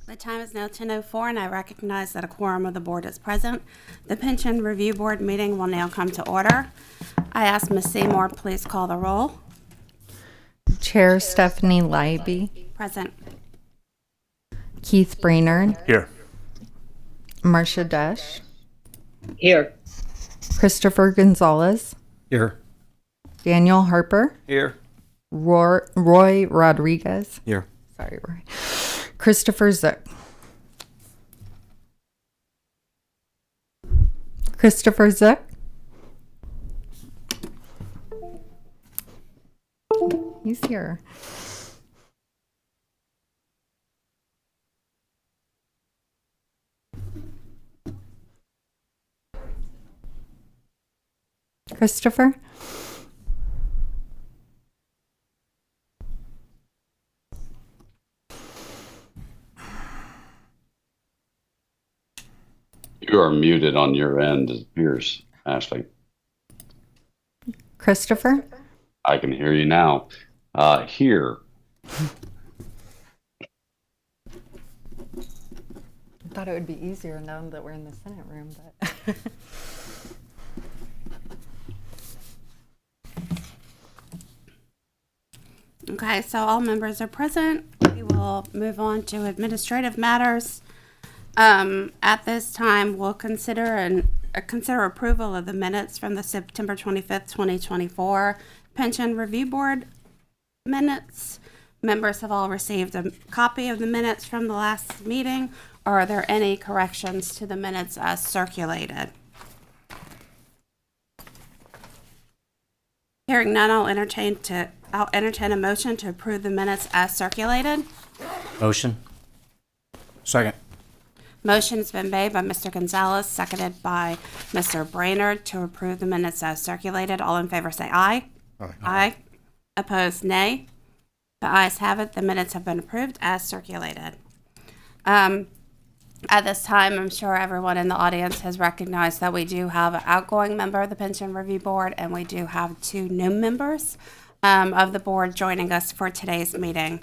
The time is now 10:04, and I recognize that a quorum of the board is present. The Pension Review Board meeting will now come to order. I ask Ms. Seymour, please call the roll. Chair Stephanie Leiby. Present. Keith Brainerd. Here. Marcia Desch. Here. Christopher Gonzalez. Here. Daniel Harper. Here. Roy Rodriguez. Here. Sorry, Roy. Christopher Zook. Christopher Zook. He's here. Christopher? You are muted on your end, it appears, Ashley. Christopher? I can hear you now. Here. I thought it would be easier now that we're in the Senate room, but Okay, so all members are present. We will move on to administrative matters. At this time, we'll consider approval of the minutes from the September 25th, 2024 Pension Review Board minutes. Members have all received a copy of the minutes from the last meeting. Are there any corrections to the minutes as circulated? Hearing none, I'll entertain a motion to approve the minutes as circulated. Motion. Second. Motion has been made by Mr. Gonzalez, seconded by Mr. Brainerd to approve the minutes as circulated. All in favor say aye. Aye. Aye. Opposed, nay. The ayes have it. The minutes have been approved as circulated. At this time, I'm sure everyone in the audience has recognized that we do have an outgoing member of the Pension Review Board, and we do have two new members of the board joining us for today's meeting.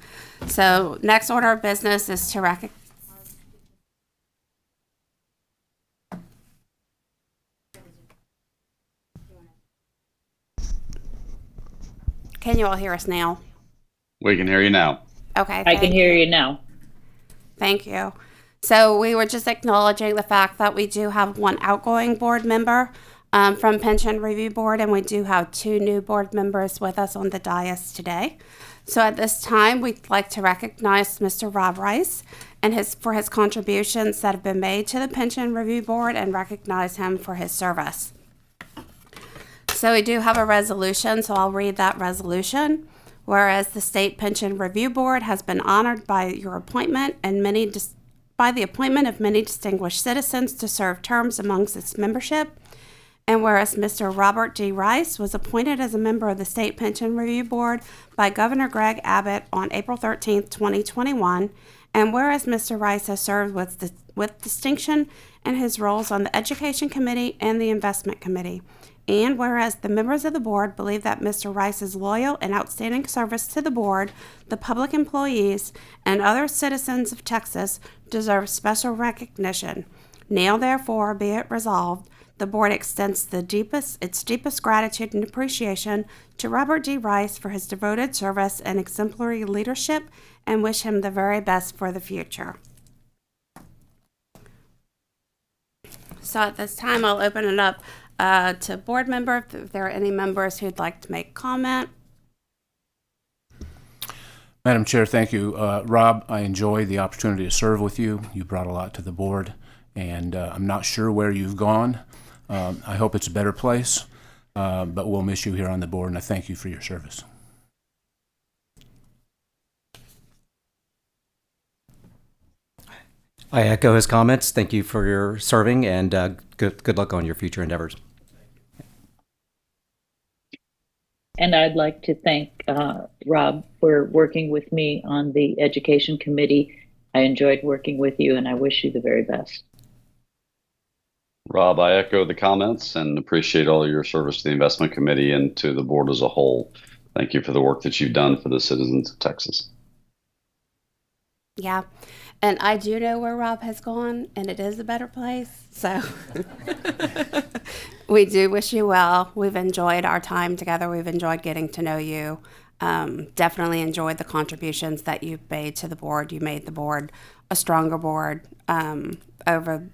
So next order of business is to recognize. Can you all hear us now? We can hear you now. Okay. I can hear you now. Thank you. So we were just acknowledging the fact that we do have one outgoing board member from Pension Review Board, and we do have two new board members with us on the dais today. So at this time, we'd like to recognize Mr. Rob Rice and for his contributions that have been made to the Pension Review Board and recognize him for his service. So we do have a resolution, so I'll read that resolution. Whereas the State Pension Review Board has been honored by your appointment and by the appointment of many distinguished citizens to serve terms amongst its membership. And whereas Mr. Robert D. Rice was appointed as a member of the State Pension Review Board by Governor Greg Abbott on April 13th, 2021. And whereas Mr. Rice has served with distinction in his roles on the Education Committee and the Investment Committee. And whereas the members of the board believe that Mr. Rice's loyal and outstanding service to the board, the public employees, and other citizens of Texas deserve special recognition. Now, therefore, be it resolved, the board extends its deepest gratitude and appreciation to Robert D. Rice for his devoted service and exemplary leadership, and wish him the very best for the future. So at this time, I'll open it up to board member, if there are any members who'd like to make comment. Madam Chair, thank you. Rob, I enjoy the opportunity to serve with you. You brought a lot to the board, and I'm not sure where you've gone. I hope it's a better place, but we'll miss you here on the board, and I thank you for your service. I echo his comments. Thank you for your serving, and good luck on your future endeavors. And I'd like to thank Rob for working with me on the Education Committee. I enjoyed working with you, and I wish you the very best. Rob, I echo the comments and appreciate all of your service to the Investment Committee and to the board as a whole. Thank you for the work that you've done for the citizens of Texas. Yeah. And I do know where Rob has gone, and it is a better place. So we do wish you well. We've enjoyed our time together. We've enjoyed getting to know you. Definitely enjoyed the contributions that you've made to the board. You made the board a stronger board over,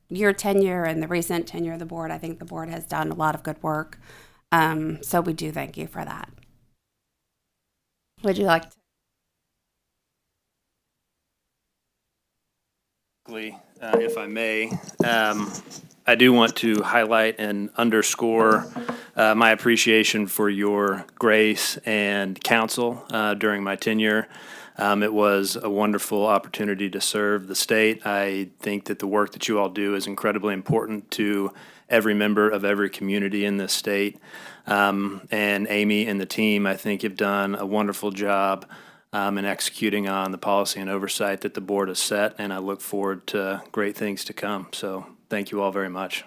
your tenure and the recent tenure of the board. I think the board has done a lot of good work. So we do thank you for that. Would you like to? If I may, I do want to highlight and underscore my appreciation for your grace and counsel during my tenure. It was a wonderful opportunity to serve the state. I think that the work that you all do is incredibly important to every member of every community in this state. And Amy and the team, I think, have done a wonderful job in executing on the policy and oversight that the board has set, and I look forward to great things to come. So thank you all very much.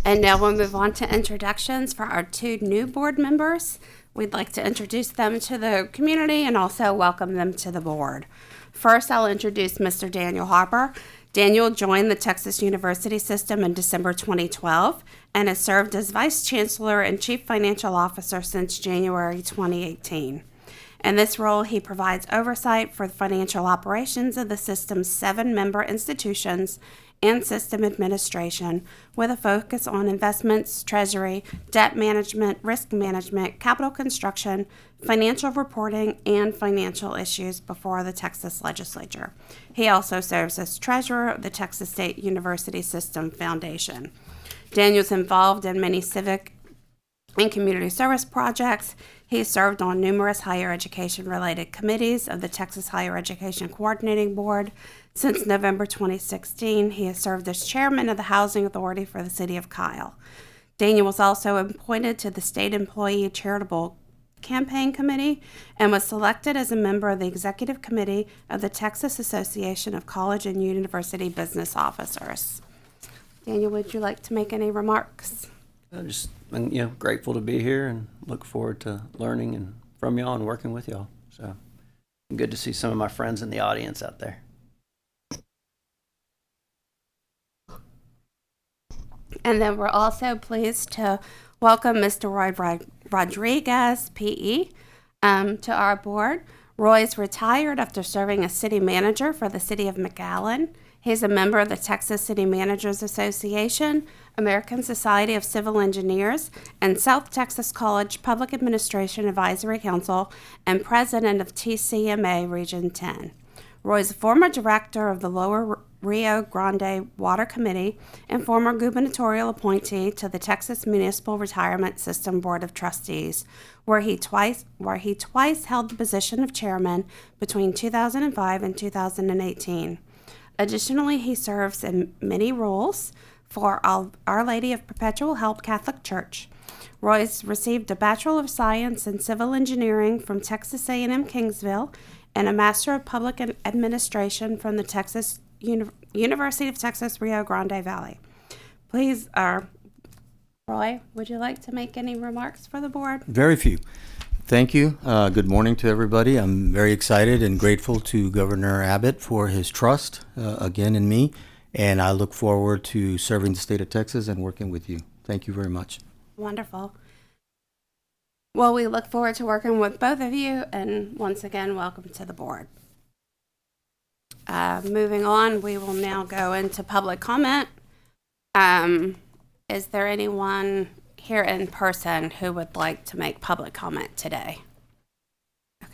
And now we'll move on to introductions for our two new board members. We'd like to introduce them to the community and also welcome them to the board. First, I'll introduce Mr. Daniel Harper. Daniel joined the Texas University System in December 2012 and has served as Vice Chancellor and Chief Financial Officer since January 2018. In this role, he provides oversight for the financial operations of the system's 7 member institutions and system administration, with a focus on investments, treasury, debt management, risk management, capital construction, financial reporting, and financial issues before the Texas legislature. He also serves as treasurer of the Texas State University System Foundation. Daniel's involved in many civic and community service projects. He served on numerous higher education-related committees of the Texas Higher Education Coordinating Board. Since November 2016, he has served as chairman of the Housing Authority for the City of Kyle. Daniel was also appointed to the State Employee Charitable Campaign Committee and was selected as a member of the Executive Committee of the Texas Association of College and University Business Officers. Daniel, would you like to make any remarks? I'm just grateful to be here and look forward to learning and from y'all and working with y'all. So good to see some of my friends in the audience out there. And then we're also pleased to welcome Mr. Roy Rodriguez, PE, to our board. Roy's retired after serving as city manager for the city of McAllen. He's a member of the Texas City Managers Association, American Society of Civil Engineers, and South Texas College Public Administration Advisory Council, and president of TCMA Region 10. Roy is a former director of the Lower Rio Grande Water Committee and former gubernatorial appointee to the Texas Municipal Retirement System Board of Trustees, where he twice held the position of chairman between 2005 and 2018. Additionally, he serves in many roles for Our Lady of Perpetual Help Catholic Church. Roy's received a Bachelor of Science in Civil Engineering from Texas A&M Kingsville and a Master of Public Administration from the University of Texas Rio Grande Valley. Please, Roy, would you like to make any remarks for the board? Very few. Thank you. Good morning to everybody. I'm very excited and grateful to Governor Abbott for his trust again in me, and I look forward to serving the state of Texas and working with you. Thank you very much. Wonderful. Well, we look forward to working with both of you, and once again, welcome to the board. Moving on, we will now go into public comment. Is there anyone here in person who would like to make public comment today? Okay.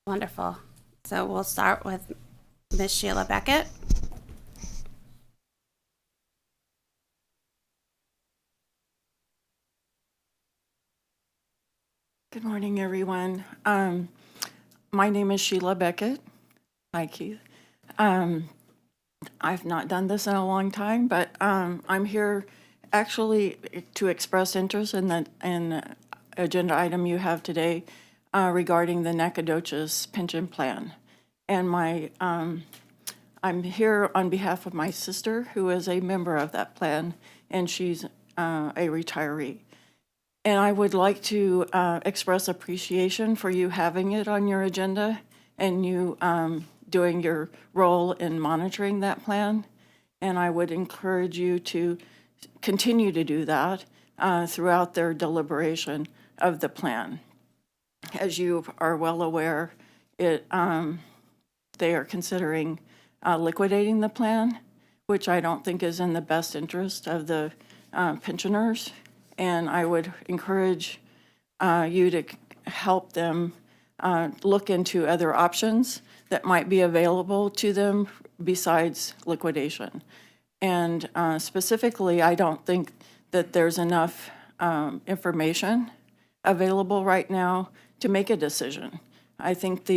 Wonderful. So we'll start with Ms. Sheila Beckett. Good morning, everyone. My name is Sheila Beckett. Hi, Keith. I've not done this in a long time, but I'm here actually to express interest in the agenda item you have today regarding the Nacogdoches pension plan. And I'm here on behalf of my sister, who is a member of that plan, and she's a retiree. And I would like to express appreciation for you having it on your agenda and you doing your role in monitoring that plan. And I would encourage you to continue to do that throughout their deliberation of the plan. As you are well aware, they are considering liquidating the plan, which I don't think is in the best interest of the pensioners. And I would encourage you to help them look into other options that might be available to them besides liquidation. And specifically, I don't think that there's enough information available right now to make a decision. I think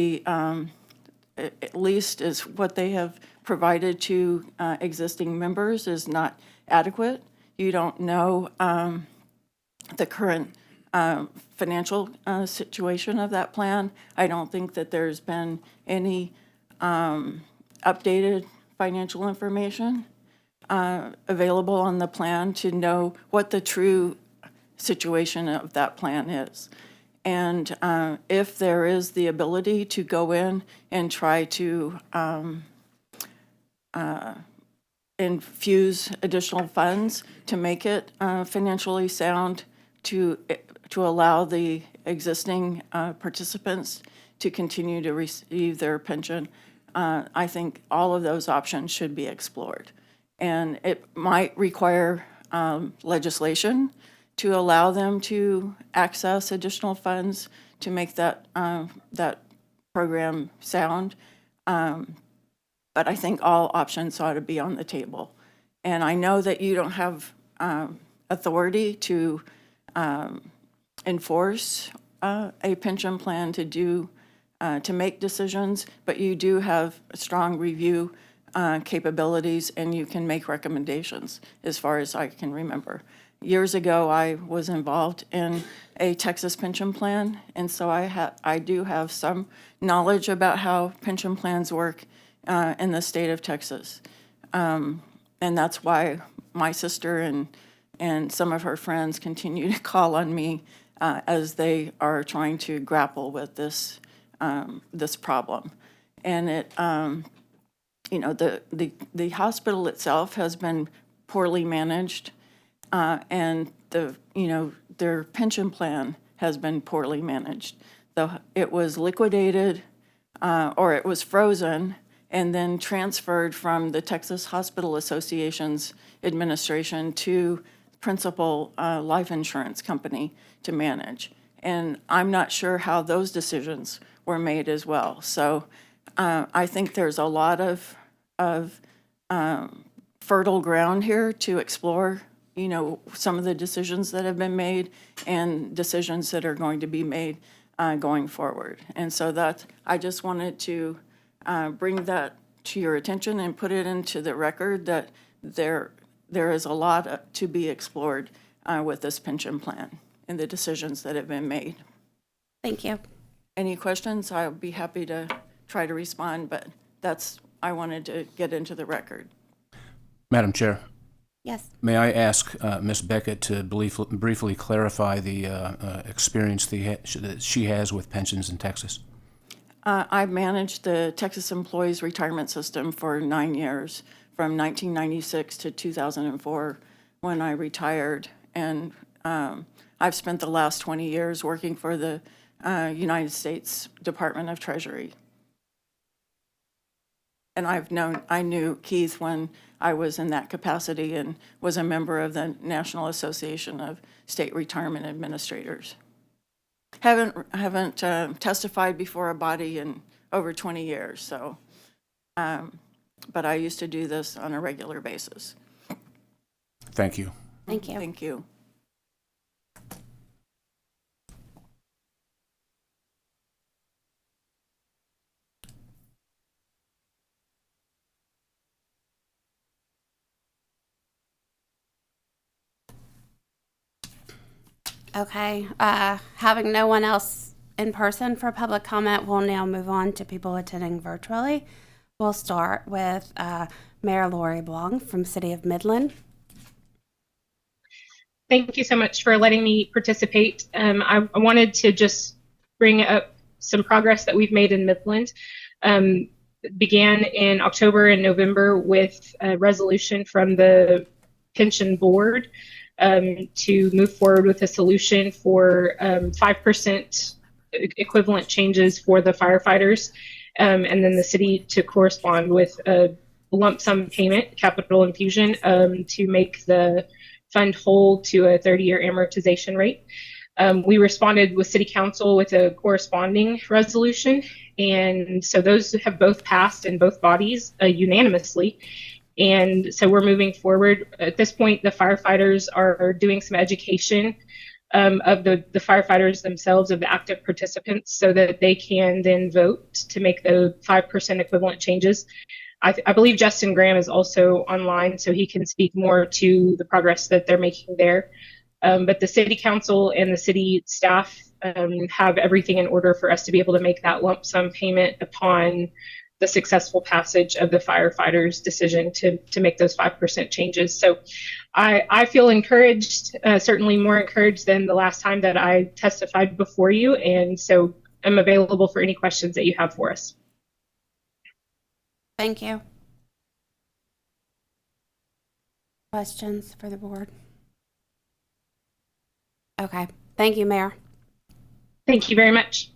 at least is what they have provided to existing members is not adequate. You don't know the current financial situation of that plan. I don't think that there's been any updated financial information available on the plan to know what the true situation of that plan is. And if there is the ability to go in and try to infuse additional funds to make it financially sound, to allow the existing participants to continue to receive their pension, I think all of those options should be explored. And it might require legislation to allow them to access additional funds to make that program sound. But I think all options ought to be on the table. And I know that you don't have authority to enforce a pension plan to make decisions, but you do have strong review capabilities and you can make recommendations as far as I can remember. Years ago, I was involved in a Texas pension plan, and so I do have some knowledge about how pension plans work in the state of Texas. And that's why my sister and some of her friends continue to call on me as they are trying to grapple with this problem. And the hospital itself has been poorly managed, and their pension plan has been poorly managed. It was liquidated or it was frozen and then transferred from the Texas Hospital Association's administration to Principal Life Insurance Company to manage. And I'm not sure how those decisions were made as well. So I think there's a lot of fertile ground here to explore, some of the decisions that have been made and decisions that are going to be made going forward. And so I just wanted to bring that to your attention and put it into the record that there is a lot to be explored with this pension plan and the decisions that have been made. Thank you. Any questions? I'll be happy to try to respond, but I wanted to get into the record. Madam Chair, Yes. may I ask Ms. Beckett to briefly clarify the experience that she has with pensions in Texas? I've managed the Texas Employees Retirement System for 9 years, from 1996 to 2004 when I retired. And I've spent the last 20 years working for the United States Department of Treasury. And I knew Keith when I was in that capacity and was a member of the National Association of State Retirement Administrators. Haven't testified before a body in over 20 years, so, but I used to do this on a regular basis. Thank you. Thank you. Thank you. Okay, having no one else in person for public comment, we'll now move on to people attending virtually. We'll start with Mayor Lori Blanc from City of Midland. Thank you so much for letting me participate. I wanted to just bring up some progress that we've made in Midland. Began in October and November with a resolution from the pension board to move forward with a solution for 5% equivalent changes for the firefighters, and then the city to correspond with a lump sum payment, capital infusion, to make the fund whole to a 30-year amortization rate. We responded with City Council with a corresponding resolution, and so those have both passed in both bodies unanimously. And so we're moving forward. At this point, the firefighters are doing some education of the firefighters themselves, of the active participants, so that they can then vote to make the 5% equivalent changes. I believe Justin Graham is also online, so he can speak more to the progress that they're making there. But the City Council and the city staff have everything in order for us to be able to make that lump sum payment upon the successful passage of the firefighters' decision to make those 5% changes. So I feel encouraged, certainly more encouraged than the last time that I testified before you. And so I'm available for any questions that you have for us. Thank you. Questions for the board? Okay. Thank you, Mayor. Thank you very much.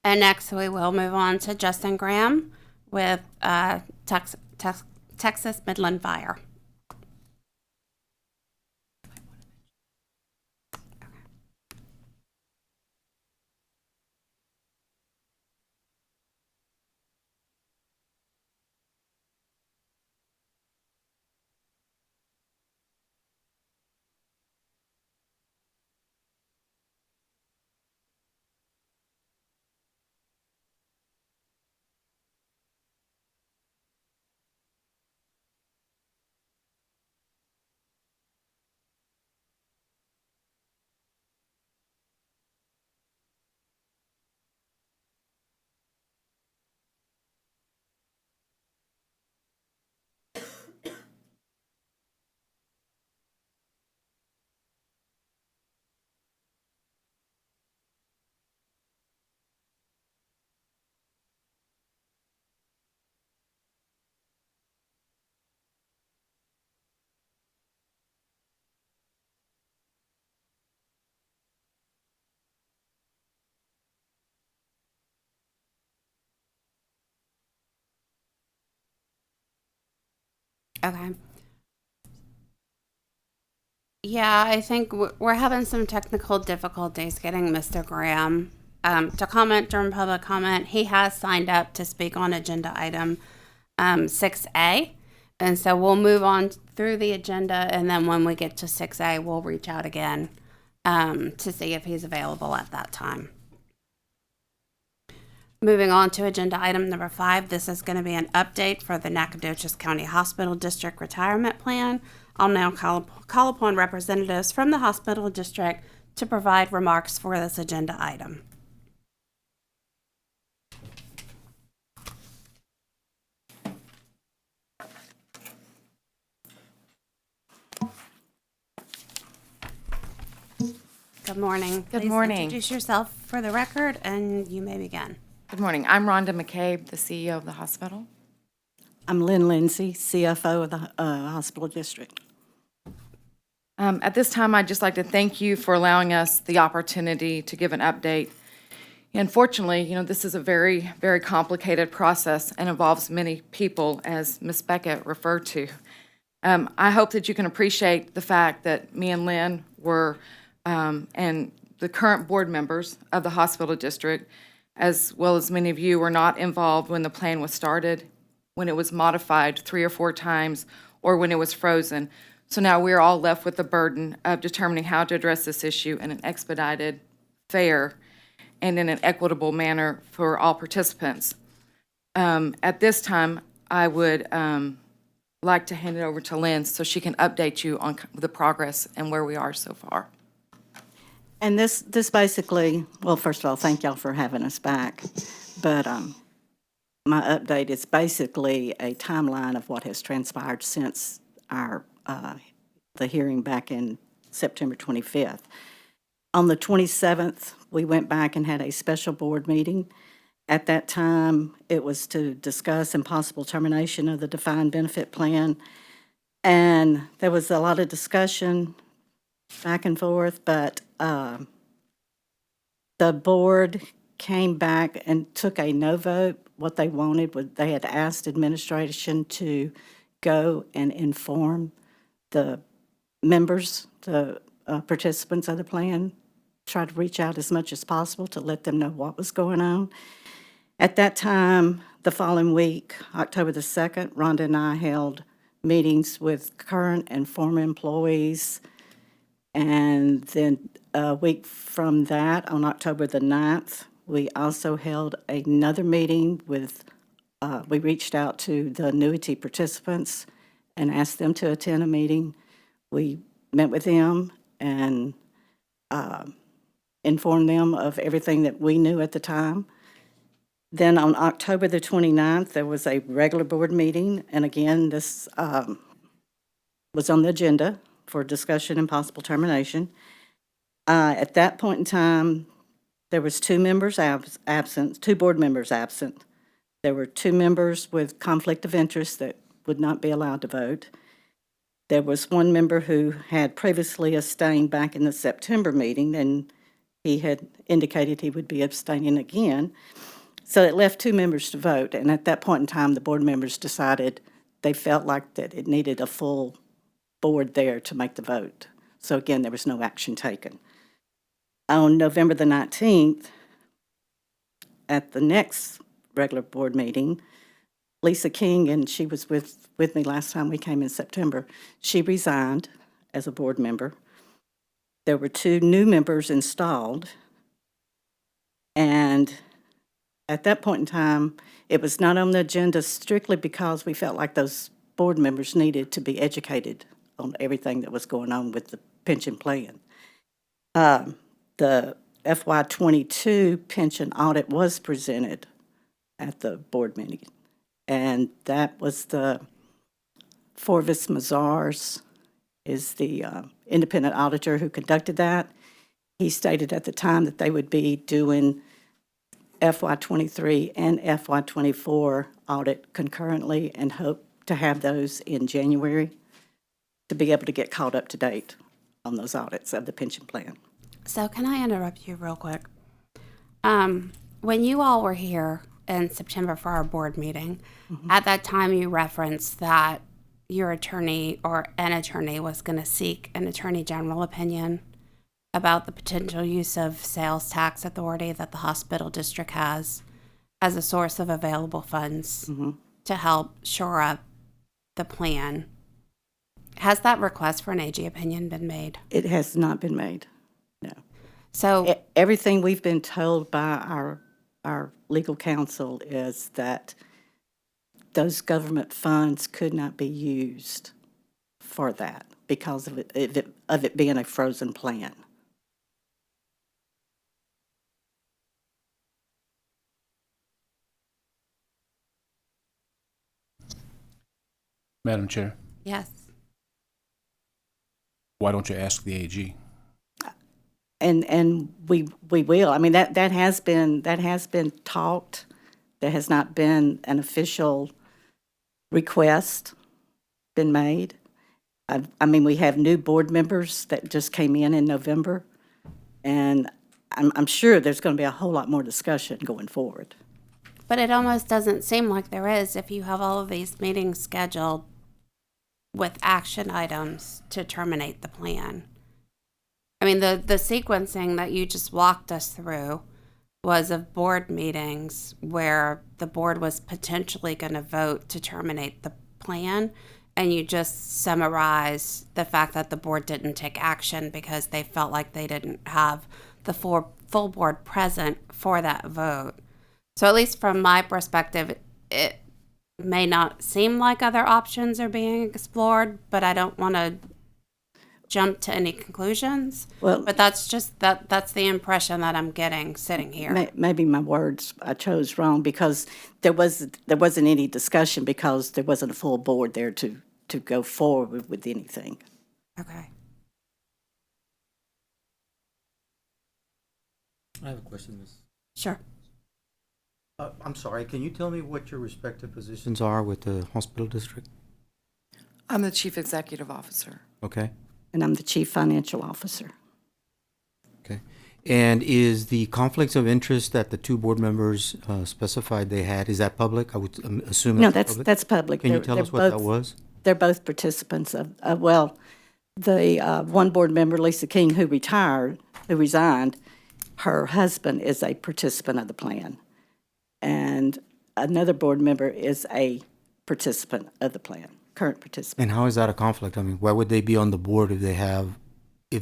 And next, we will move on to Justin Graham with Texas Midland Fire. Okay. Yeah, I think we're having some technical difficulties getting Mr. Graham to comment during public comment. He has signed up to speak on agenda item 6A. And so we'll move on through the agenda, and then when we get to 6A, we'll reach out again to see if he's available at that time. Moving on to agenda item number 5, this is going to be an update for the Nacogdoches County Hospital District Retirement Plan. I'll now call upon representatives from the hospital district to provide remarks for this agenda item. Good morning. Good Please morning. introduce yourself for the record, and you may begin. Good morning. I'm Rhonda McCabe, the CEO of the hospital. I'm Lynn Lindsay, CFO of the hospital district. At this time, I'd just like to thank you for allowing us the opportunity to give an update. Unfortunately, this is a very, very complicated process and involves many people, as Ms. Beckett referred to. I hope that you can appreciate the fact that me and Lynn were, and the current board members of the hospital district, as well as many of you, were not involved when the plan was started, when it was modified 3 or 4 times, or when it was frozen. So now we're all left with the burden of determining how to address this issue in an expedited, fair, and in an equitable manner for all participants. At this time, I would like to hand it over to Lynn so she can update you on the progress and where we are so far. And this basically, well, first of all, thank y'all for having us back. But my update is basically a timeline of what has transpired since our the hearing back in September 25th. On the 27th, we went back and had a special board meeting. At that time, it was to discuss impossible termination of the defined benefit plan. And there was a lot of discussion back and forth, but the board came back and took a no vote. What they wanted was they had asked administration to go and inform the members, the participants of the plan, try to reach out as much as possible to let them know what was going on. At that time, the following week, October the 2nd, Rhonda and I held meetings with current and former employees. And then a week from that, on October the 9th, we also held another meeting with, we reached out to the annuity participants and asked them to attend a meeting. We met with them and informed them of everything that we knew at the time. Then on October the 29th, there was a regular board meeting, and again, this was on the agenda for discussion and possible termination. At that point in time, there was two members absent, two board members absent. There were two members with conflict of interest that would not be allowed to vote. There was one member who had previously abstained back in the September meeting, and he had indicated he would be abstaining again. So it left two members to vote, and at that point in time, the board members decided they felt like that it needed a full board there to make the vote. So again, there was no action taken. On November the 19th, at the next regular board meeting, Lisa King, and she was with me last time we came in September, she resigned as a board member. There were two new members installed, and at that point in time, it was not on the agenda strictly because we felt like those board members needed to be educated on everything that was going on with the pension plan. The FY22 pension audit was presented at the board meeting, and that was the Forvis Mazars is the independent auditor who conducted that. He stated at the time that they would be doing FY23 and FY24 audit concurrently and hope to have those in January to be able to get caught up to date on those audits of the pension plan. So can I interrupt you real quick? When you all were here in September for our board meeting, at that time you referenced that your attorney or an attorney was going to seek an attorney general opinion about the potential use of sales tax authority that the hospital district has as a source of available funds to help shore up the plan. Has that request for an AG opinion been made? It has not been made, no. So everything we've been told by our legal counsel is that those government funds could not be used for that because of it being a frozen plan. Madam Chair, yes. why don't you ask the AG? And we will. I mean, that has been talked. There has not been an official request been made. I mean, we have new board members that just came in November, and I'm sure there's going to be a whole lot more discussion going forward. But it almost doesn't seem like there is if you have all of these meetings scheduled with action items to terminate the plan. I mean, the sequencing that you just walked us through was of board meetings where the board was potentially going to vote to terminate the plan, and you just summarize the fact that the board didn't take action because they felt like they didn't have the full board present for that vote. So at least from my perspective, it may not seem like other options are being explored, but I don't want to jump to any conclusions. Well- But that's just, that's the impression that I'm getting sitting here. Maybe my words I chose wrong, because there wasn't any discussion, because there wasn't a full board there to go forward with anything. Okay. I have a question, Ms. Sure. I'm sorry, can you tell me what your respective positions are with the hospital district? I'm the Chief Executive Officer. Okay, And I'm the Chief Financial Officer. okay. And is the conflicts of interest that the two board members specified they had, is that public? I would assume No, that's public. that's public. Can you They're- tell they're us what that both- was? They're both participants of, well, the one board member, Lisa King, who resigned, her husband is a participant of the plan. And another board member is a participant of the plan, current participant. And how is that a conflict? I mean, why would they be on the board if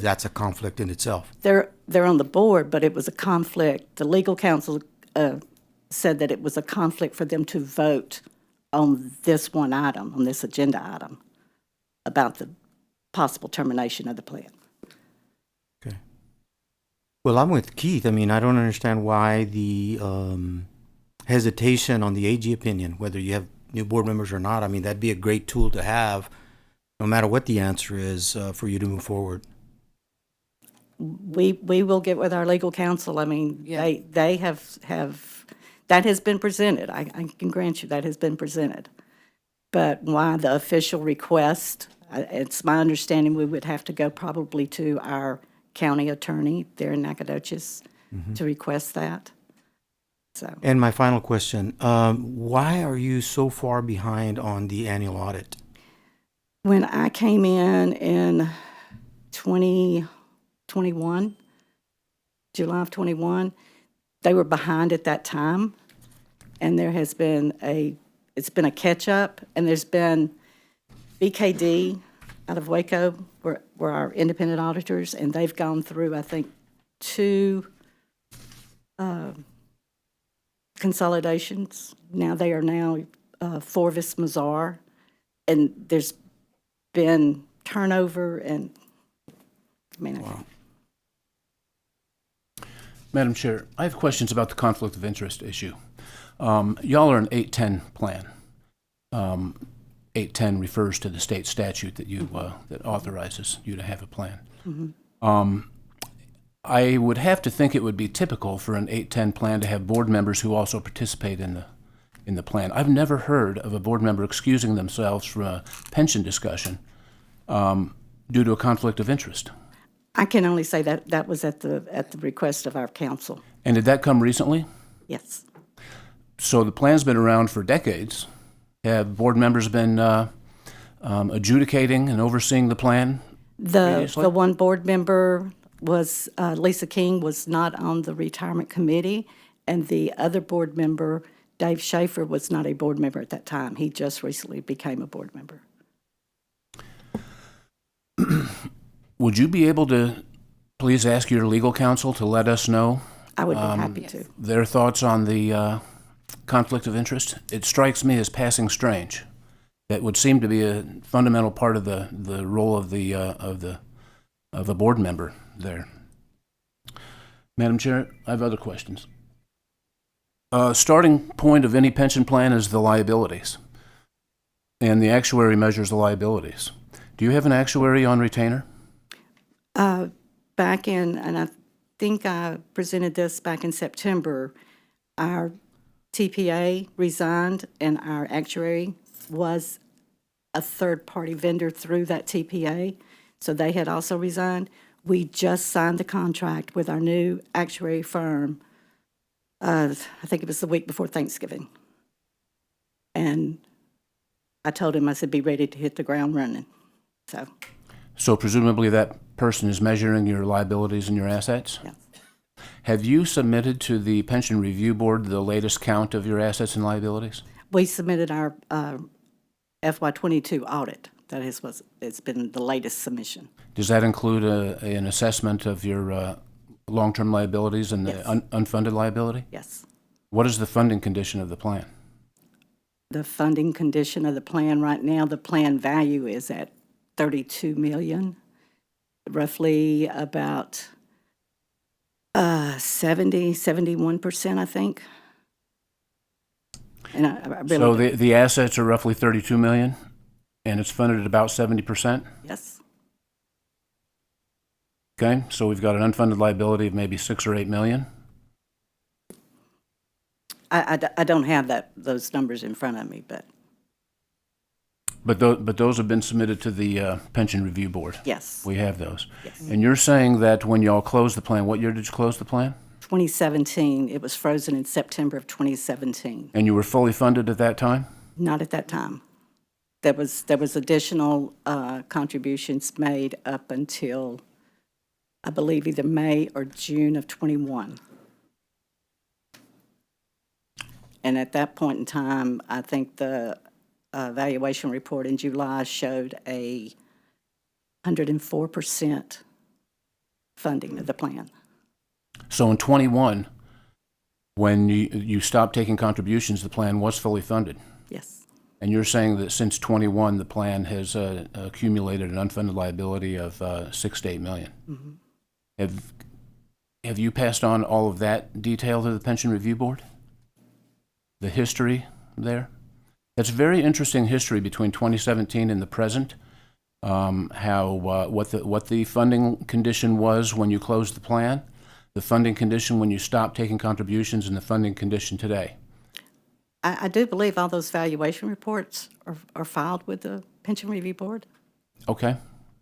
that's a conflict in itself? They're on the board, but it was a conflict. The legal counsel said that it was a conflict for them to vote on this one item, on this agenda item, about the possible termination of the plan. Okay. Well, I'm with Keith. I mean, I don't understand why the hesitation on the AG opinion, whether you have new board members or not. I mean, that'd be a great tool to have, no matter what the answer is, for you to move forward. We will get with our legal counsel. I mean, Yeah. they have, that has been presented. I can grant you that has been presented. But why the official request, it's my understanding we would have to go probably to our county attorney there in Nacogdoches to request that. So, And my final question, why are you so far behind on the annual audit? when I came in 2021, July of 21, they were behind at that time. And there has been it's been a catch-up, and there's been BKD out of Waco, were our independent auditors, and they've gone through, I think, 2 consolidations. Now they are Forvis Mazar, and there's been turnover, and I mean, Wow. Madam Chair, I have questions about the conflict of interest issue. Y'all are an 810 plan. 810 refers to the state statute that that authorizes you to have a plan. I would have to think it would be typical for an 810 plan to have board members who also participate in the plan. I've never heard of a board member excusing themselves from a pension discussion due to a conflict of interest. I can only say that was at the request of our council. And did that come recently? Yes. So the plan's been around for decades. Have board members been adjudicating and overseeing the plan previously? The one board member was, Lisa King, was not on the retirement committee, and the other board member, Dave Schaefer, was not a board member at that time. He just recently became a board member. Would you be able to please ask your legal counsel to let us know I would be happy to. their thoughts on the conflict of interest? It strikes me as passing strange. That would seem to be a fundamental part of the role of a board member there. Madam Chair, I have other questions. Starting point of any pension plan is the liabilities, and the actuary measures the liabilities. Do you have an actuary on retainer? Back in, and I think I presented this back in September, our TPA resigned, and our actuary was a third-party vendor through that TPA, so they had also resigned. We just signed the contract with our new actuary firm, I think it was the week before Thanksgiving. And I told him, I said, be ready to hit the ground running. So presumably that person is measuring your liabilities and your assets? Yes. Have you submitted to the Pension Review Board the latest count of your assets and liabilities? We submitted our FY22 audit. That is it's been the latest submission. Does that include an assessment of your long-term liabilities and the Yes. unfunded liability? Yes. What is the funding condition of the plan? The funding condition of the plan right now, the plan value is at $32 million, roughly about 71%, I think. And I really So the assets are roughly 32 million, and it's funded at about 70%? yes. Okay, so we've got an unfunded liability of maybe 6 or 8 million. I don't have those numbers in front of me, but But those have been submitted to the Pension Review Board? yes. We have those. Yes. And you're saying that when y'all closed the plan, what year did you close the plan? 2017, it was frozen in September of 2017. And you were fully funded at that time? Not at that time. There was additional contributions made up until, I believe, either May or June of 21. And at that point in time, I think the valuation report in July showed a 104% funding of the plan. So in 21, when you stopped taking contributions, the plan was fully funded? Yes. And you're saying that since 21, the plan has accumulated an unfunded liability of 6 to 8 million? Mm-hmm. Have you passed on all of that detail to the Pension Review Board? The history there? That's very interesting history between 2017 and the present. What the funding condition was when you closed the plan, the funding condition when you stopped taking contributions, and the funding condition today. I do believe all those valuation reports are filed with the Pension Review Board. Okay,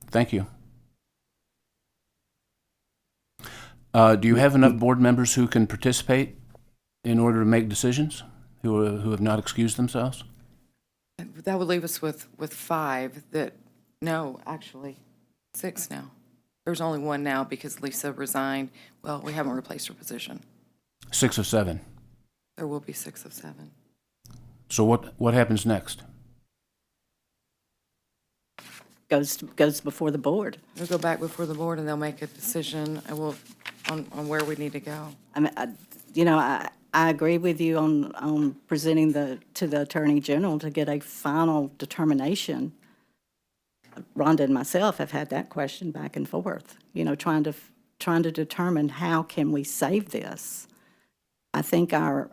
thank you. Do you have enough board members who can participate in order to make decisions, who have not excused themselves? That would leave us with 5 that, no, actually, 6 now. There's only 1 now because Lisa resigned. Well, we haven't replaced her position. 6 of 7. There will be 6 of 7. So what happens next? Goes before the board. We'll go back before the board and they'll make a decision on where we need to go. I mean, I agree with you on presenting to the Attorney General to get a final determination. Rhonda and myself have had that question back and forth, trying to determine how can we save this. I think the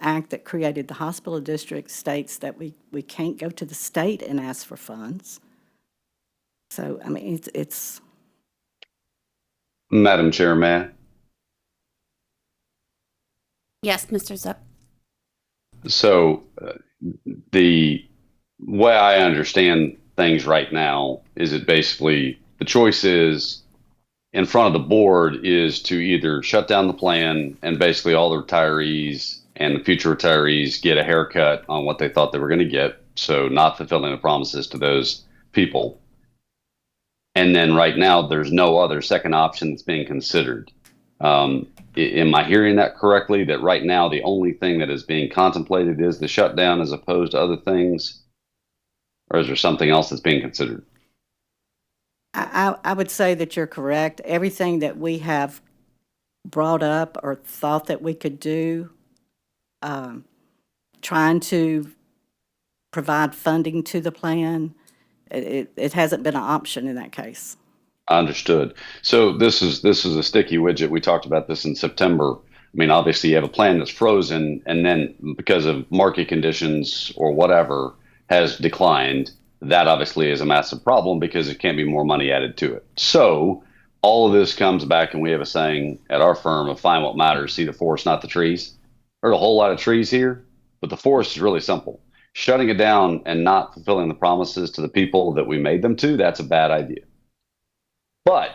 act that created the hospital district states that we can't go to the state and ask for funds. So, I mean, it's Madam Chair, may I? Yes, Mr. Zook. So the way I understand things right now is that basically the choice is in front of the board is to either shut down the plan and basically all the retirees and the future retirees get a haircut on what they thought they were going to get. So not fulfilling the promises to those people. And then right now there's no other second option that's being considered. Am I hearing that correctly? That right now the only thing that is being contemplated is the shutdown as opposed to other things? Or is there something else that's being considered? I would say that you're correct. Everything that we have brought up or thought that we could do, trying to provide funding to the plan, it hasn't been an option in that case. Understood. So this is a sticky widget. We talked about this in September. I mean, obviously you have a plan that's frozen and then because of market conditions or whatever has declined. That obviously is a massive problem because there can't be more money added to it. So all of this comes back and we have a saying at our firm of find what matters, see the forest, not the trees. There's a whole lot of trees here, but the forest is really simple. Shutting it down and not fulfilling the promises to the people that we made them to, that's a bad idea. But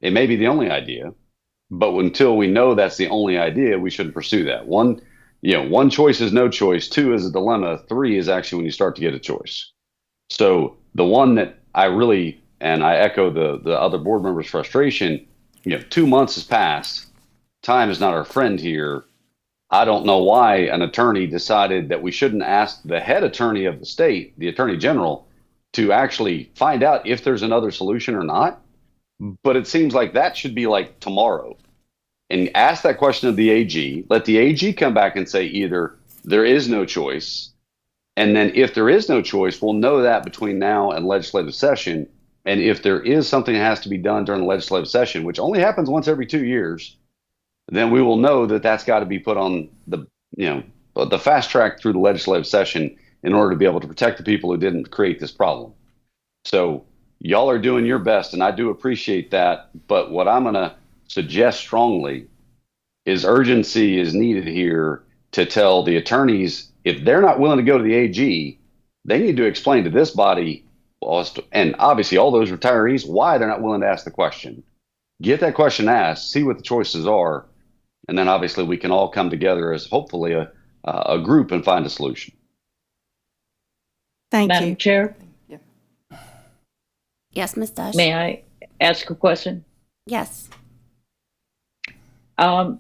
it may be the only idea, but until we know that's the only idea, we shouldn't pursue that. One choice is no choice. 2 is a dilemma. 3 is actually when you start to get a choice. So the one that I really, and I echo the other board members' frustration, 2 months has passed. Time is not our friend here. I don't know why an attorney decided that we shouldn't ask the head attorney of the state, the attorney general, to actually find out if there's another solution or not. But it seems like that should be like tomorrow. And ask that question of the AG. Let the AG come back and say either there is no choice. And then if there is no choice, we'll know that between now and legislative session. And if there is something that has to be done during the legislative session, which only happens once every 2 years, then we will know that that's got to be put on the fast track through the legislative session in order to be able to protect the people who didn't create this problem. So y'all are doing your best, and I do appreciate that. But what I'm going to suggest strongly is urgency is needed here to tell the attorneys, if they're not willing to go to the AG, they need to explain to this body, and obviously all those retirees, why they're not willing to ask the question. Get that question asked, see what the choices are, and then obviously we can all come together as hopefully a group and find a solution. Thank Madam you. Chair, Yes, Ms. Dush? may I ask a question? Yes. I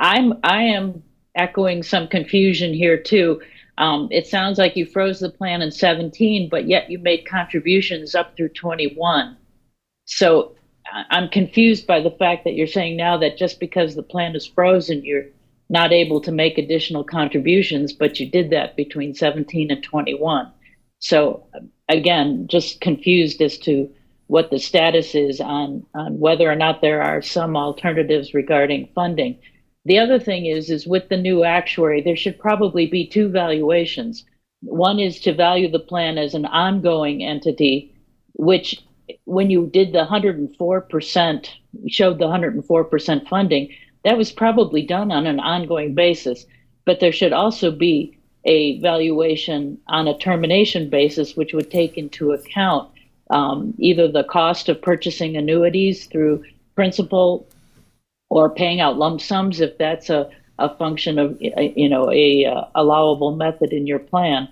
am echoing some confusion here too. It sounds like you froze the plan in 17, but yet you made contributions up through 21. So I'm confused by the fact that you're saying now that just because the plan is frozen, you're not able to make additional contributions, but you did that between 17 and 21. So again, just confused as to what the status is on whether or not there are some alternatives regarding funding. The other thing is with the new actuary, there should probably be two valuations. One is to value the plan as an ongoing entity, which when you did the 104%, showed the 104% funding, that was probably done on an ongoing basis. But there should also be a valuation on a termination basis, which would take into account either the cost of purchasing annuities through principal or paying out lump sums if that's a function of a allowable method in your plan.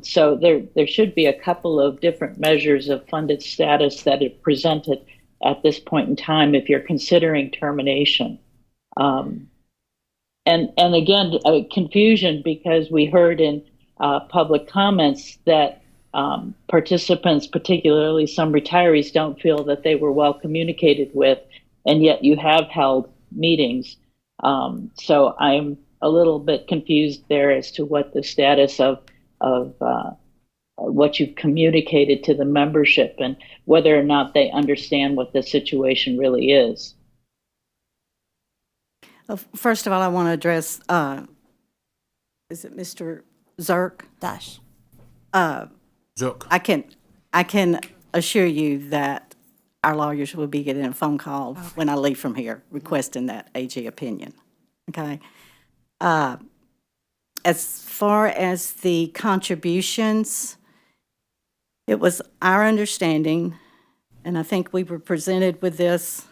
So there should be a couple of different measures of funded status that are presented at this point in time if you're considering termination. And again, confusion because we heard in public comments that participants, particularly some retirees, don't feel that they were well communicated with, and yet you have held meetings. So I'm a little bit confused there as to what the status of what you've communicated to the membership and whether or not they understand what the situation really is. First of all, I want to address, is it Mr. Zirk? Dush. Zook. I can assure you that our lawyers will be getting a phone call when I leave from here requesting that AG opinion. Okay. As far as the contributions, it was our understanding, and I think we were presented with this,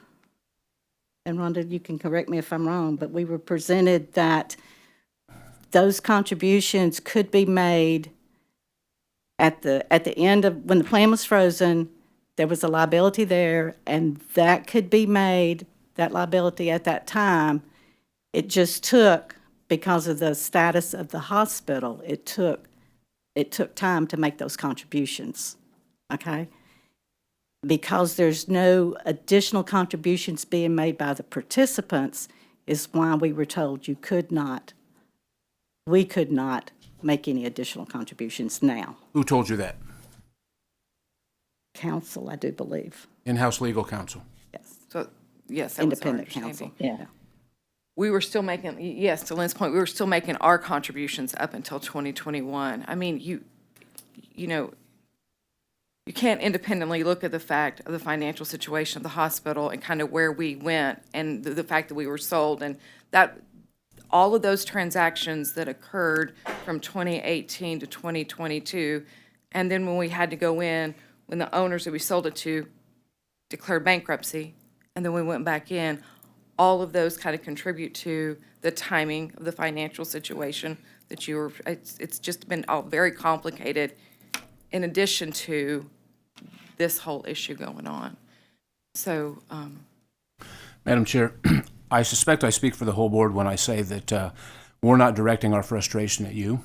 and Rhonda, you can correct me if I'm wrong, but we were presented that those contributions could be made at the end of, when the plan was frozen, there was a liability there, and that could be made, that liability at that time. It just took, because of the status of the hospital, it took time to make those contributions, okay? Because there's no additional contributions being made by the participants is why we were told we could not make any additional contributions now. Who told you that? Counsel, I do believe. In-house legal counsel. Yes. So, yes, that was our Independent counsel. understanding. Yeah. We were still making, yes, to Lynn's point, we were still making our contributions up until 2021. I mean, you know, you can't independently look at the fact of the financial situation of the hospital and kind of where we went and the fact that we were sold and that all of those transactions that occurred from 2018 to 2022, and then when we had to go in, when the owners that we sold it to declared bankruptcy, and then we went back in, all of those kind of contribute to the timing of the financial situation that you were, it's just been all very complicated in addition to this whole issue going on. So, Madam Chair, I suspect I speak for the whole board when I say that we're not directing our frustration at you.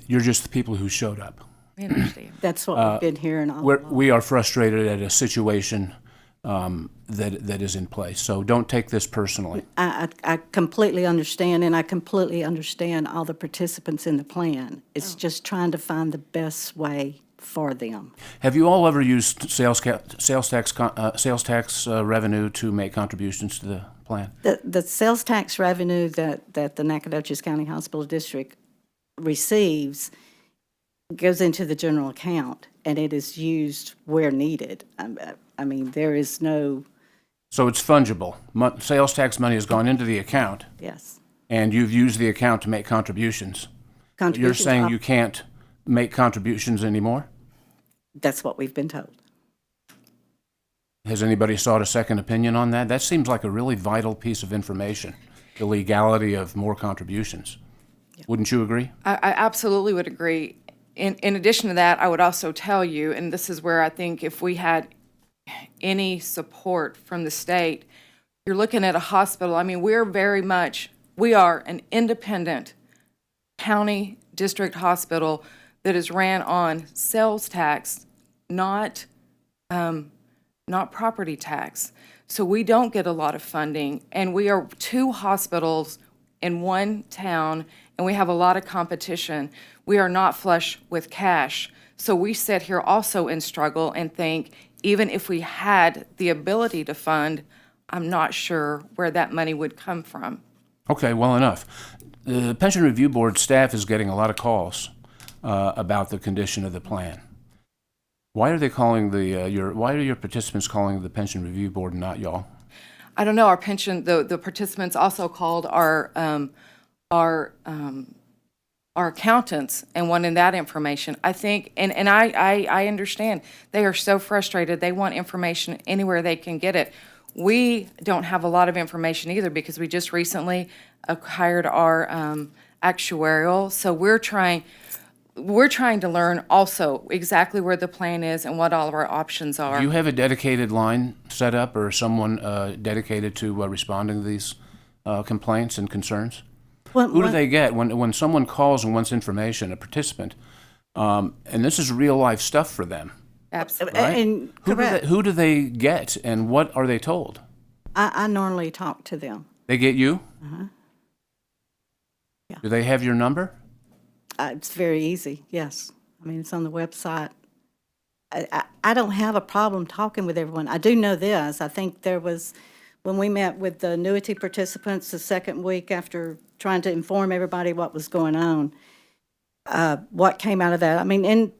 You're just the people who showed up. we understand. That's what we've been hearing all along. We are frustrated at a situation that is in place. So don't take this personally. I completely understand, and I completely understand all the participants in the plan. It's just trying to find the best way for them. Have you all ever used sales tax revenue to make contributions to the plan? The sales tax revenue that the Nacogdoches County Hospital District receives goes into the general account, and it is used where needed. I mean, there is no... So it's fungible. Sales tax money has gone into the account, Yes. and you've used the account to make contributions. You're Contributions saying up- you can't make contributions anymore? That's what we've been told. Has anybody sought a second opinion on that? That seems like a really vital piece of information, the legality of more contributions. Wouldn't you agree? I absolutely would agree. In addition to that, I would also tell you, and this is where I think if we had any support from the state, you're looking at a hospital. I mean, we are an independent county district hospital that is ran on sales tax, not property tax. So we don't get a lot of funding, and we are 2 hospitals in one town, and we have a lot of competition. We are not flush with cash. So we sit here also and struggle and think, even if we had the ability to fund, I'm not sure where that money would come from. Okay, well enough. The Pension Review Board staff is getting a lot of calls about the condition of the plan. Why are they calling why are your participants calling the Pension Review Board and not y'all? I don't know, the participants also called our accountants and wanted that information. I think, and I understand, they are so frustrated, they want information anywhere they can get it. We don't have a lot of information either because we just recently hired our actuarial, so we're trying to learn also exactly where the plan is and what all of our options are. Do you have a dedicated line set up or someone dedicated to responding to these complaints and concerns? Who do they get when someone calls and wants information, a participant, and this is real life stuff for them? Absolutely. Right? And correct. Who do they get and what are they told? I normally talk to them. They get you? Uh-huh. Yeah. Do they have your number? It's very easy, yes. I mean, it's on the website. I don't have a problem talking with everyone. I do know this. I think there was, when we met with the annuity participants the second week after trying to inform everybody what was going on, what came out of that. I mean, and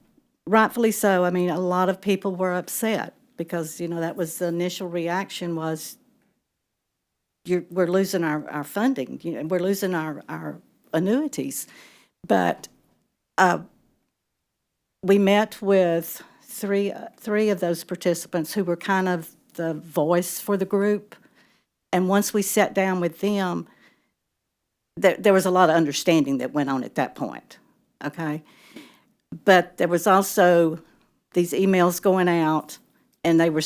rightfully so. I mean, a lot of people were upset because, that was the initial reaction was, we're losing our funding. We're losing our annuities. But we met with three of those participants who were kind of the voice for the group. And once we sat down with them, there was a lot of understanding that went on at that point, okay? But there was also these emails going out, and they were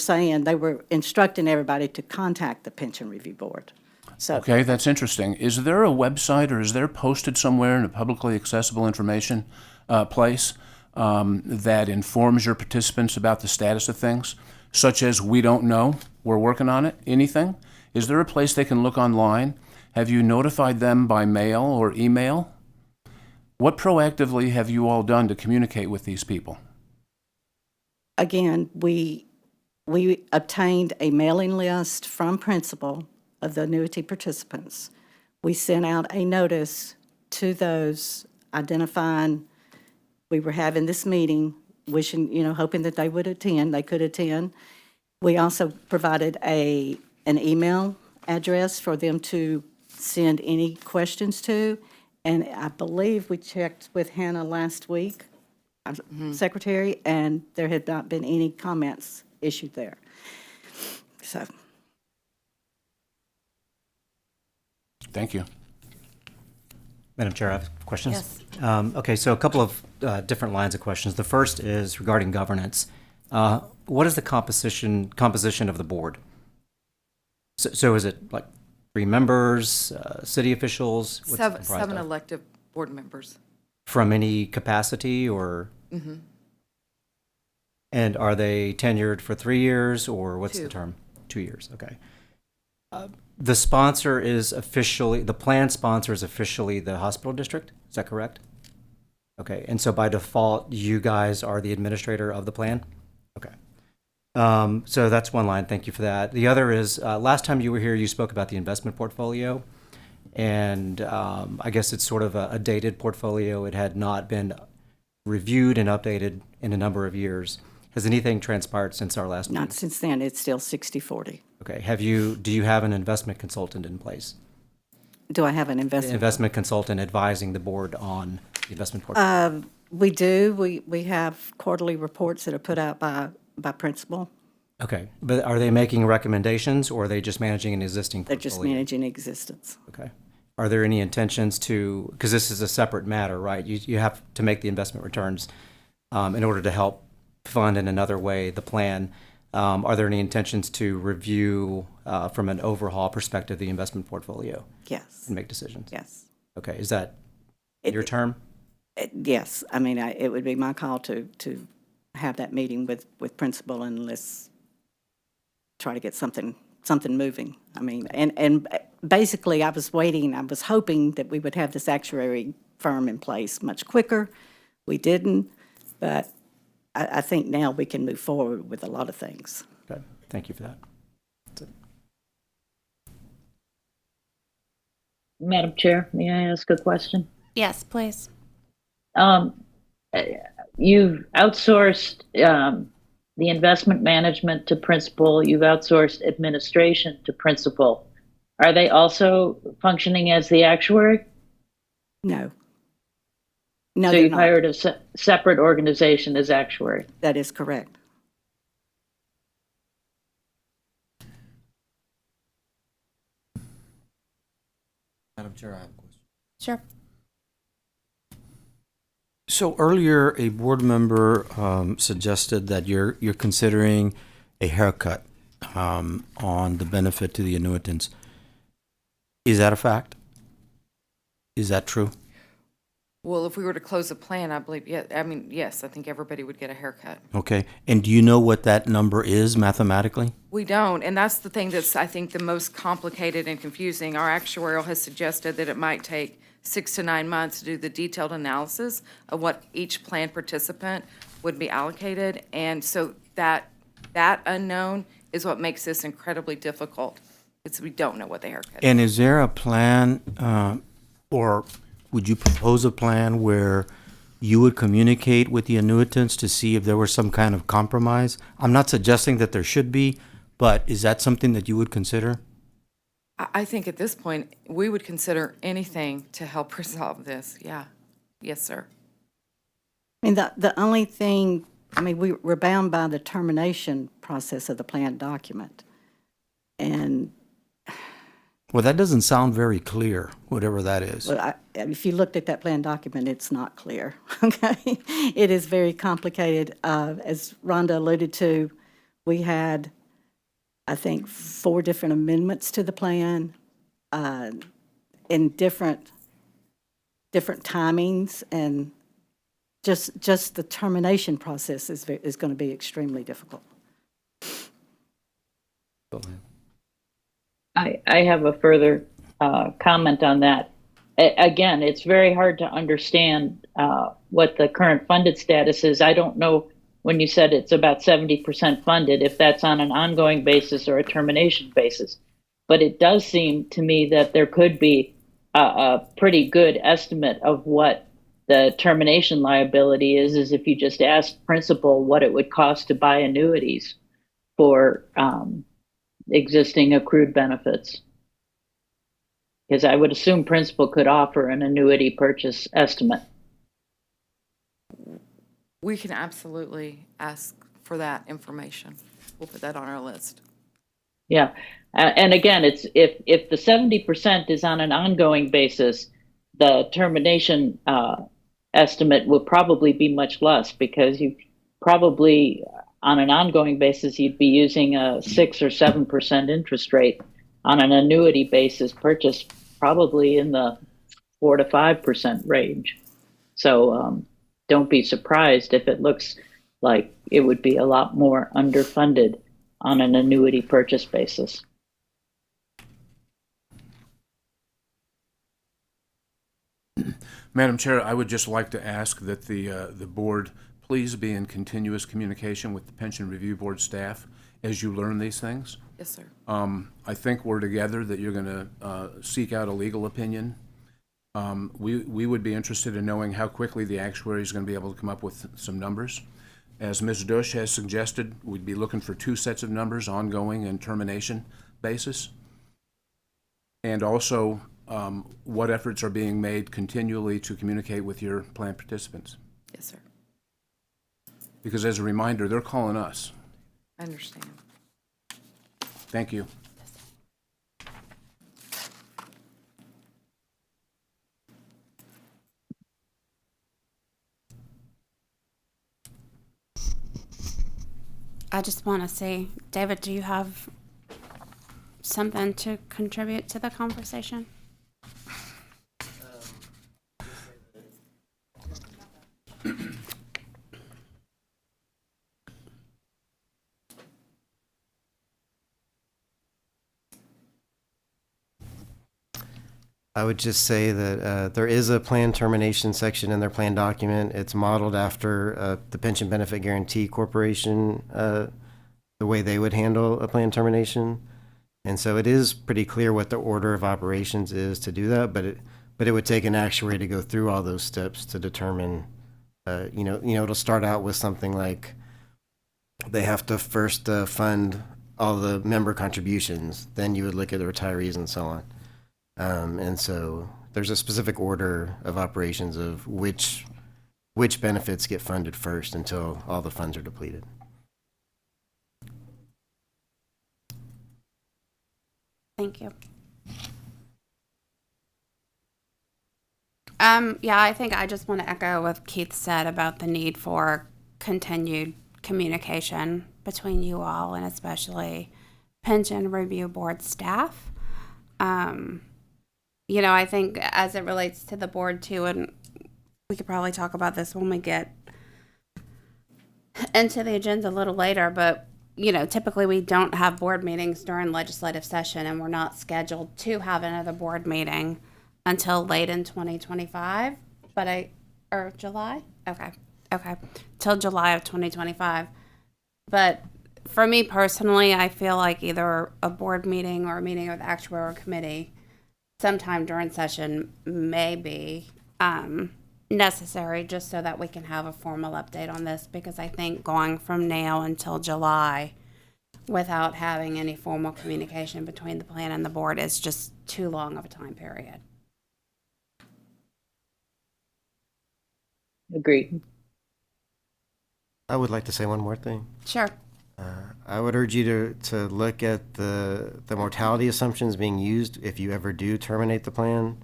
instructing everybody to contact the Pension Review Board. So, okay, that's interesting. Is there a website or is there posted somewhere in a publicly accessible information place that informs your participants about the status of things, such as we don't know, we're working on it, anything? Is there a place they can look online? Have you notified them by mail or email? What proactively have you all done to communicate with these people? again, we obtained a mailing list from principal of the annuity participants. We sent out a notice to those identifying we were having this meeting, wishing, hoping that they would attend, they could attend. We also provided an email address for them to send any questions to. And I believe we checked with Hannah last week, Secretary, and there had not been any comments issued there. So. Thank you. Madam Chair, I have questions. Yes. Okay, so a couple of different lines of questions. The first is regarding governance. What is the composition of the board? So is it like 3 members, city officials? What's it comprised Seven of? elected board members. From any capacity or? Mm-hmm. And are they tenured for 3 years or what's 2. the term? 2 years, okay. The sponsor is officially, the plan sponsor is officially the hospital district, is that correct? Okay, and so by default, you guys are the administrator of the plan? Okay. So that's one line. Thank you for that. The other is, last time you were here, you spoke about the investment portfolio. And I guess it's sort of a dated portfolio. It had not been reviewed and updated in a number of years. Has anything transpired since our last meeting? Not since then, it's still 60/40. Okay. Do you have an investment consultant in place? Do I have an investment? Investment consultant advising the board on the investment portfolio? We do. We have quarterly reports that are put out by principal. Okay. But are they making recommendations or are they just managing an existing They're portfolio? just managing existence. Okay. Are there any intentions to, because this is a separate matter, right? You have to make the investment returns in order to help fund in another way the plan. Are there any intentions to review from an overhaul perspective the investment portfolio? Yes. And make decisions? Yes. Okay. Is that your term? Yes. I mean, it would be my call to have that meeting with principal, and let's try to get something moving. I mean, and basically I was hoping that we would have this actuary firm in place much quicker. We didn't, but I think now we can move forward with a lot of things. Okay. Thank you for that. That's it. Madam Chair, may I ask a question? Yes, please. You've outsourced the investment management to principal. You've outsourced administration to principal. Are they also functioning as the actuary? No. No, So they're you've not. hired a separate organization as actuary. That is correct. Madam Chair, I have a question. Sure. So earlier, a board member suggested that you're considering a haircut on the benefit to the annuitants. Is that a fact? Is that true? Well, if we were to close the plan, I believe, yeah, I mean, yes, I think everybody would get a haircut. Okay. And do you know what that number is mathematically? We don't, and that's the thing that's, I think, the most complicated and confusing. Our actuarial has suggested that it might take 6 to 9 months to do the detailed analysis of what each plan participant would be allocated, and so that unknown is what makes this incredibly difficult. It's we don't know what the haircut is. And is there a plan, or would you propose a plan where you would communicate with the annuitants to see if there was some kind of compromise? I'm not suggesting that there should be, but is that something that you would consider? I think at this point, we would consider anything to help resolve this, yeah. Yes, sir. I mean, the only thing, I mean, we're bound by the termination process of the plan document. And Well, that doesn't sound very clear, whatever that is. well, if you looked at that plan document, it's not clear, okay? It is very complicated. As Rhonda alluded to, we had, I think, 4 different amendments to the plan in different timings, and just the termination process is going to be extremely difficult. Go ahead. I have a further comment on that. Again, it's very hard to understand what the current funded status is. I don't know when you said it's about 70% funded, if that's on an ongoing basis or a termination basis. But it does seem to me that there could be a pretty good estimate of what the termination liability is if you just ask principal what it would cost to buy annuities for existing accrued benefits. Because I would assume principal could offer an annuity purchase estimate. We can absolutely ask for that information. We'll put that on our list. Yeah, and again, it's if the 70% is on an ongoing basis, the termination estimate will probably be much less, because you probably on an ongoing basis you'd be using a 6 or 7% interest rate. On an annuity basis, purchase probably in the 4 to 5% range. So don't be surprised if it looks like it would be a lot more underfunded on an annuity purchase basis. Madam Chair, I would just like to ask that the board please be in continuous communication with the Pension Review Board staff as you learn these things. Yes, sir. I think we're together that you're going to seek out a legal opinion. We would be interested in knowing how quickly the actuary is going to be able to come up with some numbers. As Ms. Dush has suggested, we'd be looking for 2 sets of numbers, ongoing and termination basis. And also, what efforts are being made continually to communicate with your plan participants? Yes, sir. Because as a reminder, they're calling us. I understand. Thank you. I just want to say, David, do you have something to contribute to the conversation? I would just say that there is a plan termination section in their plan document. It's modeled after the Pension Benefit Guarantee Corporation, the way they would handle a plan termination. And so it is pretty clear what the order of operations is to do that, but it would take an actuary to go through all those steps to determine, it'll start out with something like they have to first fund all the member contributions, then you would look at the retirees and so on. And so there's a specific order of operations of which benefits get funded first until all the funds are depleted. Thank you. Yeah, I think I just want to echo what Keith said about the need for continued communication between you all and especially Pension Review Board staff. I think as it relates to the board too, and we could probably talk about this when we get into the agenda a little later, but typically we don't have board meetings during legislative session, and we're not scheduled to have another board meeting until late in 2025, or July? Okay, till July of 2025. But for me personally, I feel like either a board meeting or a meeting of the actuarial committee sometime during session may be necessary, just so that we can have a formal update on this, because I think going from now until July without having any formal communication between the plan and the board is just too long of a time period. Agreed. I would like to say one more thing. Sure. I would urge you to look at the mortality assumptions being used if you ever do terminate the plan.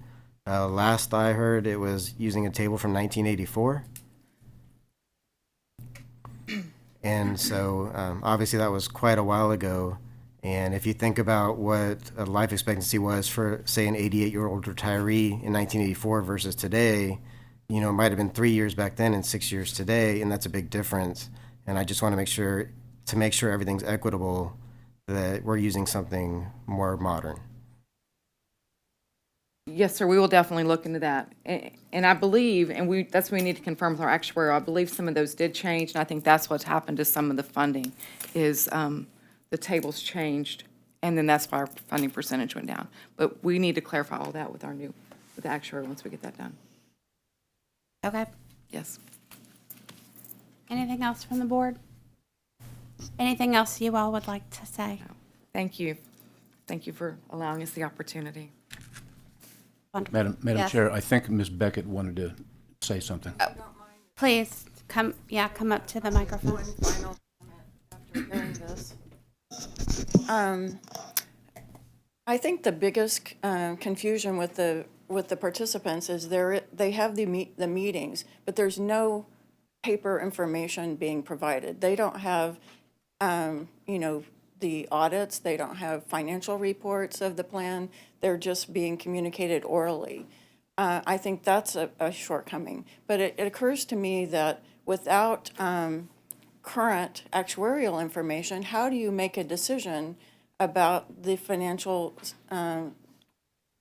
Last I heard, it was using a table from 1984. And so obviously that was quite a while ago. And if you think about what a life expectancy was for, say, an 88-year-old retiree in 1984 versus today, it might have been 3 years back then and 6 years today, and that's a big difference. And I just want to make sure everything's equitable, that we're using something more modern. Yes, sir, we will definitely look into that. And I believe, that's what we need to confirm with our actuary, I believe some of those did change, and I think that's what's happened to some of the funding, is the tables changed, and then that's why our funding percentage went down. But we need to clarify all that with the actuary once we get that done. Okay. Yes. Anything else from the board? Anything else you all would like to say? Thank you. Thank you for allowing us the opportunity. Madam Yes. Chair, I think Ms. Beckett wanted to say something. Please come up to the microphone. One final comment after hearing this. I think the biggest confusion with the participants is they have the meetings, but there's no paper information being provided. They don't have, the audits. They don't have financial reports of the plan. They're just being communicated orally. I think that's a shortcoming. But it occurs to me that without current actuarial information, how do you make a decision about the financial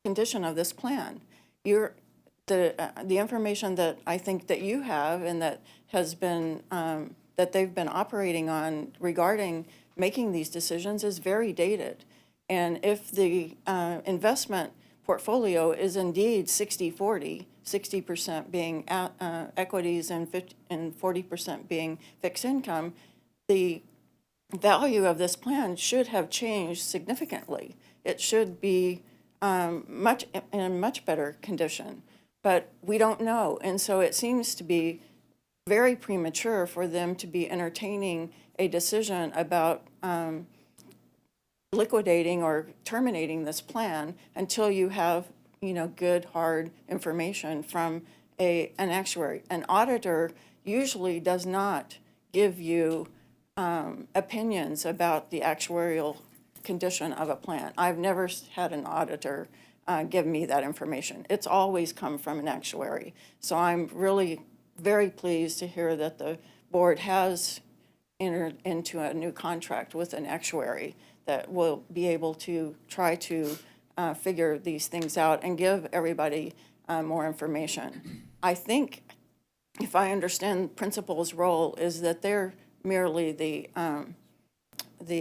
condition of this plan? the information that I think that you have and that has been, that they've been operating on regarding making these decisions is very dated. And if the investment portfolio is indeed 60-40, 60% being equities and 40% being fixed income, the value of this plan should have changed significantly. It should be in a much better condition, but we don't know. And so it seems to be very premature for them to be entertaining a decision about liquidating or terminating this plan until you have, good, hard information from an actuary. An auditor usually does not give you opinions about the actuarial condition of a plan. I've never had an auditor give me that information. It's always come from an actuary. So I'm really very pleased to hear that the board has entered into a new contract with an actuary that will be able to try to figure these things out and give everybody more information. I think, if I understand principal's role, is that they're merely the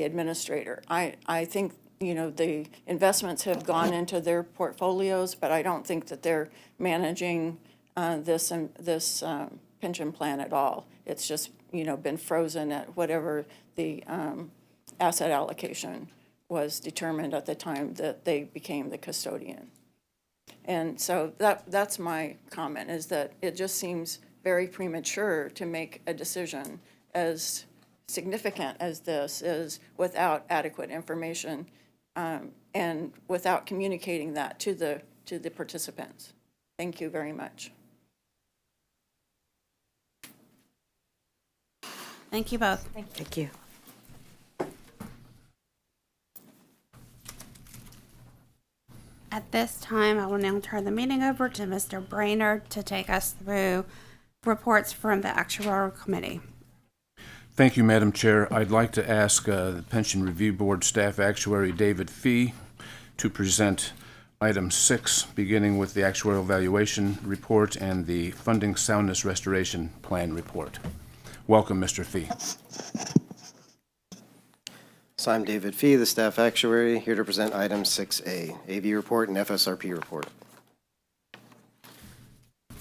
administrator. I think, the investments have gone into their portfolios, but I don't think that they're managing this pension plan at all. It's just, been frozen at whatever the asset allocation was determined at the time that they became the custodian. And so that's my comment, is that it just seems very premature to make a decision as significant as this is without adequate information and without communicating that to the participants. Thank you very much. Thank you both. Thank you. At this time, I will now turn the meeting over to Mr. Brainerd to take us through reports from the Actuarial Committee. Thank you, Madam Chair. I'd like to ask the Pension Review Board Staff Actuary David Fee to present item 6, beginning with the actuarial valuation report and the funding soundness restoration plan report. Welcome, Mr. Fee. So I'm David Fee, the staff actuary, here to present item 6A, AV report and FSRP report.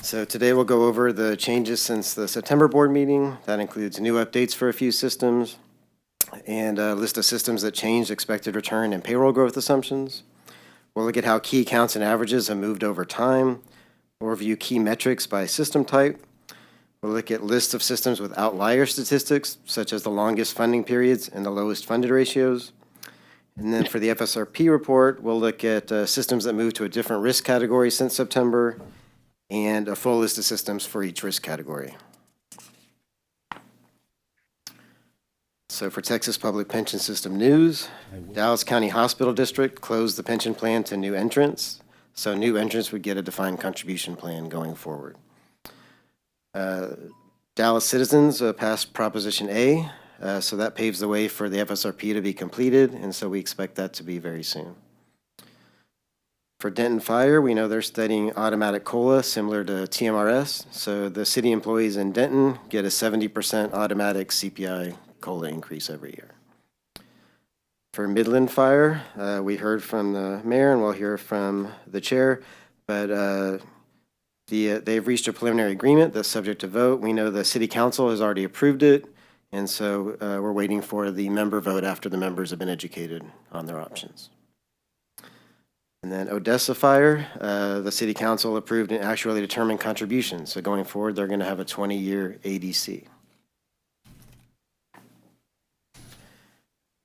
So today we'll go over the changes since the September board meeting. That includes new updates for a few systems and a list of systems that changed expected return and payroll growth assumptions. We'll look at how key counts and averages have moved over time. We'll review key metrics by system type. We'll look at lists of systems with outlier statistics, such as the longest funding periods and the lowest funded ratios. And then for the FSRP report, we'll look at systems that moved to a different risk category since September and a full list of systems for each risk category. So for Texas Public Pension System news, Dallas County Hospital District closed the pension plan to new entrants. So new entrants would get a defined contribution plan going forward. Dallas Citizens passed Proposition A, so that paves the way for the FSRP to be completed, and so we expect that to be very soon. For Denton Fire, we know they're studying automatic COLA similar to TMRS, so the city employees in Denton get a 70% automatic CPI COLA increase every year. For Midland Fire, we heard from the mayor, and we'll hear from the chair, but they've reached a preliminary agreement that's subject to vote. We know the city council has already approved it, and so we're waiting for the member vote after the members have been educated on their options. And then Odessa Fire, the city council approved an actually determined contribution. So going forward, they're going to have a 20-year ADC.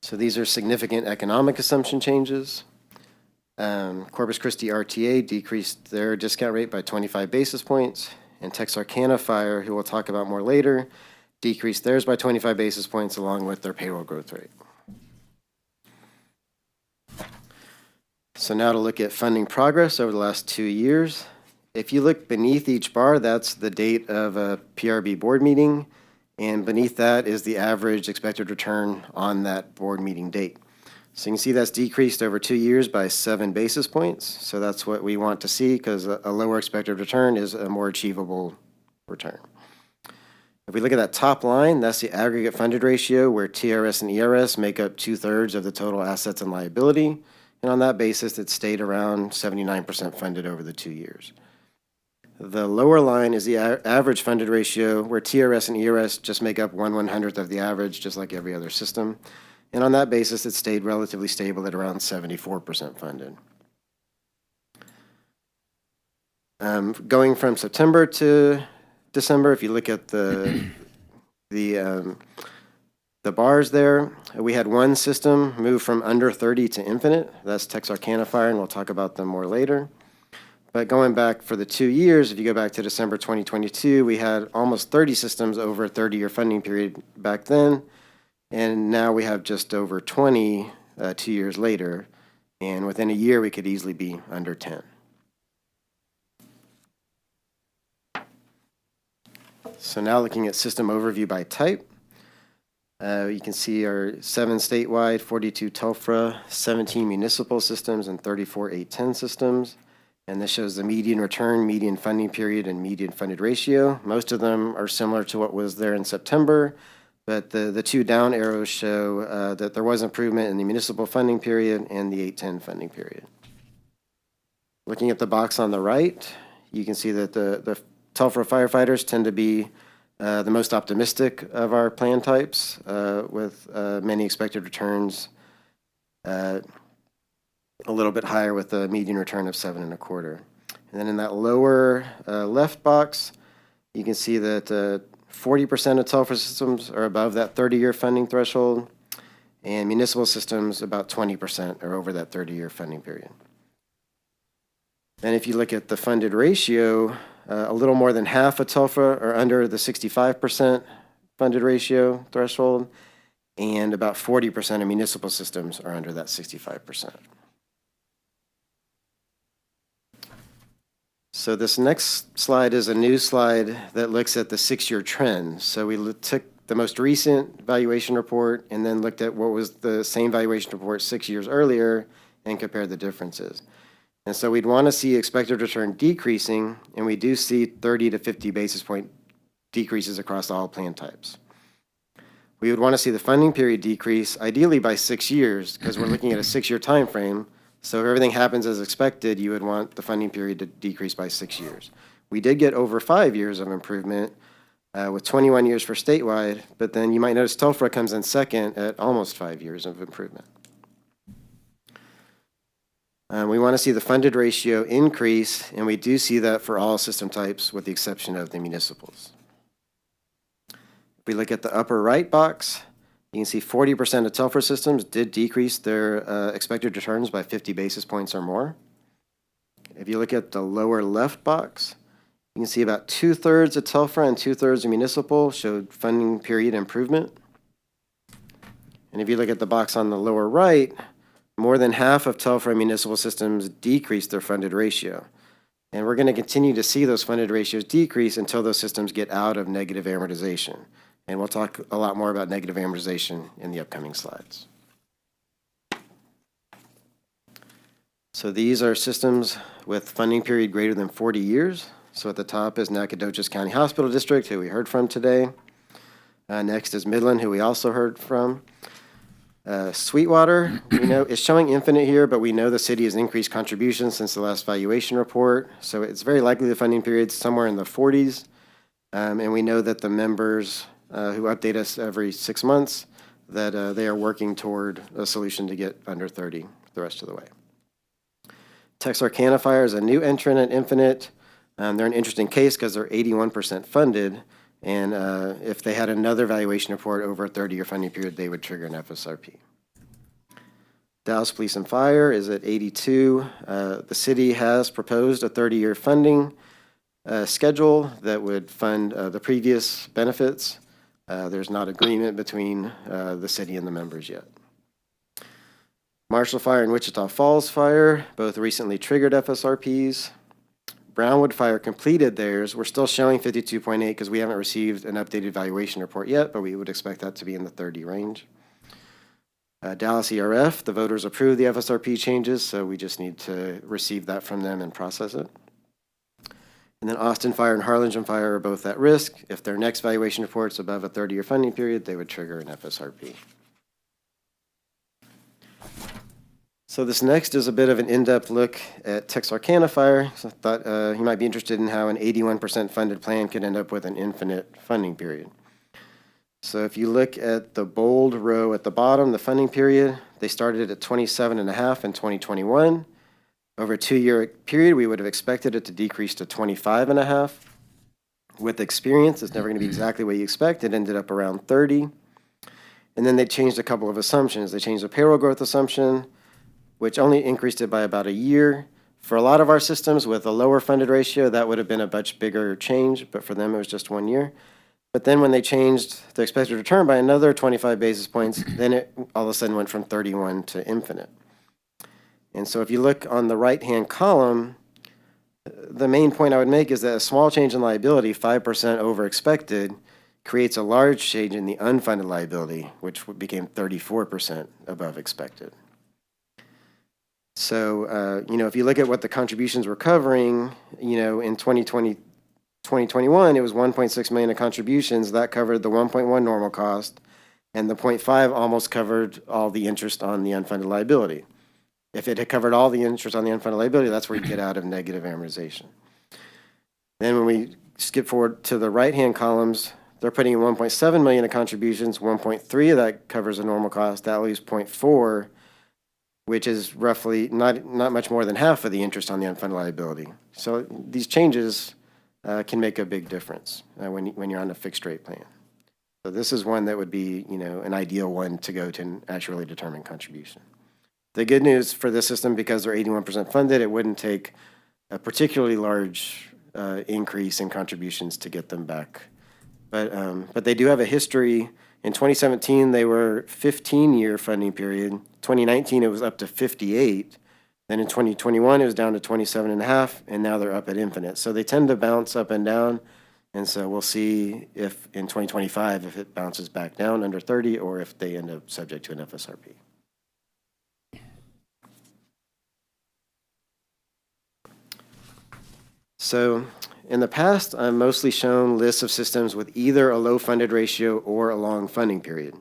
So these are significant economic assumption changes. Corpus Christi RTA decreased their discount rate by 25 basis points, and Texarkana Fire, who we'll talk about more later, decreased theirs by 25 basis points along with their payroll growth rate. So now to look at funding progress over the last 2 years. If you look beneath each bar, that's the date of a PRB board meeting, and beneath that is the average expected return on that board meeting date. So you can see that's decreased over 2 years by 7 basis points. So that's what we want to see, because a lower expected return is a more achievable return. If we look at that top line, that's the aggregate funded ratio, where TRS and ERS make up 2/3 of the total assets and liability. And on that basis, it stayed around 79% funded over the 2 years. The lower line is the average funded ratio, where TRS and ERS just make up 1/100th of the average, just like every other system. And on that basis, it stayed relatively stable at around 74% funded. Going from September to December, if you look at the bars there, we had one system move from under 30 to infinite. That's Texarkana Fire, and we'll talk about them more later. But going back for the 2 years, if you go back to December 2022, we had almost 30 systems over a 30-year funding period back then. And now we have just over 20 2 years later. And within a year, we could easily be under 10. So now looking at system overview by type, you can see our 7 statewide, 42 TELFRA, 17 municipal systems, and 34 810 systems. And this shows the median return, median funding period, and median funded ratio. Most of them are similar to what was there in September, but the 2 down arrows show that there was improvement in the municipal funding period and the 810 funding period. Looking at the box on the right, you can see that the TELFRA firefighters tend to be the most optimistic of our plan types, with many expected returns a little bit higher, with a median return of 7.25. And then in that lower left box, you can see that 40% of TELFRA systems are above that 30-year funding threshold, and municipal systems, about 20%, are over that 30-year funding period. And if you look at the funded ratio, a little more than half of TELFRA are under the 65% funded ratio threshold, and about 40% of municipal systems are under that 65%. So this next slide is a new slide that looks at the 6-year trend. So we took the most recent valuation report and then looked at what was the same valuation report 6 years earlier and compared the differences. And so we'd want to see expected return decreasing, and we do see 30 to 50 basis point decreases across all plan types. We would want to see the funding period decrease, ideally by 6 years, because we're looking at a 6-year time frame. So if everything happens as expected, you would want the funding period to decrease by 6 years. We did get over 5 years of improvement, with 21 years for statewide, but then you might notice TELFRA comes in second at almost 5 years of improvement. We want to see the funded ratio increase, and we do see that for all system types with the exception of the municipals. If we look at the upper right box, you can see 40% of TELFRA systems did decrease their expected returns by 50 basis points or more. If you look at the lower left box, you can see about 2/3 of TELFRA and 2/3 of municipal showed funding period improvement. And if you look at the box on the lower right, more than half of TELFRA and municipal systems decreased their funded ratio. And we're going to continue to see those funded ratios decrease until those systems get out of negative amortization. And we'll talk a lot more about negative amortization in the upcoming slides. So these are systems with funding period greater than 40 years. So at the top is Nacogdoches County Hospital District, who we heard from today. Next is Midland, who we also heard from. Sweetwater, we know is showing infinite here, but we know the city has increased contributions since the last valuation report. So it's very likely the funding period's somewhere in the 40s. And we know that the members who update us every 6 months, that they are working toward a solution to get under 30 the rest of the way. Texarkana Fire is a new entrant at Infinite. They're an interesting case because they're 81% funded, and if they had another valuation report over a 30-year funding period, they would trigger an FSRP. Dallas Police and Fire is at 82. The city has proposed a 30-year funding schedule that would fund the previous benefits. There's not agreement between the city and the members yet. Marshall Fire and Wichita Falls Fire both recently triggered FSRPs. Brownwood Fire completed theirs. We're still showing 52.8 because we haven't received an updated valuation report yet, but we would expect that to be in the 30 range. Dallas ERF, the voters approved the FSRP changes, so we just need to receive that from them and process it. And then Austin Fire and Harlingen Fire are both at risk. If their next valuation report's above a 30-year funding period, they would trigger an FSRP. So this next is a bit of an in-depth look at Texarkana Fire. So I thought you might be interested in how an 81% funded plan could end up with an infinite funding period. So if you look at the bold row at the bottom, the funding period, they started at 27.5 in 2021. Over a 2-year period, we would have expected it to decrease to 25.5. With experience, it's never going to be exactly what you expect. It ended up around 30. And then they changed a couple of assumptions. They changed the payroll growth assumption, which only increased it by about a year. For a lot of our systems with a lower funded ratio, that would have been a much bigger change, but for them it was just 1 year. But then when they changed the expected return by another 25 basis points, then it all of a sudden went from 31 to infinite. And so if you look on the right-hand column, the main point I would make is that a small change in liability, 5% over expected, creates a large change in the unfunded liability, which became 34% above expected. So, if you look at what the contributions were covering, in 2021, it was 1.6 million of contributions. That covered the 1.1 normal cost, and the 0.5 almost covered all the interest on the unfunded liability. If it had covered all the interest on the unfunded liability, that's where you get out of negative amortization. Then when we skip forward to the right-hand columns, they're putting in 1.7 million of contributions. 1.3 of that covers the normal cost. That leaves 0.4, which is roughly not much more than half of the interest on the unfunded liability. So these changes can make a big difference when you're on a fixed rate plan. So this is one that would be, an ideal one to go to an actually determined contribution. The good news for this system, because they're 81% funded, it wouldn't take a particularly large increase in contributions to get them back. But they do have a history. In 2017, they were 15-year funding period. 2019, it was up to 58. Then in 2021, it was down to 27.5, and now they're up at infinite. So they tend to bounce up and down, and so we'll see if in 2025, if it bounces back down under 30 or if they end up subject to an FSRP. So in the past, I've mostly shown lists of systems with either a low funded ratio or a long funding period.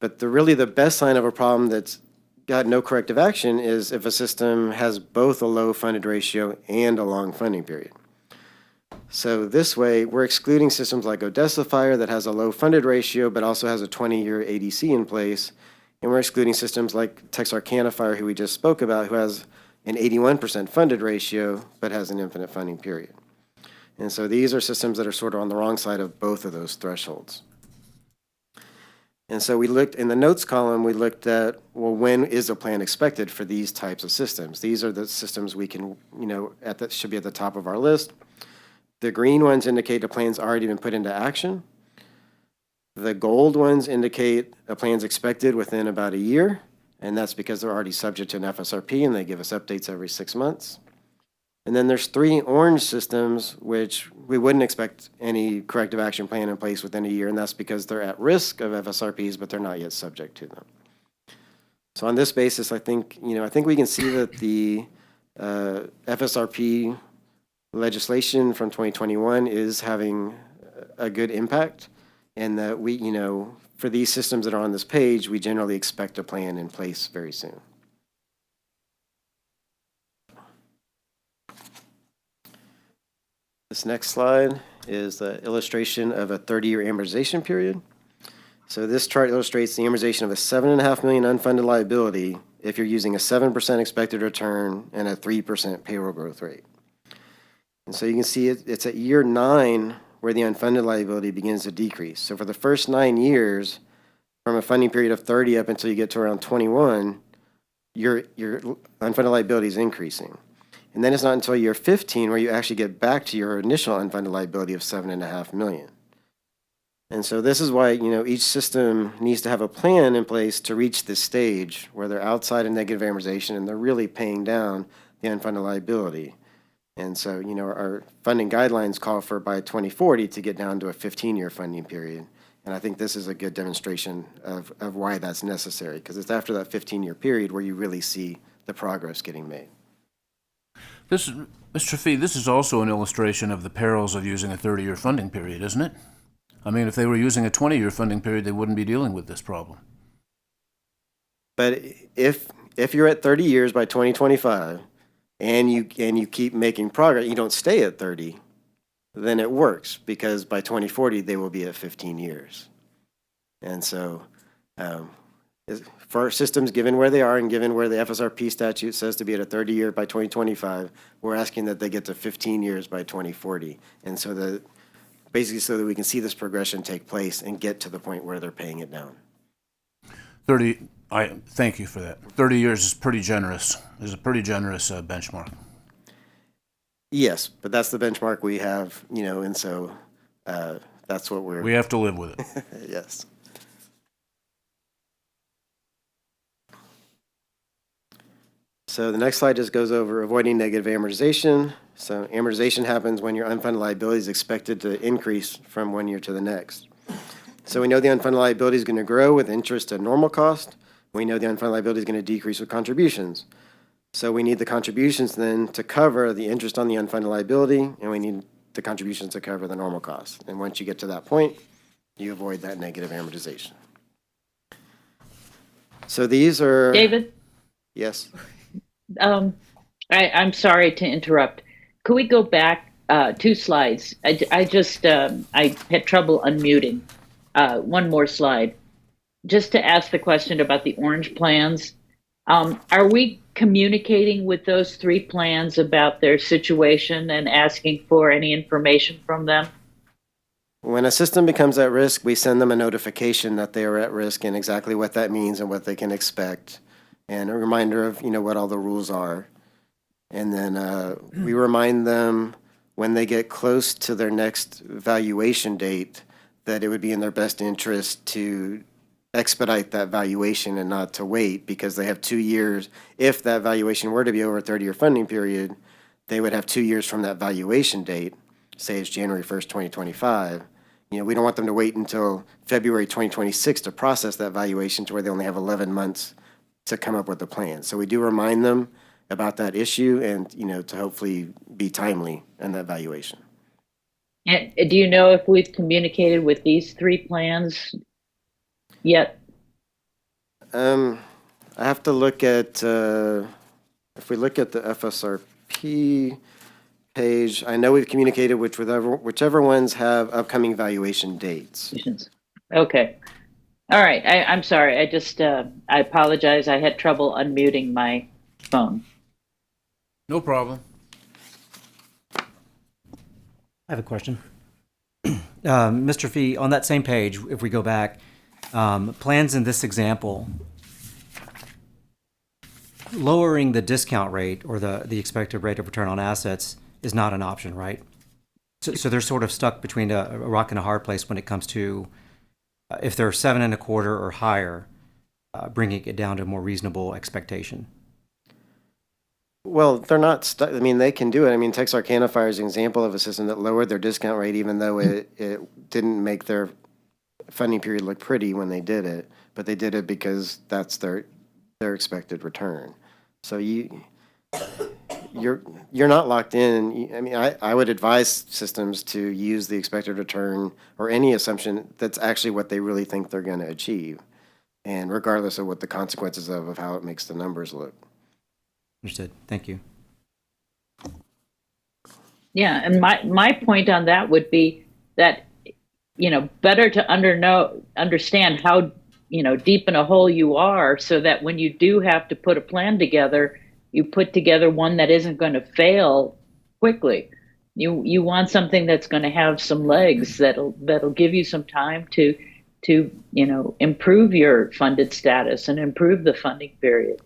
But really the best sign of a problem that's got no corrective action is if a system has both a low funded ratio and a long funding period. So this way, we're excluding systems like Odessa Fire that has a low funded ratio but also has a 20-year ADC in place. And we're excluding systems like Texarkana Fire, who we just spoke about, who has an 81% funded ratio, but has an infinite funding period. And so these are systems that are sort of on the wrong side of both of those thresholds. And so we looked in the notes column, we looked at, well, when is a plan expected for these types of systems? These are the systems we can, should be at the top of our list. The green ones indicate a plan's already been put into action. The gold ones indicate a plan's expected within about a year. And that's because they're already subject to an FSRP and they give us updates every 6 months. And then there's 3 orange systems, which we wouldn't expect any corrective action plan in place within a year, and that's because they're at risk of FSRPs, but they're not yet subject to them. So on this basis, I think we can see that the FSRP legislation from 2021 is having a good impact, and that we, for these systems that are on this page, we generally expect a plan in place very soon. This next slide is the illustration of a 30-year amortization period. So this chart illustrates the amortization of a $7.5 million unfunded liability if you're using a 7% expected return and a 3% payroll growth rate. And so you can see it's at year 9 where the unfunded liability begins to decrease. So for the first 9 years, from a funding period of 30 up until you get to around 21, your unfunded liability is increasing. And then it's not until year 15 where you actually get back to your initial unfunded liability of $7.5 million. And so this is why, each system needs to have a plan in place to reach this stage where they're outside of negative amortization and they're really paying down the unfunded liability. And so, our funding guidelines call for by 2040 to get down to a 15-year funding period. And I think this is a good demonstration of why that's necessary, because it's after that 15-year period where you really see the progress getting made. This, Mr. Fee, this is also an illustration of the perils of using a 30-year funding period, isn't it? I mean, if they were using a 20-year funding period, they wouldn't be dealing with this problem. But if you're at 30 years by 2025 and you keep making progress, you don't stay at 30, then it works, because by 2040 they will be at 15 years. And so for our systems, given where they are and given where the FSRP statute says to be at a 30-year by 2025, we're asking that they get to 15 years by 2040. And so that basically so that we can see this progression take place and get to the point where they're paying it down. Thank you for that. 30 years is pretty generous. Is a pretty generous benchmark. Yes, but that's the benchmark we have, and so that's what we have to live with it. Yes. So the next slide just goes over avoiding negative amortization. So amortization happens when your unfunded liability is expected to increase from one year to the next. So we know the unfunded liability is going to grow with interest at normal cost. We know the unfunded liability is going to decrease with contributions. So we need the contributions then to cover the interest on the unfunded liability, and we need the contributions to cover the normal costs. And once you get to that point, you avoid that negative amortization. So these are... David? Yes? I'm sorry to interrupt. Could we go back 2 slides? I had trouble unmuting. One more slide. Just to ask the question about the orange plans. Are we communicating with those 3 plans about their situation and asking for any information from them? When a system becomes at risk, we send them a notification that they are at risk and exactly what that means and what they can expect, and a reminder of what all the rules are. And then we remind them when they get close to their next valuation date that it would be in their best interest to expedite that valuation and not to wait, because they have 2 years. If that valuation were to be over a 30-year funding period, they would have 2 years from that valuation date. Say it's January 1st, 2025. We don't want them to wait until February 2026 to process that valuation to where they only have 11 months to come up with a plan. So we do remind them about that issue and, to hopefully be timely in that valuation. And do you know if we've communicated with these 3 plans yet? I have to look at, if we look at the FSRP page, I know we've communicated with whichever ones have upcoming valuation dates. Okay. All right. I'm sorry. I apologize. I had trouble unmuting my phone. No problem. I have a question. Mr. Fee, on that same page, if we go back, plans in this example, lowering the discount rate or the expected rate of return on assets is not an option, right? So they're sort of stuck between a rock and a hard place when it comes to if they're 7.25 or higher, bringing it down to a more reasonable expectation. Well, they're not stuck. They can do it. Texarkana Fire is an example of a system that lowered their discount rate, even though it didn't make their funding period look pretty when they did it. But they did it because that's their expected return. So you're not locked in. I would advise systems to use the expected return or any assumption that's actually what they really think they're going to achieve, and regardless of what the consequences of how it makes the numbers look. Understood. Thank you. Yeah, and my point on that would be that, better to understand how, deep in a hole you are, so that when you do have to put a plan together, you put together one that isn't going to fail quickly. You want something that's going to have some legs, that'll give you some time to improve your funded status and improve the funding period.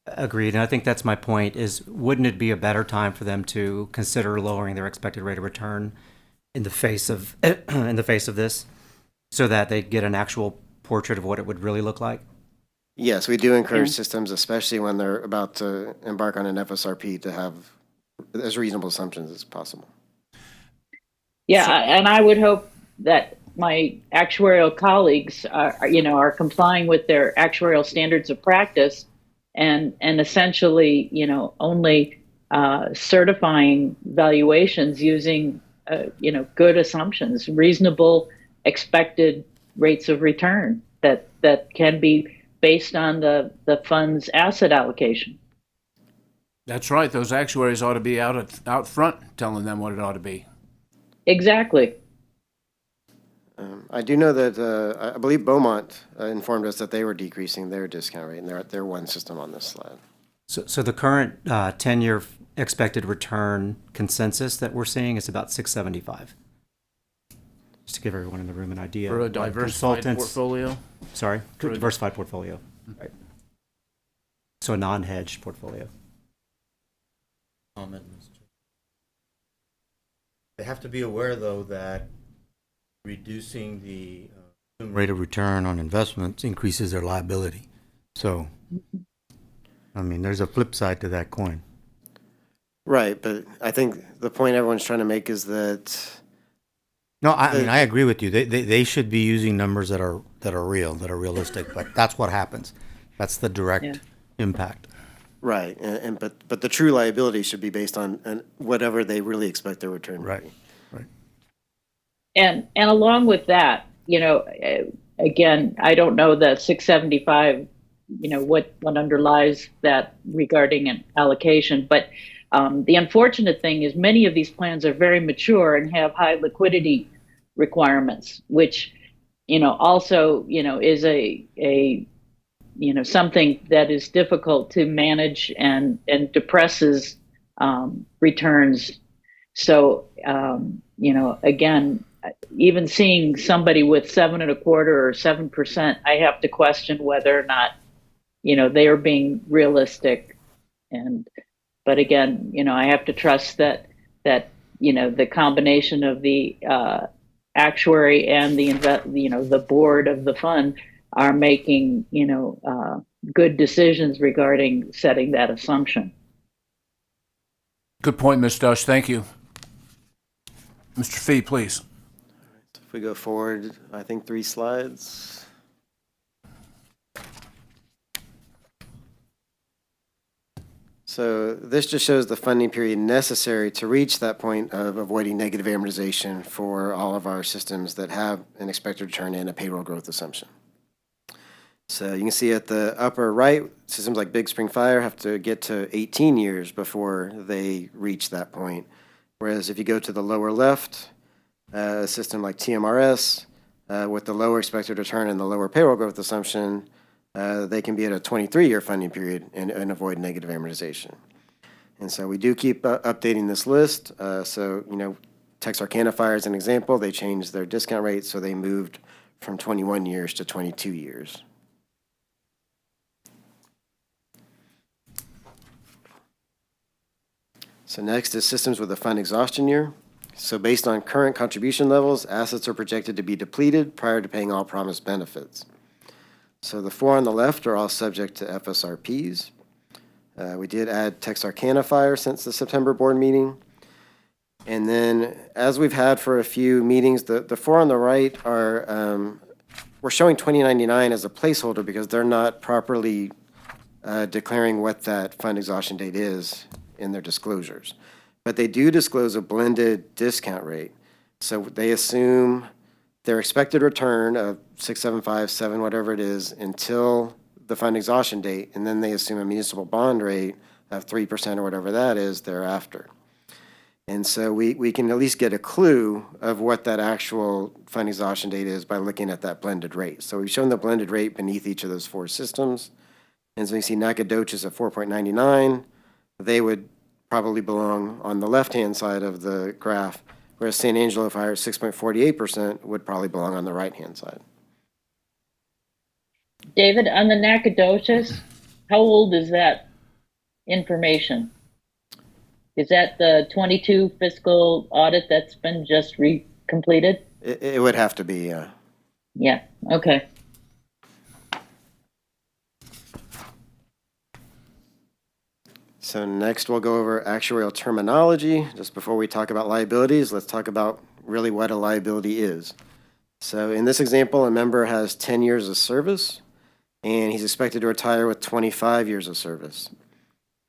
Agreed, and I think that's my point, is wouldn't it be a better time for them to consider lowering their expected rate of return in the face of this, so that they get an actual portrait of what it would really look like? Yes, we do encourage systems, especially when they're about to embark on an FSRP, to have as reasonable assumptions as possible. Yeah, and I would hope that my actuarial colleagues are complying with their actuarial standards of practice, and essentially, only certifying valuations using good assumptions, reasonable expected rates of return that can be based on the fund's asset allocation. That's right. Those actuaries ought to be out front telling them what it ought to be. Exactly. I do know that I believe Beaumont informed us that they were decreasing their discount rate, and they're at their one system on this slide. So the current 10-year expected return consensus that we're seeing is about 675. Just to give everyone in the room an idea. For a diversified portfolio? Sorry, diversified portfolio. Right. So a non-hedged portfolio. They have to be aware, though, that reducing the rate of return on investments increases their liability. So, I mean, there's a flip side to that coin. Right, but I think the point everyone's trying to make is that. No, I mean, I agree with you. They should be using numbers that are real, that are realistic. But that's what happens. That's the direct impact. Right, but the true liability should be based on whatever they really expect their return to be. Right. And along with that, again, I don't know the 675, what underlies that regarding an allocation, but the unfortunate thing is many of these plans are very mature and have high liquidity requirements, which, also, is a something that is difficult to manage and depresses returns. So, again, even seeing somebody with 7.25% or 7%, I have to question whether or not, they are being realistic. But again, I have to trust that the combination of the actuary and the board of the fund are making, good decisions regarding setting that assumption. Good point, Ms. Dush. Thank you. Mr. Fee, please. If we go forward, I think 3 slides. So this just shows the funding period necessary to reach that point of avoiding negative amortization for all of our systems that have an expected return and a payroll growth assumption. So you can see at the upper right, systems like Big Spring Fire have to get to 18 years before they reach that point. Whereas if you go to the lower left, a system like TMRS, with the lower expected return and the lower payroll growth assumption, they can be at a 23-year funding period and avoid negative amortization. And so we do keep updating this list. Texarkana Fire is an example. They changed their discount rate, so they moved from 21 years to 22 years. So next is systems with a fund exhaustion year. So based on current contribution levels, assets are projected to be depleted prior to paying all promised benefits. So the 4 on the left are all subject to FSRPs. We did add Texarkana Fire since the September board meeting. And then, as we've had for a few meetings, the 4 on the right are, we're showing 2099 as a placeholder because they're not properly declaring what that fund exhaustion date is in their disclosures. But they do disclose a blended discount rate. So they assume their expected return of 6.75, 7, whatever it is, until the fund exhaustion date, and then they assume a municipal bond rate of 3% or whatever that is thereafter. And so we can at least get a clue of what that actual fund exhaustion date is by looking at that blended rate. So we've shown the blended rate beneath each of those 4 systems. And so you see Nacogdoches at 4.99. They would probably belong on the left-hand side of the graph, whereas San Angelo Fire at 6.48% would probably belong on the right-hand side. David, on the Nacogdoches, how old is that information? Is that the 22 fiscal audit that's been just completed? It would have to be, yeah. Yeah, okay. So next we'll go over actuarial terminology. Just before we talk about liabilities, let's talk about really what a liability is. So in this example, a member has 10 years of service, and he's expected to retire with 25 years of service.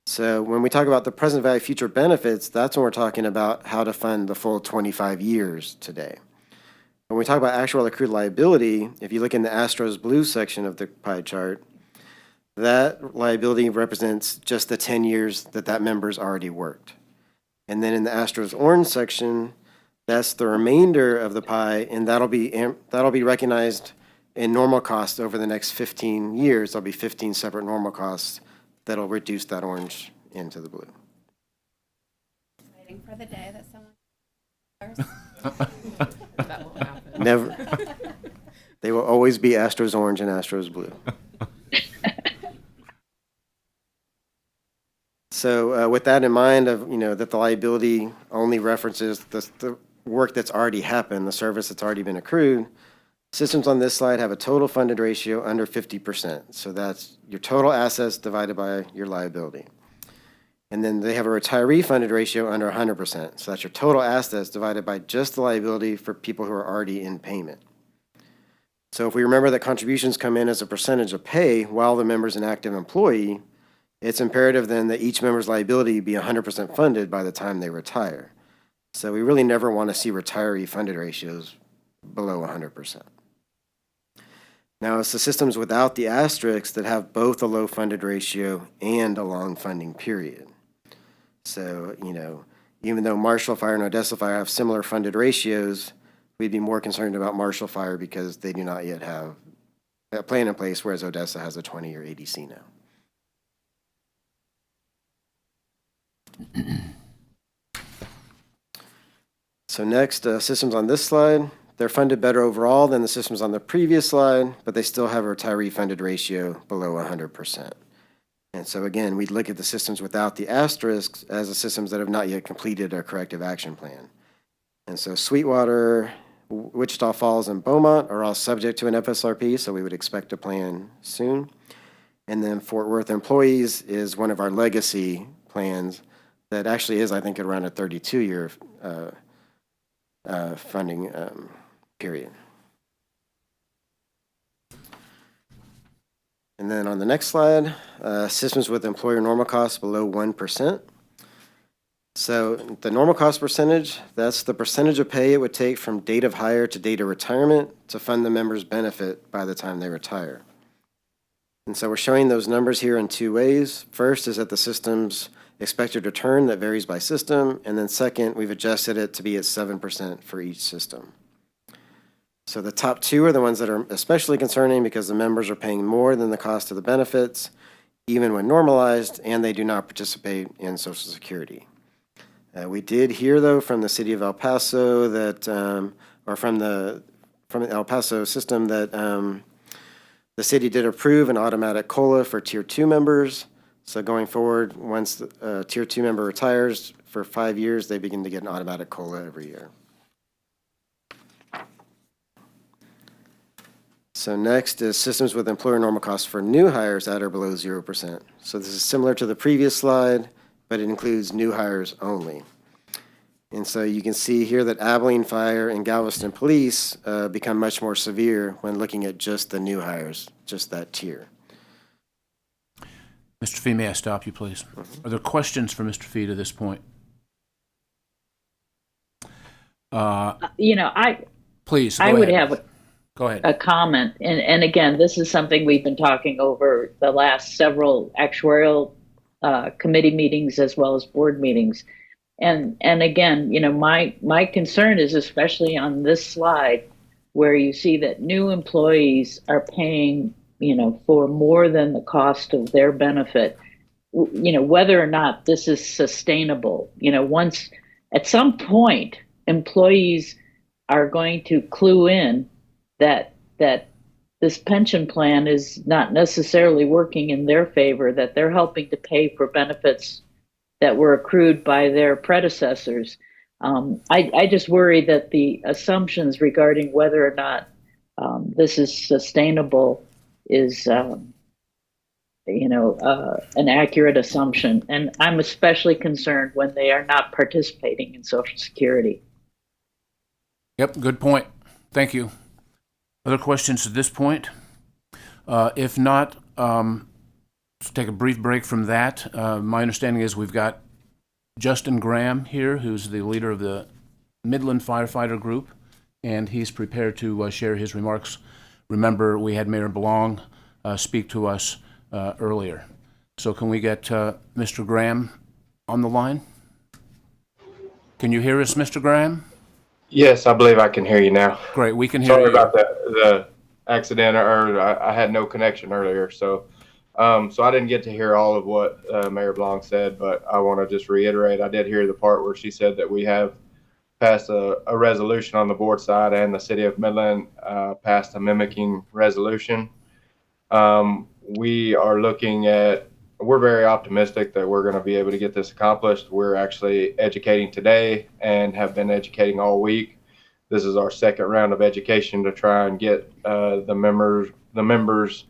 So when we talk about the present value future benefits, that's when we're talking about how to fund the full 25 years today. When we talk about actual accrued liability, if you look in the Astros blue section of the pie chart, that liability represents just the 10 years that that member's already worked. And then in the Astros orange section, that's the remainder of the pie, and that'll be recognized in normal costs over the next 15 years. There'll be 15 separate normal costs that'll reduce that orange into the blue. Waiting for the day that someone. That won't happen. Never. They will always be Astros orange and Astros blue. So with that in mind, that the liability only references the work that's already happened, the service that's already been accrued. Systems on this slide have a total funded ratio under 50%. So that's your total assets divided by your liability. And then they have a retiree funded ratio under 100%. So that's your total assets divided by just the liability for people who are already in payment. So if we remember that contributions come in as a percentage of pay while the member's an active employee, it's imperative then that each member's liability be 100% funded by the time they retire. So we really never want to see retiree funded ratios below 100%. Now, it's the systems without the asterisks that have both a low funded ratio and a long funding period. So, even though Marshall Fire and Odessa Fire have similar funded ratios, we'd be more concerned about Marshall Fire because they do not yet have a plan in place, whereas Odessa has a 20-year ADC now. So next, systems on this slide, they're funded better overall than the systems on the previous slide, but they still have a retiree funded ratio below 100%. And so again, we'd look at the systems without the asterisks as the systems that have not yet completed a corrective action plan. And so Sweetwater, Wichita Falls, and Beaumont are all subject to an FSRP, so we would expect a plan soon. And then Fort Worth Employees is one of our legacy plans that actually is, I think, around a 32-year funding period. And then on the next slide, systems with employer normal costs below 1%. So the normal cost percentage, that's the percentage of pay it would take from date of hire to date of retirement to fund the member's benefit by the time they retire. And so we're showing those numbers here in two ways. First is at the system's expected return that varies by system, and then second, we've adjusted it to be at 7% for each system. So the top two are the ones that are especially concerning because the members are paying more than the cost of the benefits, even when normalized, and they do not participate in Social Security. We did hear, though, from the city of El Paso that, or from the El Paso system that the city did approve an automatic COLA for Tier 2 members. So going forward, once the Tier 2 member retires for 5 years, they begin to get an automatic COLA every year. So next is systems with employer normal costs for new hires at or below 0%. So this is similar to the previous slide, but it includes new hires only. And so you can see here that Abilene Fire and Galveston Police become much more severe when looking at just the new hires, just that tier. Mr. Fee, may I stop you, please? Are there questions for Mr. Fee to this point? Please, I would have go ahead. a comment. And again, this is something we've been talking over the last several actuarial committee meetings as well as board meetings. And again, my concern is especially on this slide where you see that new employees are paying, for more than the cost of their benefit, whether or not this is sustainable. Once at some point, employees are going to clue in that this pension plan is not necessarily working in their favor, that they're helping to pay for benefits that were accrued by their predecessors. I just worry that the assumptions regarding whether or not this is sustainable is, an accurate assumption. And I'm especially concerned when they are not participating in Social Security. Yep, good point. Thank you. Other questions at this point? If not, let's take a brief break from that. My understanding is we've got Justin Graham here, who's the leader of the Midland Firefighter Group, and he's prepared to share his remarks. Remember, we had Mayor Belong speak to us earlier. So can we get Mr. Graham on the line? Can you hear us, Mr. Graham? Yes, I believe I can hear you now. Great, we can hear Sorry you. about the accident, or I had no connection earlier, so I didn't get to hear all of what Mayor Blanc said, but I want to just reiterate, I did hear the part where she said that we have passed a resolution on the board side, and the city of Midland passed a mimicking resolution. We are looking at, we're very optimistic that we're going to be able to get this accomplished. We're actually educating today and have been educating all week. This is our second round of education to try and get the members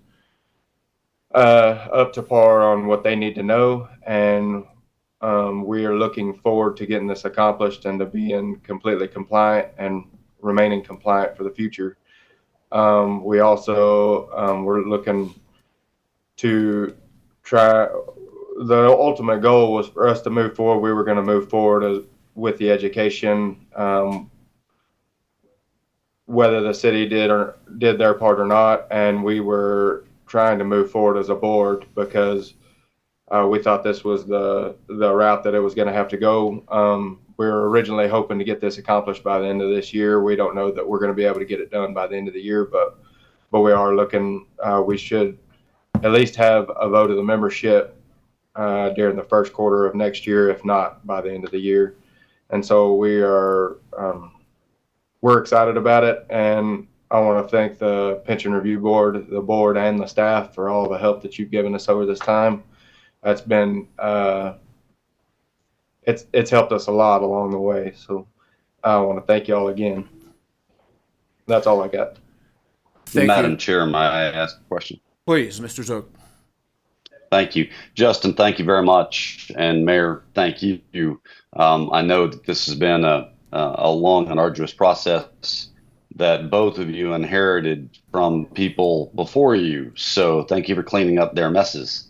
up to par on what they need to know. And we are looking forward to getting this accomplished and to being completely compliant and remaining compliant for the future. We also, we're looking to try, the ultimate goal was for us to move forward. We were going to move forward with the education, whether the city did their part or not, and we were trying to move forward as a board because we thought this was the route that it was going to have to go. We were originally hoping to get this accomplished by the end of this year. We don't know that we're going to be able to get it done by the end of the year, but we are looking, we should at least have a vote of the membership during the first quarter of next year, if not by the end of the year. And so we are, we're excited about it. And I want to thank the Pension Review Board, the board, and the staff for all the help that you've given us over this time. That's been, it's helped us a lot along the way. So I want to thank you all again. That's all I got. Madam Chair, may I ask a question? Please, Mr. Zook. Thank you. Justin, thank you very much. And Mayor, thank you. I know that this has been a long and arduous process that both of you inherited from people before you. So thank you for cleaning up their messes.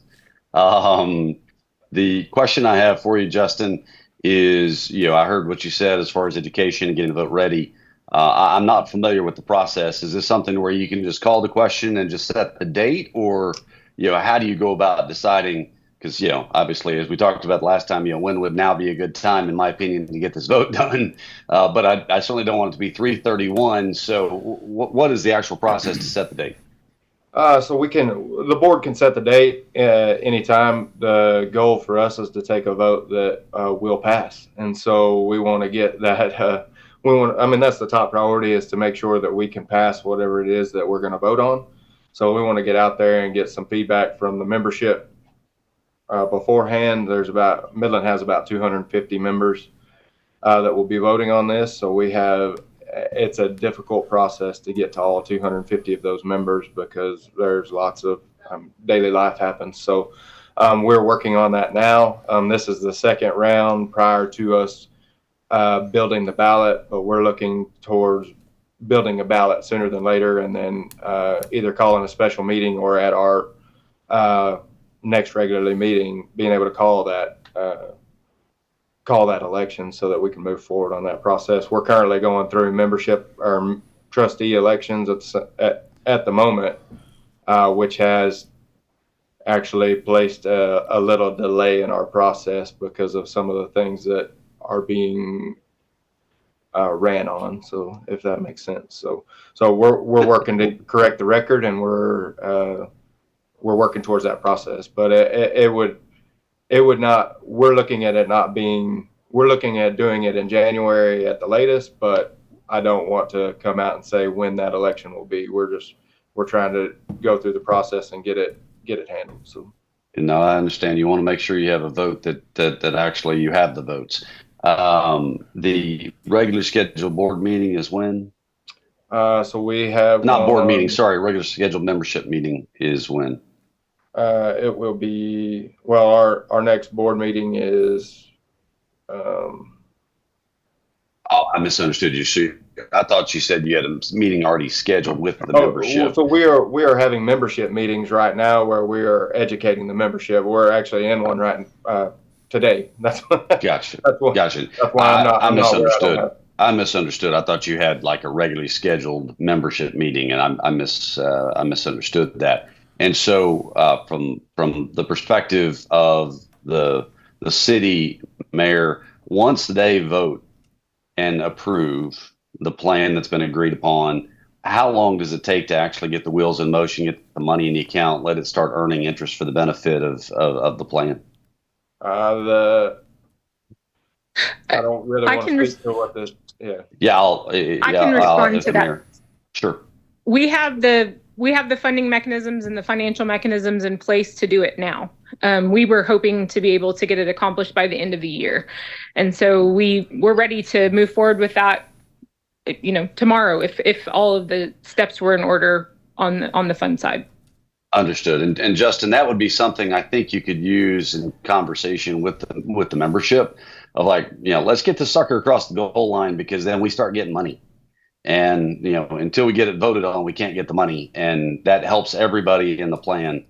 The question I have for you, Justin, is, I heard what you said as far as education and getting the vote ready. I'm not familiar with the process. Is this something where you can just call the question and just set the date, or, how do you go about deciding? Because, obviously, as we talked about last time, when would now be a good time, in my opinion, to get this vote done? But I certainly don't want it to be 3/31. So what is the actual process to set the date? So the board can set the date anytime. The goal for us is to take a vote that will pass. And so we want to get that, that's the top priority, is to make sure that we can pass whatever it is that we're going to vote on. So we want to get out there and get some feedback from the membership beforehand. Midland has about 250 members that will be voting on this. So it's a difficult process to get to all 250 of those members because there's lots of daily life happens. So we're working on that now. This is the second round prior to us building the ballot, but we're looking towards building a ballot sooner than later, and then either calling a special meeting or at our next regularly meeting, being able to call that election so that we can move forward on that process. We're currently going through membership or trustee elections at the moment, which has actually placed a little delay in our process because of some of the things that are being ran on. So if that makes sense. So we're working to correct the record, and we're working towards that process. But it would not. We're looking at doing it in January at the latest. But I don't want to come out and say when that election will be. We're trying to go through the process and get it handled. So. No, I understand. You want to make sure you have a vote that actually you have the votes. The regular scheduled board meeting is when? So we have not board meeting. Sorry, regular scheduled membership meeting is when? It will be, well, our next board meeting is. Oh, I misunderstood you. I thought you said you had a meeting already scheduled with the Oh, membership. so we are having membership meetings right now where we are educating the membership. We're actually in one right today. That's Gotcha. that's why Gotcha. that's why I I'm not where I don't misunderstood. have. I misunderstood. I thought you had like a regularly scheduled membership meeting, and I misunderstood that. And so, from the perspective of the city mayor, once they vote and approve the plan that's been agreed upon, how long does it take to actually get the wheels in motion, get the money in the account, let it start earning interest for the benefit of the plan? I don't really I want can to res- speak to what this. Yeah. Yeah, I can respond to that. Mayor. Sure. We have the funding mechanisms and the financial mechanisms in place to do it now. We were hoping to be able to get it accomplished by the end of the year, and so we're ready to move forward with that. Tomorrow, if all of the steps were in order on the fund side. Understood. And Justin, that would be something I think you could use in conversation with the membership of like, let's get the sucker across the goal line, because then we start getting money. And, until we get it voted on, we can't get the money. And that helps everybody in the plan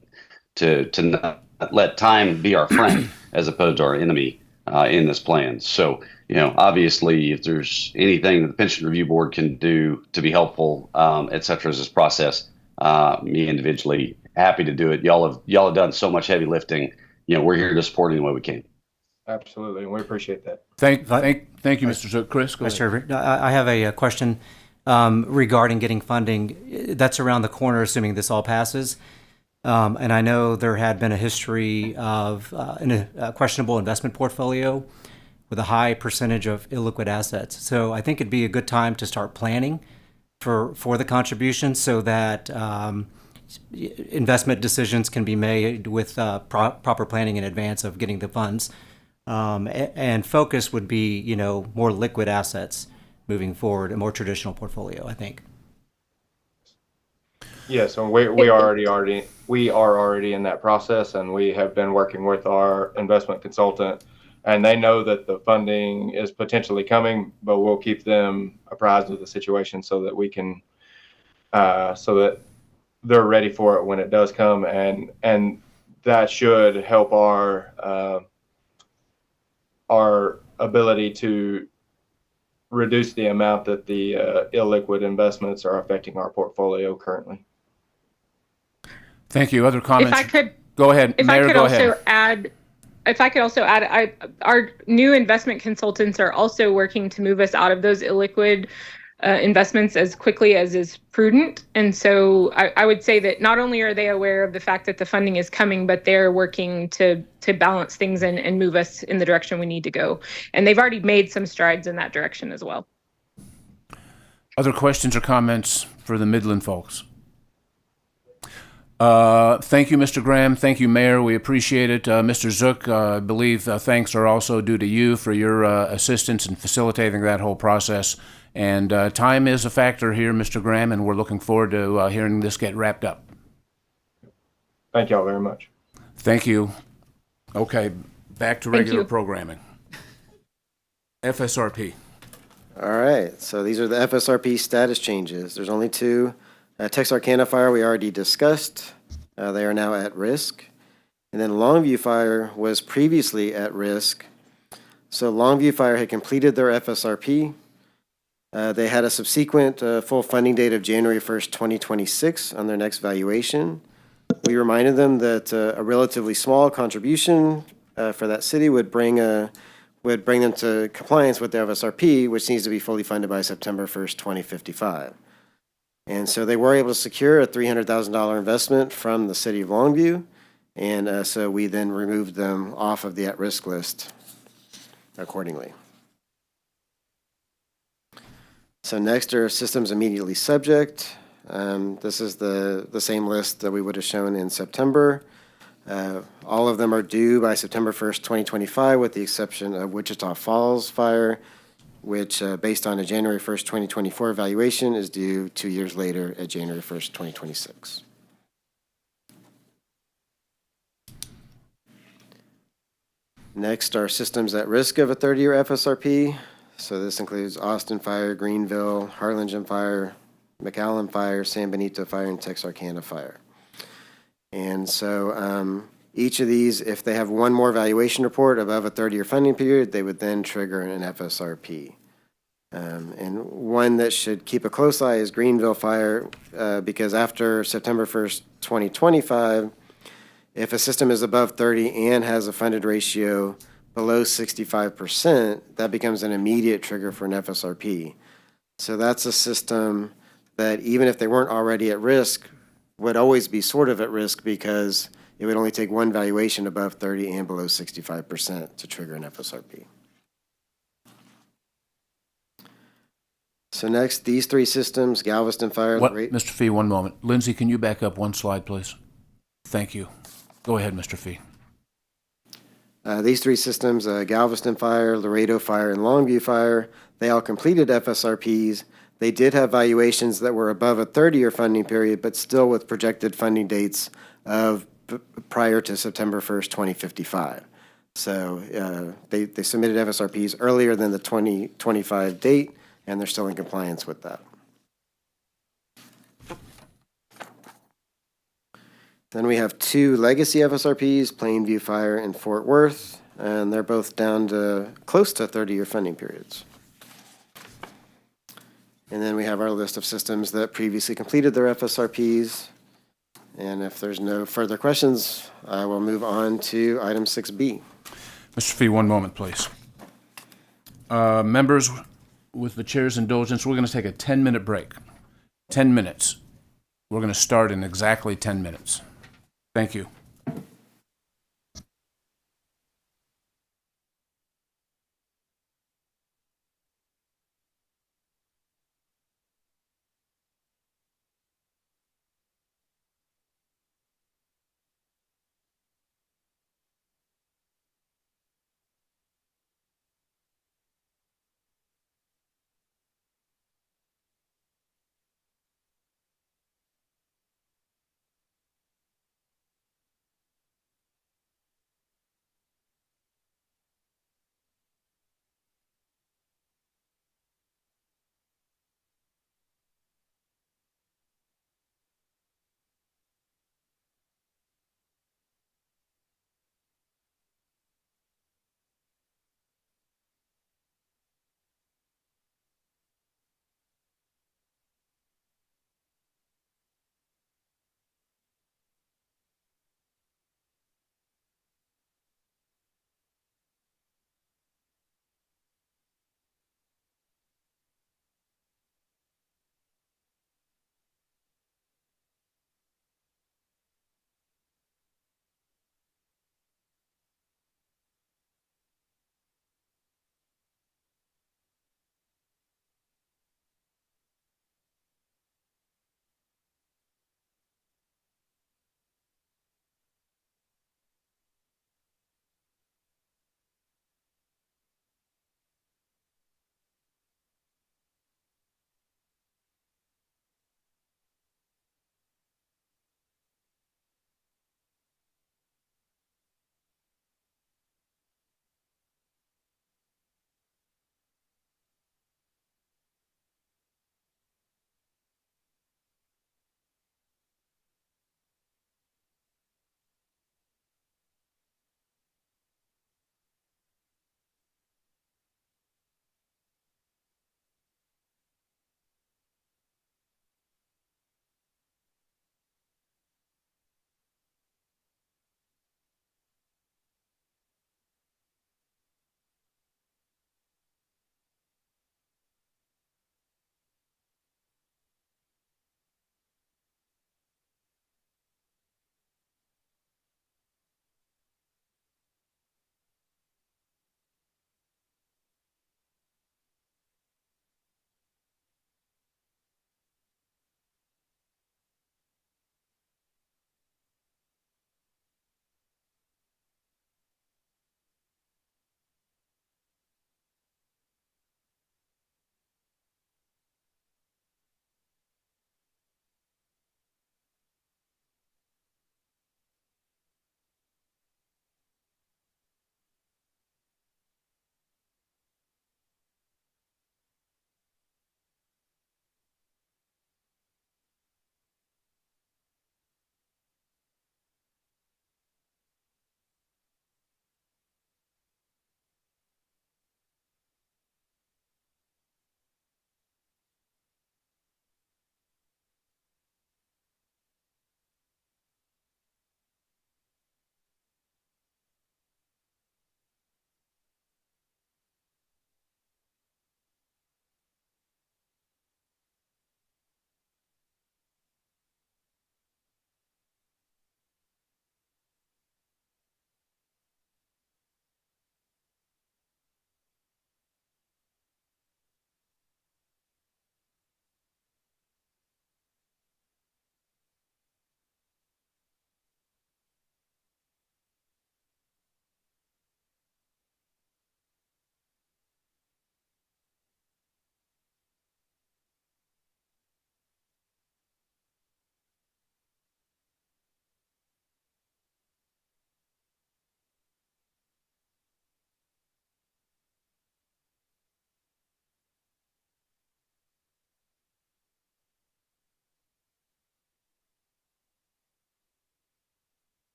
to not let time be our friend as opposed to our enemy in this plan. So, obviously, if there's anything that the Pension Review Board can do to be helpful, et cetera, as this process, me individually, happy to do it. Y'all have done so much heavy lifting. We're here to support any way we can. Absolutely, and we appreciate that. Thank you, Mr. Zook. Chris, go ahead. Sure. I have a question regarding getting funding. That's around the corner, assuming this all passes. And I know there had been a history of a questionable investment portfolio with a high percentage of illiquid assets. So I think it'd be a good time to start planning for the contributions so that investment decisions can be made with proper planning in advance of getting the funds. And focus would be, more liquid assets moving forward, a more traditional portfolio, I think. Yes, and we are already in that process, and we have been working with our investment consultant, and they know that the funding is potentially coming, but we'll keep them apprised of the situation so that we can, so that they're ready for it when it does come, and that should help our ability to reduce the amount that the illiquid investments are affecting our portfolio currently. Thank you. Other comments? If I could Go ahead, Mayor, go ahead. If I could also add, our new investment consultants are also working to move us out of those illiquid investments as quickly as is prudent. And so I would say that not only are they aware of the fact that the funding is coming, but they're working to balance things and move us in the direction we need to go. And they've already made some strides in that direction as well. Other questions or comments for the Midland folks? Thank you, Mr. Graham. Thank you, Mayor. We appreciate it. Mr. Zook, I believe thanks are also due to you for your assistance in facilitating that whole process. And time is a factor here, Mr. Graham, and we're looking forward to hearing this get wrapped up. Thank y'all very much. Thank you. Okay, back to regular programming. FSRP. All right, so these are the FSRP status changes. There's only two. Texarkana Fire we already discussed. They are now at risk. And then Longview Fire was previously at risk. So Longview Fire had completed their FSRP. They had a subsequent full funding date of January 1st, 2026 on their next valuation. We reminded them that a relatively small contribution for that city would bring them to compliance with the FSRP, which needs to be fully funded by September 1st, 2055. And so they were able to secure a $300,000 investment from the city of Longview, and so we then removed them off of the at-risk list accordingly. So next are systems immediately subject. This is the same list that we would have shown in September. All of them are due by September 1st, 2025, with the exception of Wichita Falls Fire, which, based on a January 1st, 2024 evaluation, is due 2 years later at January 1st, 2026. Next are systems at risk of a 30-year FSRP. So this includes Austin Fire, Greenville, Harlingen Fire, McAllen Fire, San Benito Fire, and Texarkana Fire. And so each of these, if they have one more valuation report above a 30-year funding period, they would then trigger an FSRP. And one that should keep a close eye is Greenville Fire, because after September 1st, 2025, if a system is above 30 and has a funded ratio below 65%, that becomes an immediate trigger for an FSRP. So that's a system that even if they weren't already at risk, would always be sort of at risk because it would only take one valuation above 30 and below 65% to trigger an FSRP. So next, these three systems, Galveston Fire. Mr. Fee, one moment. Lindsay, can you back up one slide, please? Thank you. Go ahead, Mr. Fee. These three systems, Galveston Fire, Laredo Fire, and Longview Fire, they all completed FSRPs. They did have valuations that were above a 30-year funding period, but still with projected funding dates of prior to September 1st, 2055. So they submitted FSRPs earlier than the 2025 date, and they're still in compliance with that. Then we have two legacy FSRPs, Plainview Fire and Fort Worth, and they're both down to close to 30-year funding periods. And then we have our list of systems that previously completed their FSRPs. And if there's no further questions, I will move on to item 6B. Mr. Fee, one moment, please. Members, with the chair's indulgence, we're going to take a 10-minute break. 10 minutes. We're going to start in exactly 10 minutes. Thank you.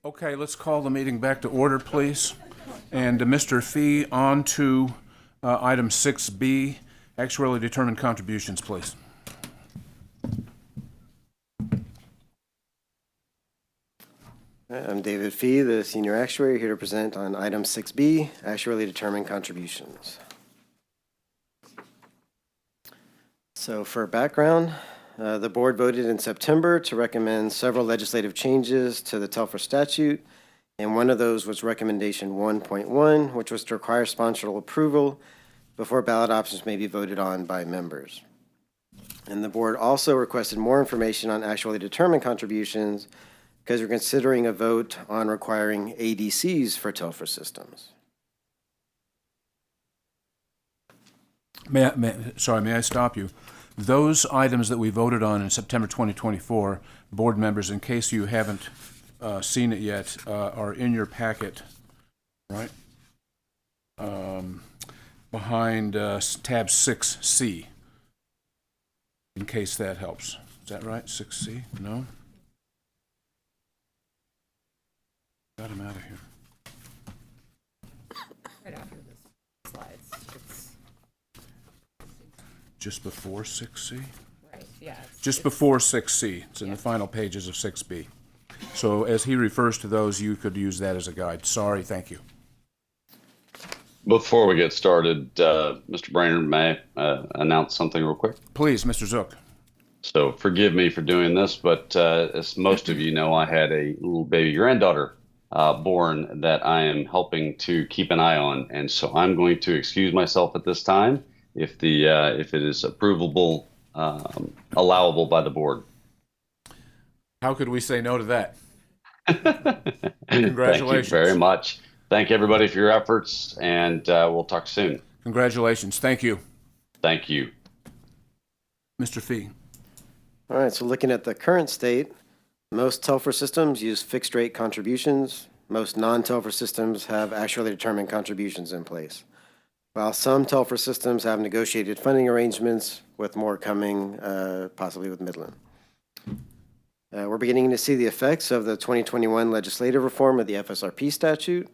Okay, let's call the meeting back to order, please. And Mr. Fee, on to item 6B, actuarially determined contributions, please. I'm David Fee, the Senior Actuary, here to present on item 6B, actuarially determined contributions. So for background, the board voted in September to recommend several legislative changes to the Telfer statute, and one of those was recommendation 1.1, which was to require sponsoral approval before ballot options may be voted on by members. And the board also requested more information on actually determined contributions because we're considering a vote on requiring ADCs for Telfer systems. May I stop you? Those items that we voted on in September 2024, board members, in case you haven't seen it yet, are in your packet, right? Behind tab 6C, in case that helps. Is that right? 6C? No? Got him out of here. Right after this slides. It's, Just before 6C? right, yeah. Just before 6C. It's in the final pages of 6B. So as he refers to those, you could use that as a guide. Sorry, thank you. Before we get started, Mr. Brainerd, may I announce something real quick? Please, Mr. Zook. So forgive me for doing this, but as most of you know, I had a little baby granddaughter born that I am helping to keep an eye on. And so I'm going to excuse myself at this time if it is approvable, allowable by the board. How could we say no to that? Thank you very much. Thank everybody for your efforts, and we'll talk soon. Congratulations. Thank you. Thank you. Mr. Fee. All right, so looking at the current state, most Telfer systems use fixed rate contributions. Most non-Telfer systems have actually determined contributions in place, while some Telfer systems have negotiated funding arrangements, with more coming possibly with Midland. We're beginning to see the effects of the 2021 legislative reform of the FSRP statute.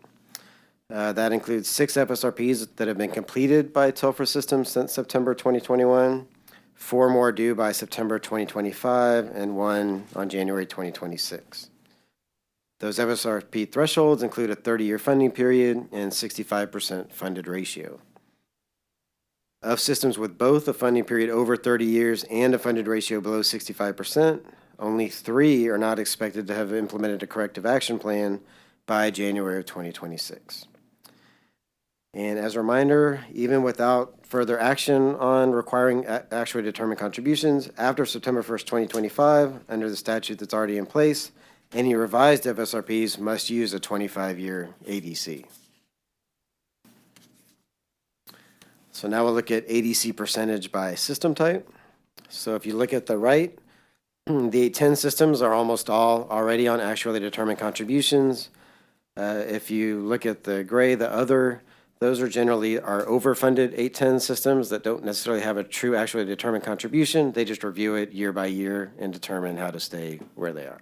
That includes 6 FSRPs that have been completed by Telfer systems since September 2021, 4 more due by September 2025, and 1 on January 2026. Those FSRP thresholds include a 30-year funding period and 65% funded ratio. Of systems with both a funding period over 30 years and a funded ratio below 65%, only 3 are not expected to have implemented a corrective action plan by January of 2026. And as a reminder, even without further action on requiring actually determined contributions, after September 1st, 2025, under the statute that's already in place, any revised FSRPs must use a 25-year ADC. So now we'll look at ADC percentage by system type. So if you look at the right, the 810 systems are almost all already on actually determined contributions. If you look at the gray, the other, those are generally our overfunded 810 systems that don't necessarily have a true actually determined contribution. They just review it year by year and determine how to stay where they are.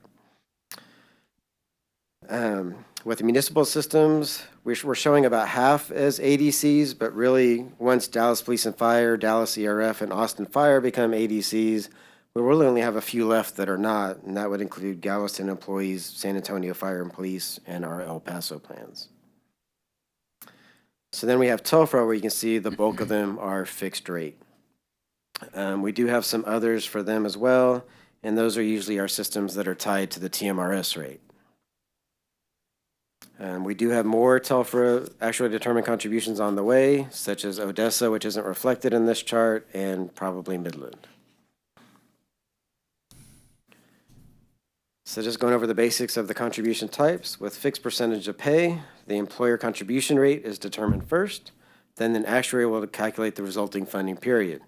With the municipal systems, we're showing about half as ADCs, but really once Dallas Police and Fire, Dallas ERF, and Austin Fire become ADCs, we really only have a few left that are not, and that would include Galveston employees, San Antonio Fire and Police, and our El Paso plans. So then we have Telfer, where you can see the bulk of them are fixed rate. We do have some others for them as well, and those are usually our systems that are tied to the TMRS rate. We do have more Telfer actually determined contributions on the way, such as Odessa, which isn't reflected in this chart, and probably Midland. So just going over the basics of the contribution types, with fixed percentage of pay, the employer contribution rate is determined first, then an actuary will calculate the resulting funding period.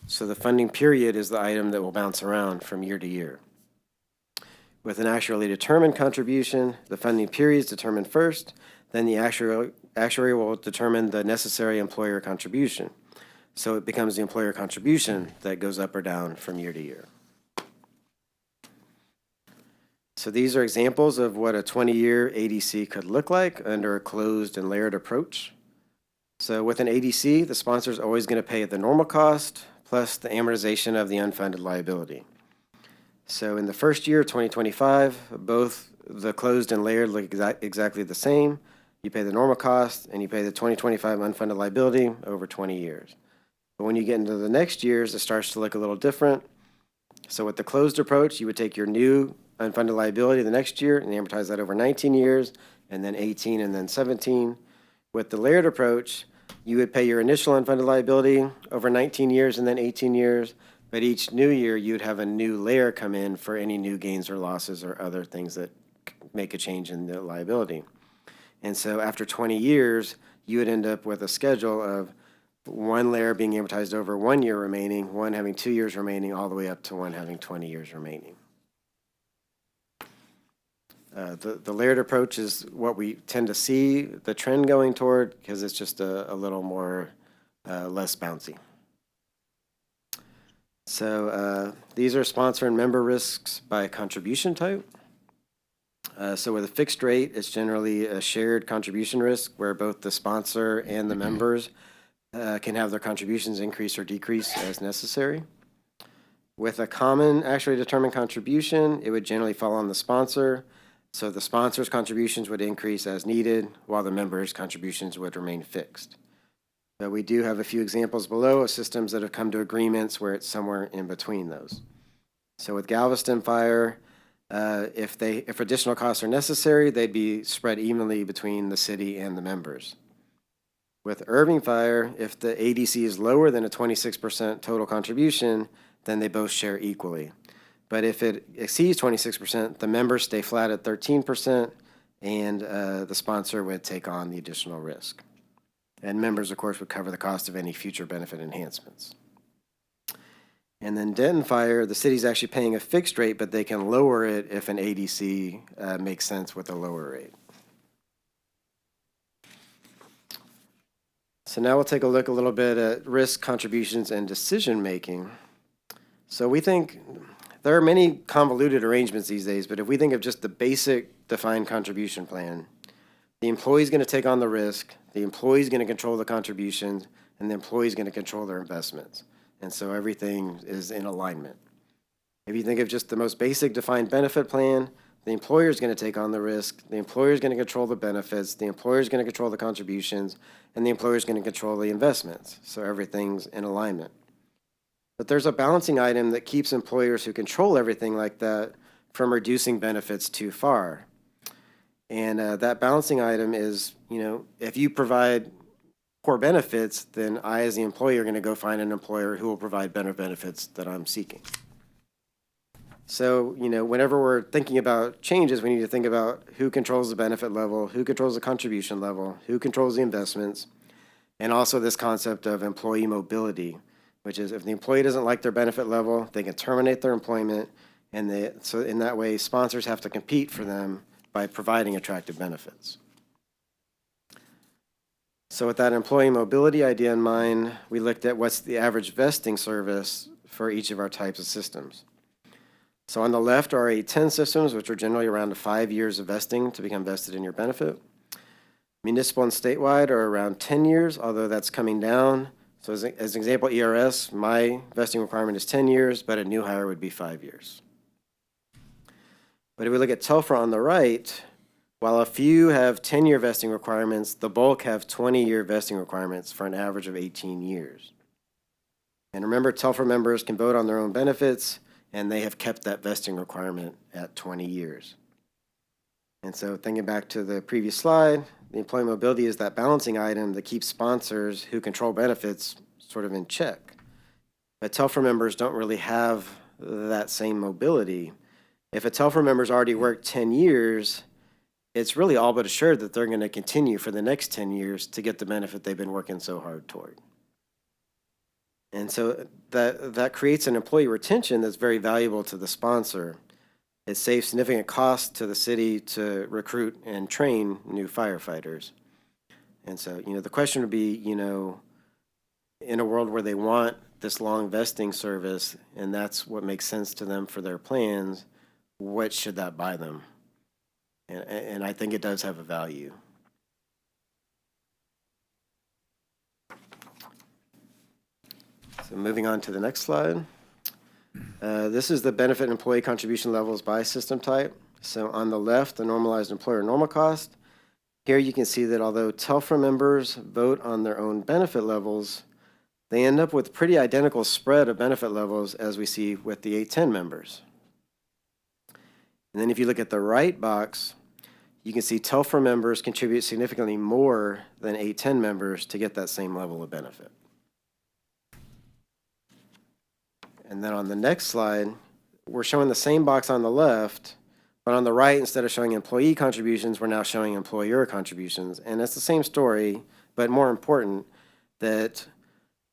So the funding period is the item that will bounce around from year to year. With an actually determined contribution, the funding period is determined first, then the actuary will determine the necessary employer contribution. So it becomes the employer contribution that goes up or down from year to year. So these are examples of what a 20-year ADC could look like under a closed and layered approach. So with an ADC, the sponsor is always going to pay the normal cost plus the amortization of the unfunded liability. So in the first year, 2025, both the closed and layered look exactly the same. You pay the normal cost and you pay the 2025 unfunded liability over 20 years. But when you get into the next years, it starts to look a little different. So with the closed approach, you would take your new unfunded liability the next year and amortize that over 19 years, and then 18, and then 17. With the layered approach, you would pay your initial unfunded liability over 19 years and then 18 years, but each new year you'd have a new layer come in for any new gains or losses or other things that make a change in the liability. And so after 20 years, you would end up with a schedule of one layer being amortized over 1 year remaining, one having 2 years remaining, all the way up to one having 20 years remaining. The layered approach is what we tend to see the trend going toward because it's just a little more less bouncy. So these are sponsor and member risks by contribution type. So with a fixed rate, it's generally a shared contribution risk where both the sponsor and the members can have their contributions increase or decrease as necessary. With a common actually determined contribution, it would generally fall on the sponsor. So the sponsor's contributions would increase as needed, while the members' contributions would remain fixed. But we do have a few examples below of systems that have come to agreements where it's somewhere in between those. So with Galveston Fire, if additional costs are necessary, they'd be spread evenly between the city and the members. With Irving Fire, if the ADC is lower than a 26% total contribution, then they both share equally. But if it exceeds 26%, the members stay flat at 13%, and the sponsor would take on the additional risk. And members, of course, would cover the cost of any future benefit enhancements. And then Denton Fire, the city's actually paying a fixed rate, but they can lower it if an ADC makes sense with a lower rate. So now we'll take a look a little bit at risk, contributions, and decision making. So we think there are many convoluted arrangements these days, but if we think of just the basic defined contribution plan, the employee is going to take on the risk, the employee is going to control the contributions, and the employee is going to control their investments. And so everything is in alignment. If you think of just the most basic defined benefit plan, the employer is going to take on the risk, the employer is going to control the benefits, the employer is going to control the contributions, and the employer is going to control the investments. So everything's in alignment. But there's a balancing item that keeps employers who control everything like that from reducing benefits too far. And that balancing item is, if you provide poor benefits, then I, as the employer, are going to go find an employer who will provide better benefits that I'm seeking. So, whenever we're thinking about changes, we need to think about who controls the benefit level, who controls the contribution level, who controls the investments, and also this concept of employee mobility, which is if the employee doesn't like their benefit level, they can terminate their employment, and so in that way, sponsors have to compete for them by providing attractive benefits. So with that employee mobility idea in mind, we looked at what's the average vesting service for each of our types of systems. So on the left are 10 systems, which are generally around 5 years of vesting to become vested in your benefit. Municipal and statewide are around 10 years, although that's coming down. So as an example, ERS, my vesting requirement is 10 years, but a new hire would be 5 years. But if we look at TELFRA on the right, while a few have 10-year vesting requirements, the bulk have 20-year vesting requirements for an average of 18 years. And remember, TELFRA members can vote on their own benefits, and they have kept that vesting requirement at 20 years. And so thinking back to the previous slide, the employee mobility is that balancing item that keeps sponsors who control benefits sort of in check. But TELFRA members don't really have that same mobility. If a TELFRA member's already worked 10 years, it's really all but assured that they're going to continue for the next 10 years to get the benefit they've been working so hard toward. And so that creates an employee retention that's very valuable to the sponsor. It saves significant costs to the city to recruit and train new firefighters. And so, the question would be, in a world where they want this long vesting service, and that's what makes sense to them for their plans, what should that buy them? And I think it does have a value. So moving on to the next slide. This is the benefit and employee contribution levels by system type. So on the left, the normalized employer normal cost. Here you can see that although TELFRA members vote on their own benefit levels, they end up with pretty identical spread of benefit levels as we see with the 810 members. And then if you look at the right box, you can see TELFRA members contribute significantly more than 810 members to get that same level of benefit. And then on the next slide, we're showing the same box on the left, but on the right, instead of showing employee contributions, we're now showing employer contributions. And it's the same story, but more important, that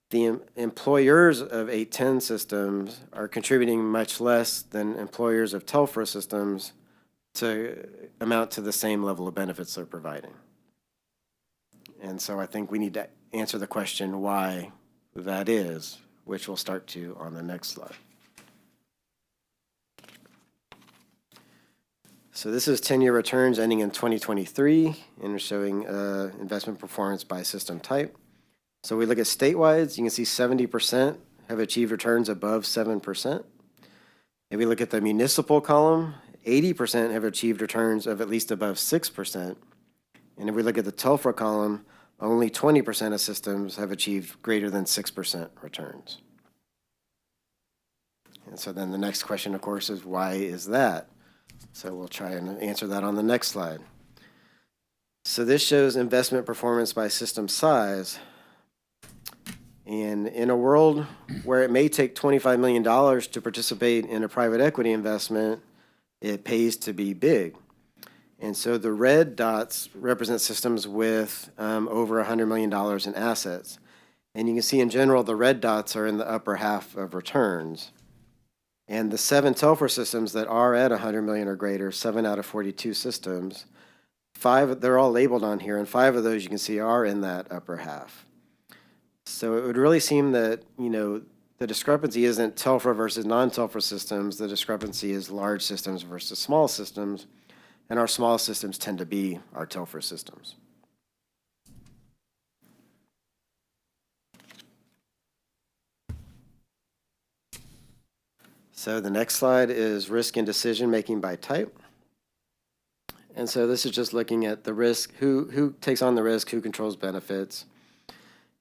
the employers of 810 systems are contributing much less than employers of TELFRA systems to amount to the same level of benefits they're providing. And so I think we need to answer the question why that is, which we'll start to on the next slide. So this is 10-year returns ending in 2023, and we're showing investment performance by system type. So we look at statewide, you can see 70% have achieved returns above 7%. If we look at the municipal column, 80% have achieved returns of at least above 6%. And if we look at the TELFRA column, only 20% of systems have achieved greater than 6% returns. And so then the next question, of course, is why is that? So we'll try and answer that on the next slide. So this shows investment performance by system size. And in a world where it may take $25 million to participate in a private equity investment, it pays to be big. And so the red dots represent systems with over $100 million in assets. And you can see in general, the red dots are in the upper half of returns. And the 7 TELFRA systems that are at 100 million or greater, 7 out of 42 systems, 5, they're all labeled on here, and 5 of those you can see are in that upper half. So it would really seem that, you know, the discrepancy isn't TELFRA versus non-TELFRA systems. The discrepancy is large systems versus small systems. And our small systems tend to be our TELFRA systems. So the next slide is risk and decision making by type. And so this is just looking at the risk, who takes on the risk, who controls benefits.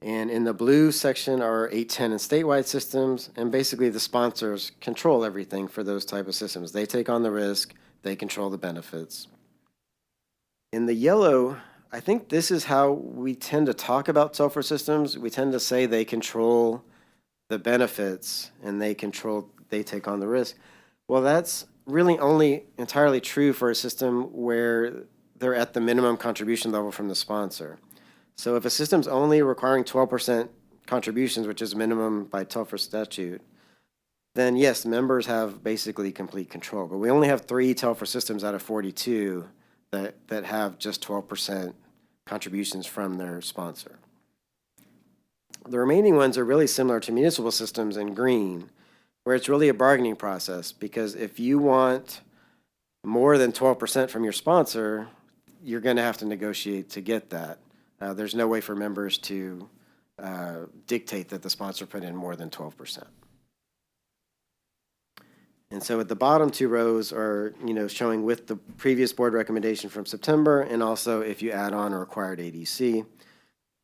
And in the blue section are 810 and statewide systems, and basically the sponsors control everything for those type of systems. They take on the risk, they control the benefits. In the yellow, I think this is how we tend to talk about TELFRA systems. We tend to say they control the benefits and they take on the risk. Well, that's really only entirely true for a system where they're at the minimum contribution level from the sponsor. So if a system's only requiring 12% contributions, which is minimum by TELFRA statute, then yes, members have basically complete control. But we only have 3 TELFRA systems out of 42 that have just 12% contributions from their sponsor. The remaining ones are really similar to municipal systems in green, where it's really a bargaining process, because if you want more than 12% from your sponsor, you're going to have to negotiate to get that. There's no way for members to dictate that the sponsor put in more than 12%. And so at the bottom 2 rows are, you know, showing with the previous board recommendation from September, and also if you add on a required ADC.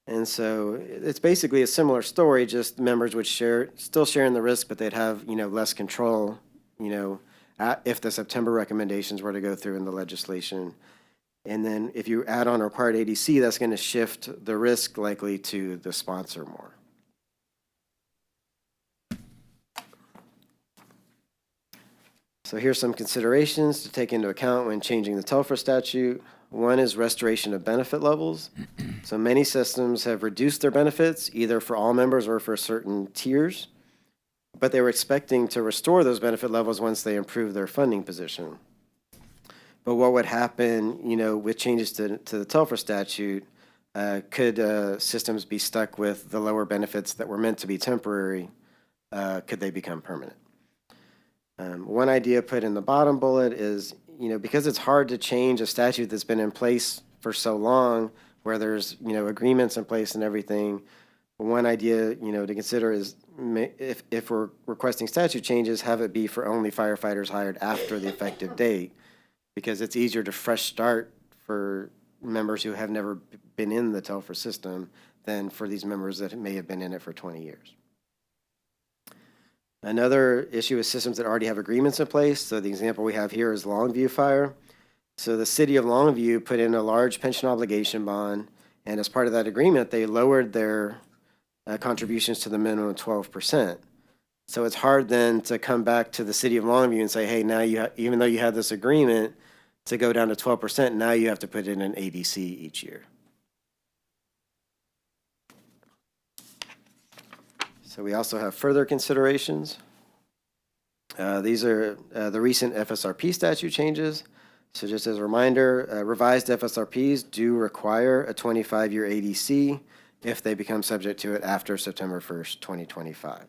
And so it's basically a similar story, just members would still share in the risk, but they'd have, you know, less control, you know, if the September recommendations were to go through in the legislation. And then if you add on a required ADC, that's going to shift the risk likely to the sponsor more. So here's some considerations to take into account when changing the TELFRA statute. One is restoration of benefit levels. So many systems have reduced their benefits, either for all members or for certain tiers, but they were expecting to restore those benefit levels once they improve their funding position. But what would happen, you know, with changes to the TELFRA statute, could systems be stuck with the lower benefits that were meant to be temporary? Could they become permanent? One idea put in the bottom bullet is, because it's hard to change a statute that's been in place for so long, where there's, agreements in place and everything. One idea, to consider is if we're requesting statute changes, have it be for only firefighters hired after the effective date, because it's easier to fresh start for members who have never been in the TELFRA system than for these members that may have been in it for 20 years. Another issue is systems that already have agreements in place. So the example we have here is Longview Fire. So the city of Longview put in a large pension obligation bond, and as part of that agreement, they lowered their contributions to the minimum 12%. So it's hard then to come back to the city of Longview and say, hey, now even though you had this agreement to go down to 12%, now you have to put in an ADC each year. So we also have further considerations. These are the recent FSRP statute changes. So just as a reminder, revised FSRPs do require a 25-year ADC if they become subject to it after September 1st, 2025.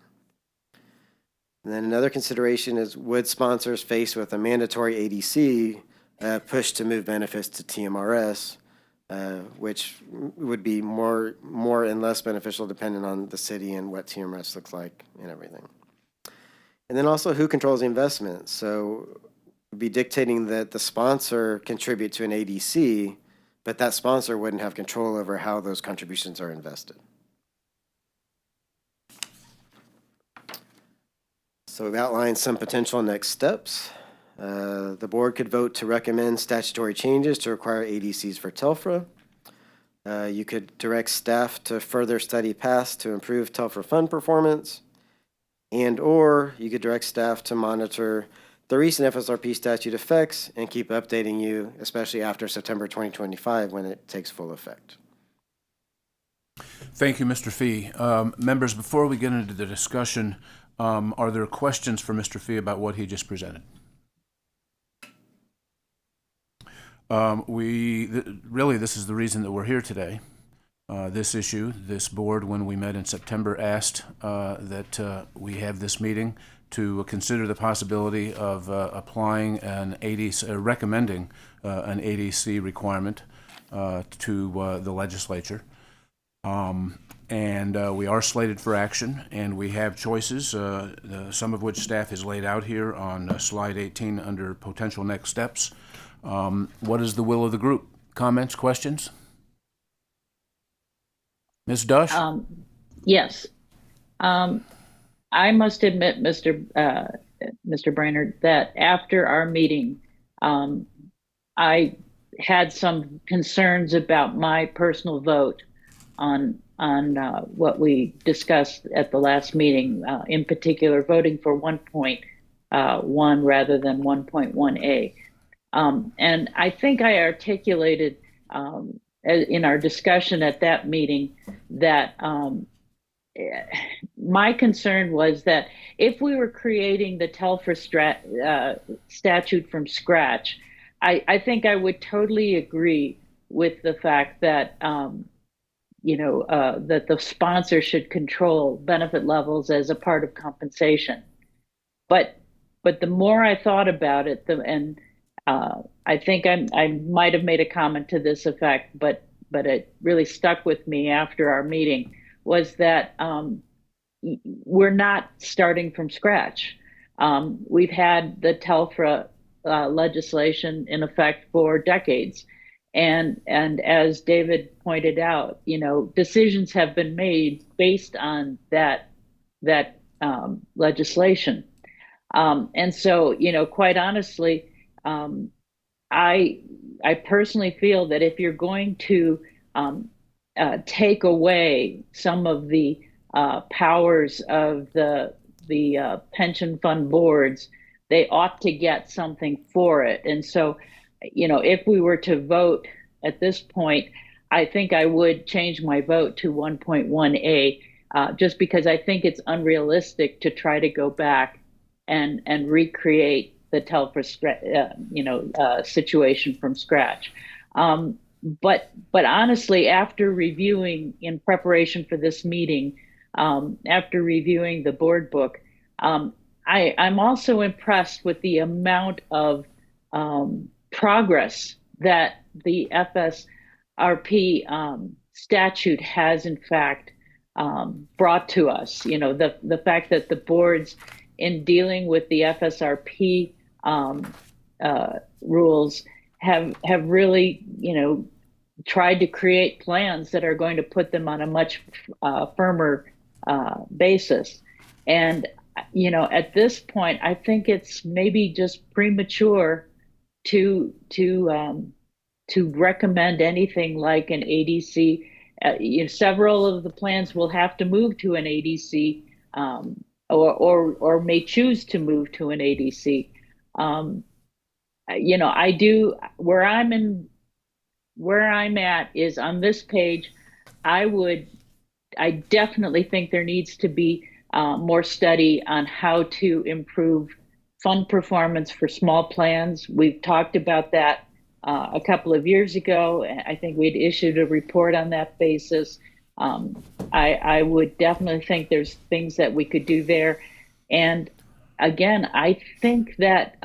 And then another consideration is, would sponsors faced with a mandatory ADC push to move benefits to TMRS, which would be more and less beneficial depending on the city and what TMRS looks like and everything. And then also, who controls the investment? So be dictating that the sponsor contribute to an ADC, but that sponsor wouldn't have control over how those contributions are invested. So we've outlined some potential next steps. The board could vote to recommend statutory changes to require ADCs for TELFRA. You could direct staff to further study paths to improve TELFRA fund performance, or you could direct staff to monitor the recent FSRP statute effects and keep updating you, especially after September 2025 when it takes full effect. Thank you, Mr. Fee. Members, before we get into the discussion, are there questions for Mr. Fee about what he just presented? Really, this is the reason that we're here today. This issue, this board, when we met in September, asked that we have this meeting to consider the possibility of applying an ADC, recommending an ADC requirement to the legislature. And we are slated for action, and we have choices, some of which staff has laid out here on slide 18 under potential next steps. What is the will of the group? Comments, questions? Ms. Dush? Yes. I must admit, Mr. Brainerd, that after our meeting, I had some concerns about my personal vote on what we discussed at the last meeting, in particular voting for 1.1 rather than 1.1A. And I think I articulated in our discussion at that meeting that my concern was that if we were creating the TELFRA statute from scratch, I think I would totally agree with the fact that that the sponsor should control benefit levels as a part of compensation. But the more I thought about it, I think I might have made a comment to this effect, but it really stuck with me after our meeting, was that we're not starting from scratch. We've had the TELFRA legislation in effect for decades. And as David pointed out, decisions have been made based on that legislation. And so, quite honestly, I personally feel that if you're going to take away some of the powers of the pension fund boards, they ought to get something for it. And so, if we were to vote at this point, I think I would change my vote to 1.1A, just because I think it's unrealistic to try to go back and recreate the TELFRA situation from scratch. But honestly, after reviewing in preparation for this meeting, after reviewing the board book, I'm also impressed with the amount of progress that the FSRP statute has, in fact, brought to us. You know, the fact that the boards, in dealing with the FSRP rules, have really, you know, tried to create plans that are going to put them on a much firmer basis. And you know, at this point, I think it's maybe just premature to recommend anything like an ADC. You know, several of the plans will have to move to an ADC, or may choose to move to an ADC. You know, I do where I'm at is on this page. I definitely think there needs to be more study on how to improve fund performance for small plans. We've talked about that a couple of years ago. I think we'd issued a report on that basis. I would definitely think there's things that we could do there. And again, I think that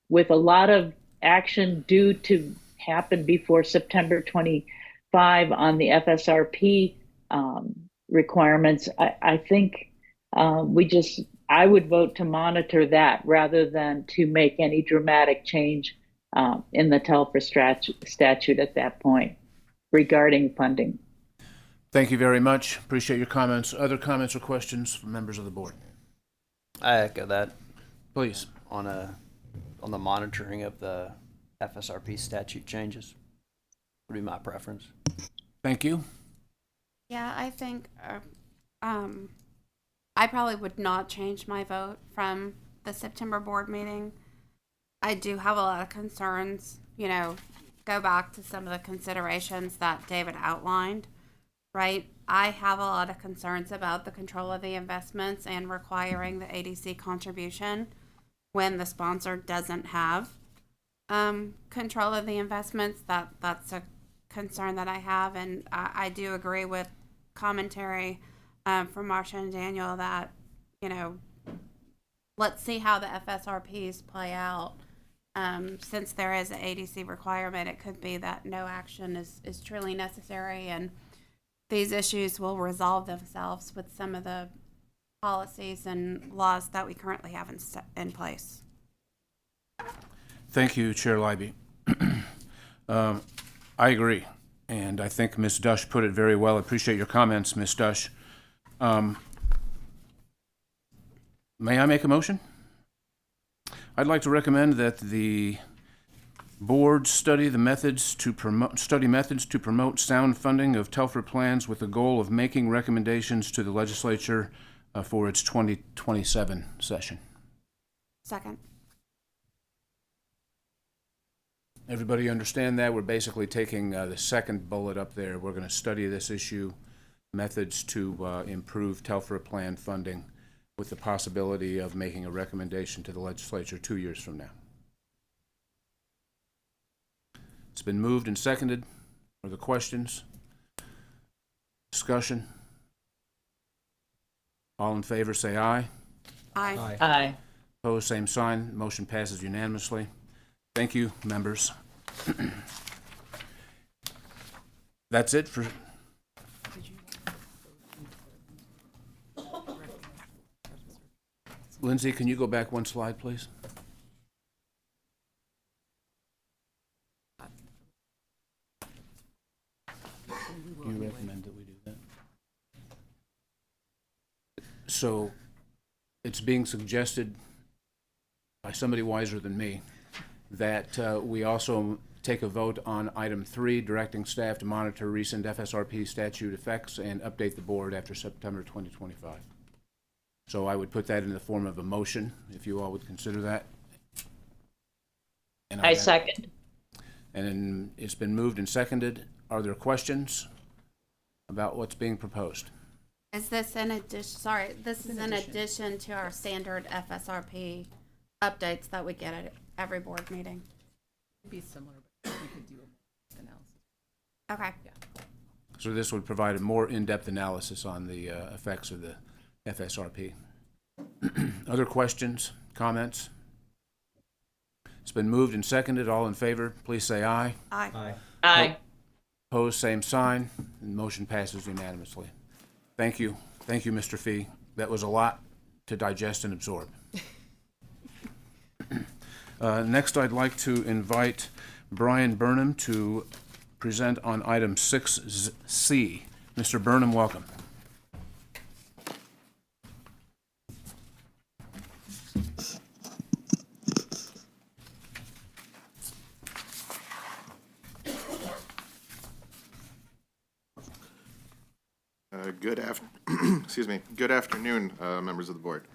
with a lot of action due to happen before September 25 on the FSRP requirements, I think I would vote to monitor that rather than to make any dramatic change in the Telfer statute at that point regarding funding. Thank you very much. Appreciate your comments. Other comments or questions from members of the board? I echo that. Please. On the monitoring of the FSRP statute changes would be my preference. Thank you. Yeah, I think I probably would not change my vote from the September board meeting. I do have a lot of concerns, you know, go back to some of the considerations that David outlined, right? I have a lot of concerns about the control of the investments and requiring the ADC contribution when the sponsor doesn't have control of the investments. That's a concern that I have, and I do agree with commentary from Marcia and Daniel that, you know, let's see how the FSRPs play out. Since there is an ADC requirement, it could be that no action is truly necessary, and these issues will resolve themselves with some of the policies and laws that we currently have in place. Thank you, Chair Leiby. I agree, and I think Ms. Dush put it very well. I appreciate your comments, Ms. Dush. May I make a motion? I'd like to recommend that the board study methods to promote sound funding of Telfer plans with the goal of making recommendations to the legislature for its 2027 session. Second. Everybody understand that? We're basically taking the second bullet up there. We're going to study this issue, methods to improve Telfer plan funding, with the possibility of making a recommendation to the legislature 2 years from now. It's been moved and seconded. Are there questions? Discussion? All in favor say aye. Aye. Aye. Opposed, same sign. Motion passes unanimously. Thank you, members. That's it for... Lindsay, can you go back one slide, please? You recommend that we do that? So it's being suggested by somebody wiser than me that we also take a vote on item 3, directing staff to monitor recent FSRP statute effects and update the board after September 2025. So I would put that in the form of a motion, if you all would consider that. And I second. And then it's been moved and seconded. Are there questions about what's being proposed? Is this in addition? Sorry, this is in addition to our standard FSRP updates that we get at every board meeting. It'd be similar, but we could do an analysis. Okay. Yeah. So this would provide a more in-depth analysis on the effects of the FSRP. Other questions, comments? It's been moved and seconded. All in favor, please say aye. Aye. Aye. Opposed, same sign. And motion passes unanimously. Thank you. Thank you, Mr. Fee. That was a lot to digest and absorb. Next, I'd like to invite Brian Burnham to present on item 6C. Mr. Burnham, welcome. Good afternoon, members of the board.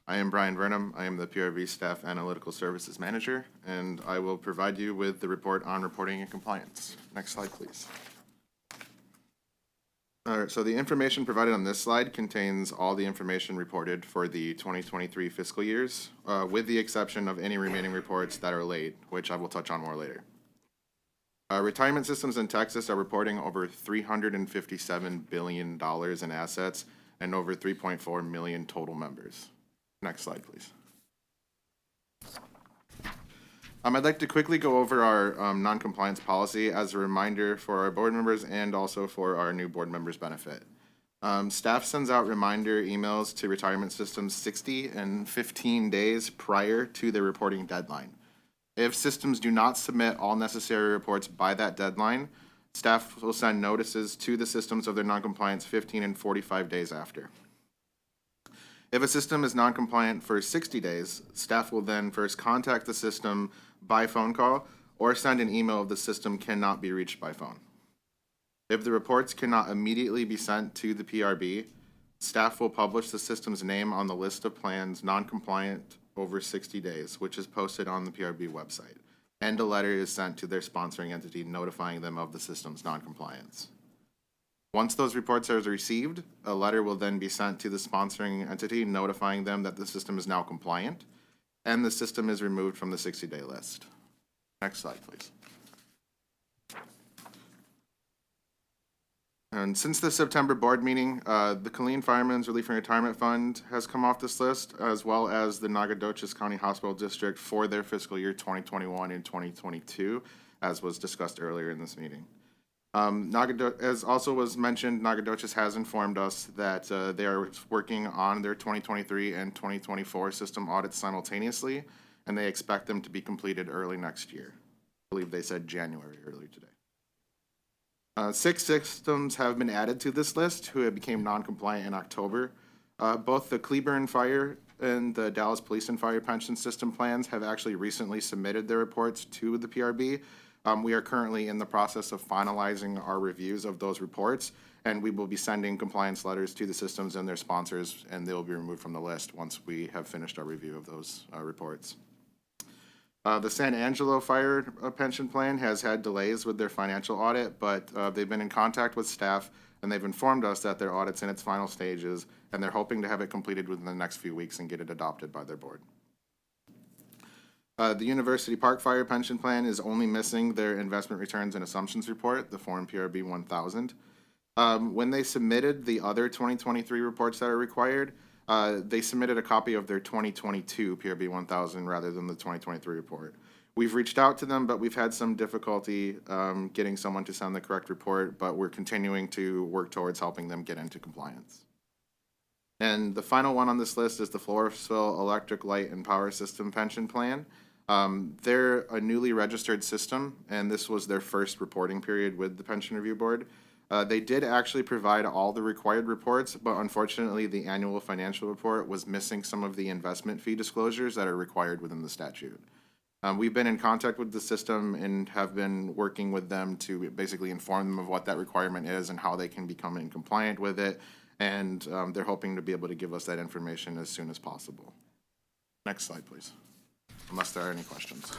I am Brian Burnham. I am the PRB Staff Analytical Services Manager, and I will provide you with the report on reporting and compliance. Next slide, please. All right, so the information provided on this slide contains all the information reported for the 2023 fiscal years, with the exception of any remaining reports that are late, which I will touch on more later. Retirement systems in Texas are reporting over $357 billion in assets and over 3.4 million total members. Next slide, please. I'd like to quickly go over our non-compliance policy as a reminder for our board members and also for our new board members' benefit. Staff sends out reminder emails to retirement systems 60 and 15 days prior to their reporting deadline. If systems do not submit all necessary reports by that deadline, staff will send notices to the systems of their noncompliance 15 and 45 days after. If a system is noncompliant for 60 days, staff will then first contact the system by phone call or send an email if the system cannot be reached by phone. If the reports cannot immediately be sent to the PRB, staff will publish the system's name on the list of plans noncompliant over 60 days, which is posted on the PRB website, and a letter is sent to their sponsoring entity notifying them of the system's noncompliance. Once those reports are received, a letter will then be sent to the sponsoring entity notifying them that the system is now compliant, and the system is removed from the 60-day list. Next slide, please. And since the September board meeting, the Killeen Firemen's Relief and Retirement Fund has come off this list, as well as the Nacogdoches County Hospital District for their fiscal year 2021 and 2022, as was discussed earlier in this meeting. As also was mentioned, Nacogdoches has informed us that they are working on their 2023 and 2024 system audits simultaneously, and they expect them to be completed early next year. I believe they said January earlier today. 6 systems have been added to this list who have became non-compliant in October. Both the Cleburne Fire and the Dallas Police and Fire Pension System plans have actually recently submitted their reports to the PRB. We are currently in the process of finalizing our reviews of those reports, and we will be sending compliance letters to the systems and their sponsors, and they will be removed from the list once we have finished our review of those reports. The San Angelo Fire Pension Plan has had delays with their financial audit, but they've been in contact with staff, and they've informed us that their audit's in its final stages, and they're hoping to have it completed within the next few weeks and get it adopted by their board. The University Park Fire Pension Plan is only missing their investment returns and assumptions report, the Form PRB 1000. When they submitted the other 2023 reports that are required, they submitted a copy of their 2022 PRB 1000 rather than the 2023 report. We've reached out to them, but we've had some difficulty getting someone to send the correct report, but we're continuing to work towards helping them get into compliance. And the final one on this list is the Floresville Electric Light and Power System Pension Plan. They're a newly registered system, and this was their first reporting period with the Pension Review Board. They did actually provide all the required reports, but unfortunately the annual financial report was missing some of the investment fee disclosures that are required within the statute. We've been in contact with the system and have been working with them to basically inform them of what that requirement is and how they can become in compliant with it, and they're hoping to be able to give us that information as soon as possible. Next slide, please, unless there are any questions.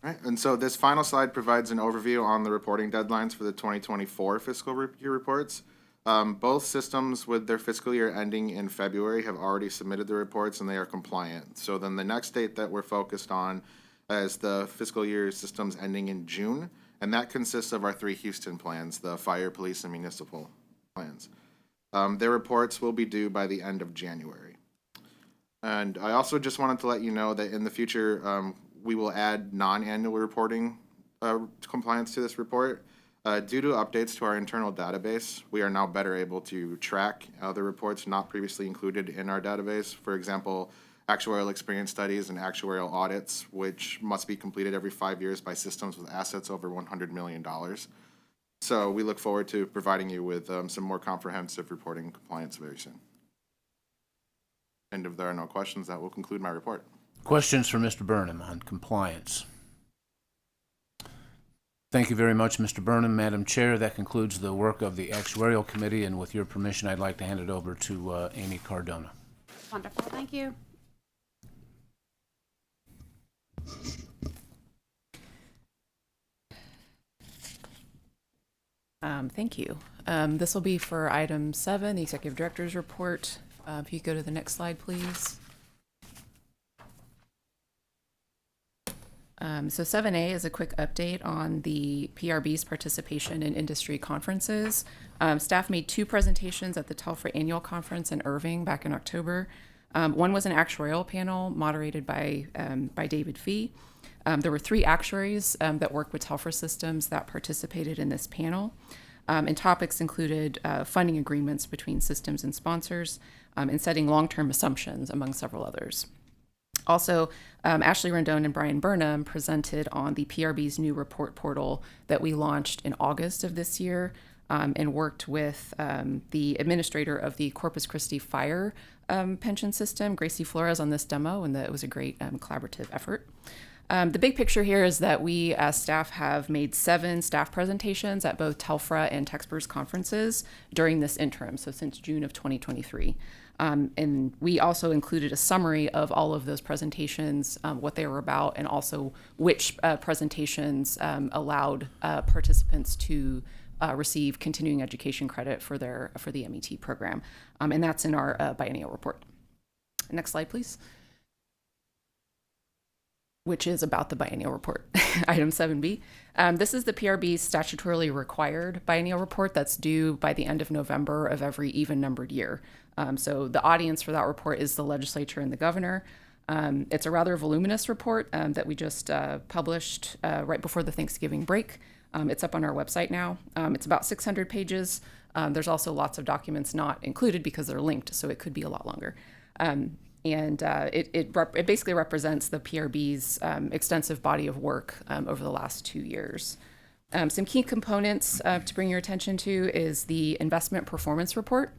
Right, and so this final slide provides an overview on the reporting deadlines for the 2024 fiscal year reports. Both systems with their fiscal year ending in February have already submitted the reports and they are compliant. So then the next date that we're focused on is the fiscal year systems ending in June, and that consists of our 3 Houston plans, the fire, police, and municipal. plans. Their reports will be due by the end of January. And I also just wanted to let you know that in the future, we will add non-annual reporting compliance to this report. Due to updates to our internal database, we are now better able to track other reports not previously included in our database. For example, actuarial experience studies and actuarial audits, which must be completed every 5 years by systems with assets over $100 million. So we look forward to providing you with some more comprehensive reporting compliance very soon. And if there are no questions, that will conclude my report. Questions for Mr. Burnham on compliance? Thank you very much, Mr. Burnham. Madam Chair, that concludes the work of the Actuarial Committee, and with your permission, I'd like to hand it over to Amy Cardona. Wonderful, thank you. Thank you. This will be for item 7, the Executive Director's Report. If you go to the next slide, please. So 7A is a quick update on the PRB's participation in industry conferences. Staff made 2 presentations at the Telfra Annual Conference in Irving back in October. One was an actuarial panel moderated by David Fee. There were 3 actuaries that work with Telfra Systems that participated in this panel. And topics included funding agreements between systems and sponsors and setting long-term assumptions, among several others. Also, Ashley Rendon and Brian Burnham presented on the PRB's new report portal that we launched in August of this year and worked with the administrator of the Corpus Christi Fire pension system, Gracie Flores, on this demo, and it was a great collaborative effort. The big picture here is that we as staff have made 7 staff presentations at both Telfra and TexPERS conferences during this interim, so since June of 2023. And we also included a summary of all of those presentations, what they were about, and also which presentations allowed participants to receive continuing education credit for the MET program. And that's in our biennial report. Next slide, please. Which is about the biennial report, item 7B. This is the PRB's statutorily required biennial report that's due by the end of November of every even-numbered year. So the audience for that report is the legislature and the governor. It's a rather voluminous report that we just published right before the Thanksgiving break. It's up on our website now. It's about 600 pages. There's also lots of documents not included because they're linked, so it could be a lot longer. And it basically represents the PRB's extensive body of work over the last 2 years. Some key components to bring your attention to is the investment performance report,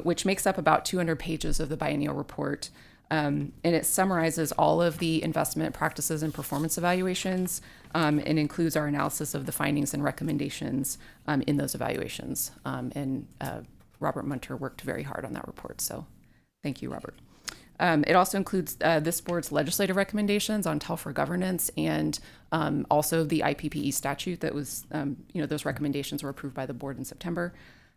which makes up about 200 pages of the biennial report. And it summarizes all of the investment practices and performance evaluations and includes our analysis of the findings and recommendations in those evaluations. And Robert Munter worked very hard on that report, so thank you, Robert. It also includes this board's legislative recommendations on Telfra governance and also the IPPE statute that was, those recommendations were approved by the board in September.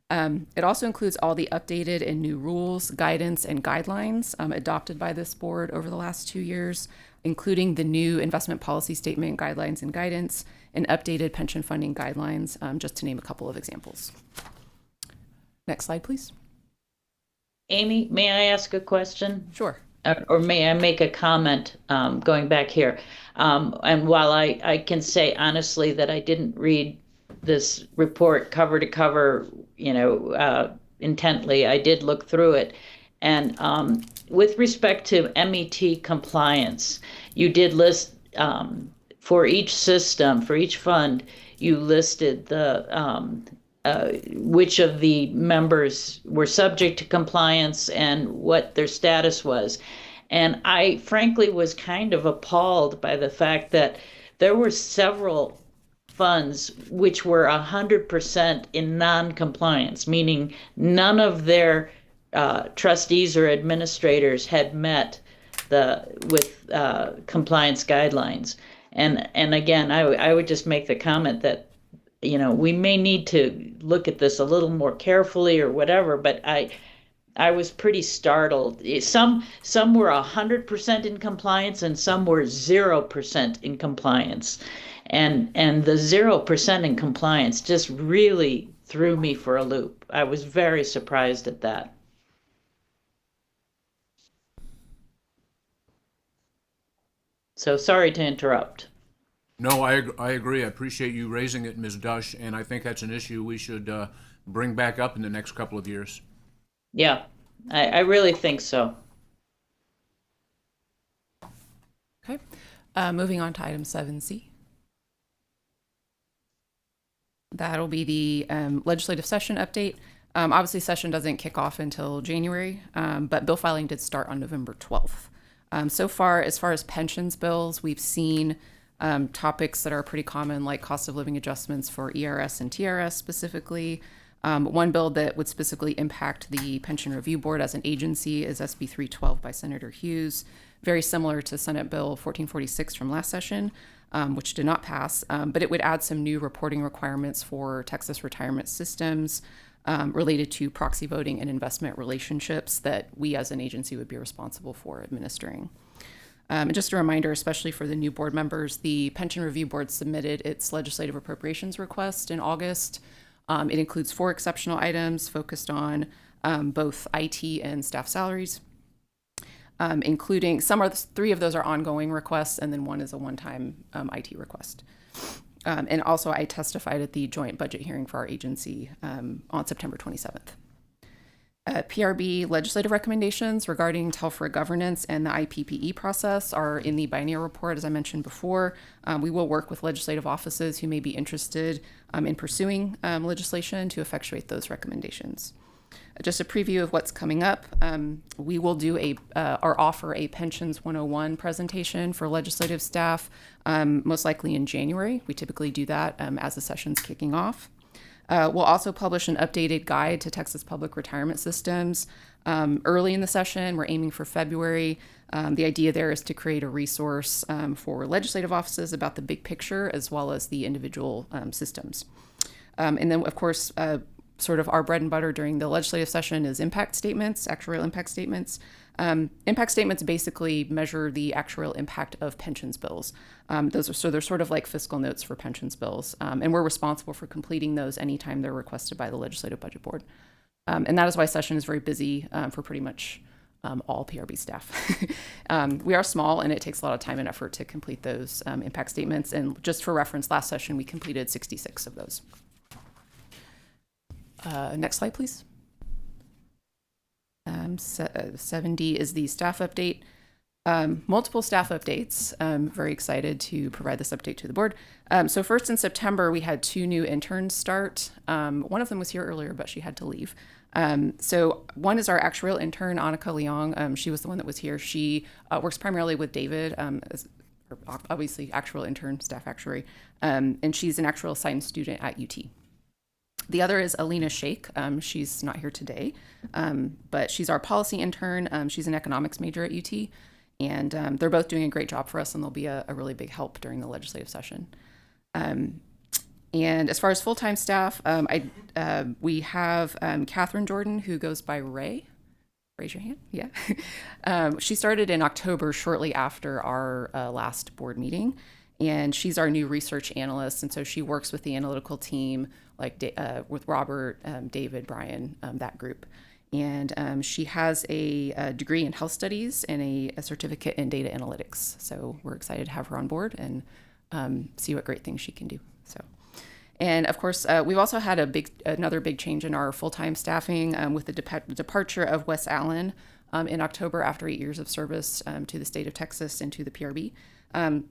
It also includes all the updated and new rules, guidance, and guidelines adopted by this board over the last 2 years, including the new investment policy statement, guidelines, and guidance, and updated pension funding guidelines, just to name a couple of examples. Next slide, please. Amy, may I ask a question? Sure. Or may I make a comment going back here? And while I can say honestly that I didn't read this report cover to cover, intently, I did look through it. And with respect to MET compliance, you did list for each system, for each fund, you listed the which of the members were subject to compliance and what their status was. And I frankly was kind of appalled by the fact that there were several funds which were 100% in non-compliance, meaning none of their trustees or administrators had met with compliance guidelines. And again, I would just make the comment that we may need to look at this a little more carefully or whatever, but I was pretty startled. Some were 100% in compliance and some were 0% in compliance. And the 0% in compliance just really threw me for a loop. I was very surprised at that. So sorry to interrupt. No, I agree. I appreciate you raising it, Ms. Dush, and I think that's an issue we should bring back up in the next couple of years. Yeah, I really think so. Okay. Moving on to item 7C. That'll be the legislative session update. Obviously, session doesn't kick off until January, but bill filing did start on November 12th. So far, as far as pensions bills, we've seen topics that are pretty common, like cost of living adjustments for ERS and TRS specifically. One bill that would specifically impact the Pension Review Board as an agency is SB 312 by Senator Hughes, very similar to Senate Bill 1446 from last session, which did not pass, but it would add some new reporting requirements for Texas retirement systems related to proxy voting and investment relationships that we as an agency would be responsible for administering. And just a reminder, especially for the new board members, the Pension Review Board submitted its legislative appropriations request in August. It includes 4 exceptional items focused on both IT and staff salaries, including 3 of those are ongoing requests, and then 1 is a one-time IT request. And also, I testified at the joint budget hearing for our agency on September 27th. PRB legislative recommendations regarding TELFRA governance and the IPPE process are in the biennial report, as I mentioned before. We will work with legislative offices who may be interested in pursuing legislation to effectuate those recommendations. Just a preview of what's coming up. We will do or offer a Pensions 101 presentation for legislative staff, most likely in January. We typically do that as the session's kicking off. We'll also publish an updated guide to Texas public retirement systems early in the session. We're aiming for February. The idea there is to create a resource for legislative offices about the big picture as well as the individual systems. And then, of course, sort of our bread and butter during the legislative session is impact statements, actuarial impact statements. Impact statements basically measure the actuarial impact of pensions bills. They're sort of like fiscal notes for pensions bills, and we're responsible for completing those anytime they're requested by the Legislative Budget Board. And that is why session is very busy for pretty much all PRB staff. We are small, and it takes a lot of time and effort to complete those impact statements. And just for reference, last session we completed 66 of those. Next slide, please. 7D is the staff update. Multiple staff updates. I'm very excited to provide this update to the board. So first in September, we had 2 new interns start. One of them was here earlier, but she had to leave. So one is our actuarial intern, Annika Leong. She was the one that was here. She works primarily with David, as obviously actuarial intern, staff actuary, and she's an actuarial science student at UT. The other is Alina Sheikh. She's not here today, but she's our policy intern. She's an economics major at UT, and they're both doing a great job for us, and they'll be a really big help during the legislative session. And as far as full-time staff, we have Catherine Jordan, who goes by Ray. Raise your hand. Yeah. She started in October, shortly after our last board meeting. And she's our new research analyst. And so she works with the analytical team, like with Robert, David, Brian, that group. And she has a degree in health studies and a certificate in data analytics. So we're excited to have her on board and see what great things she can do. So, and of course, we've also had another big change in our full-time staffing with the departure of Wes Allen in October after 8 years of service to the state of Texas and to the PRB.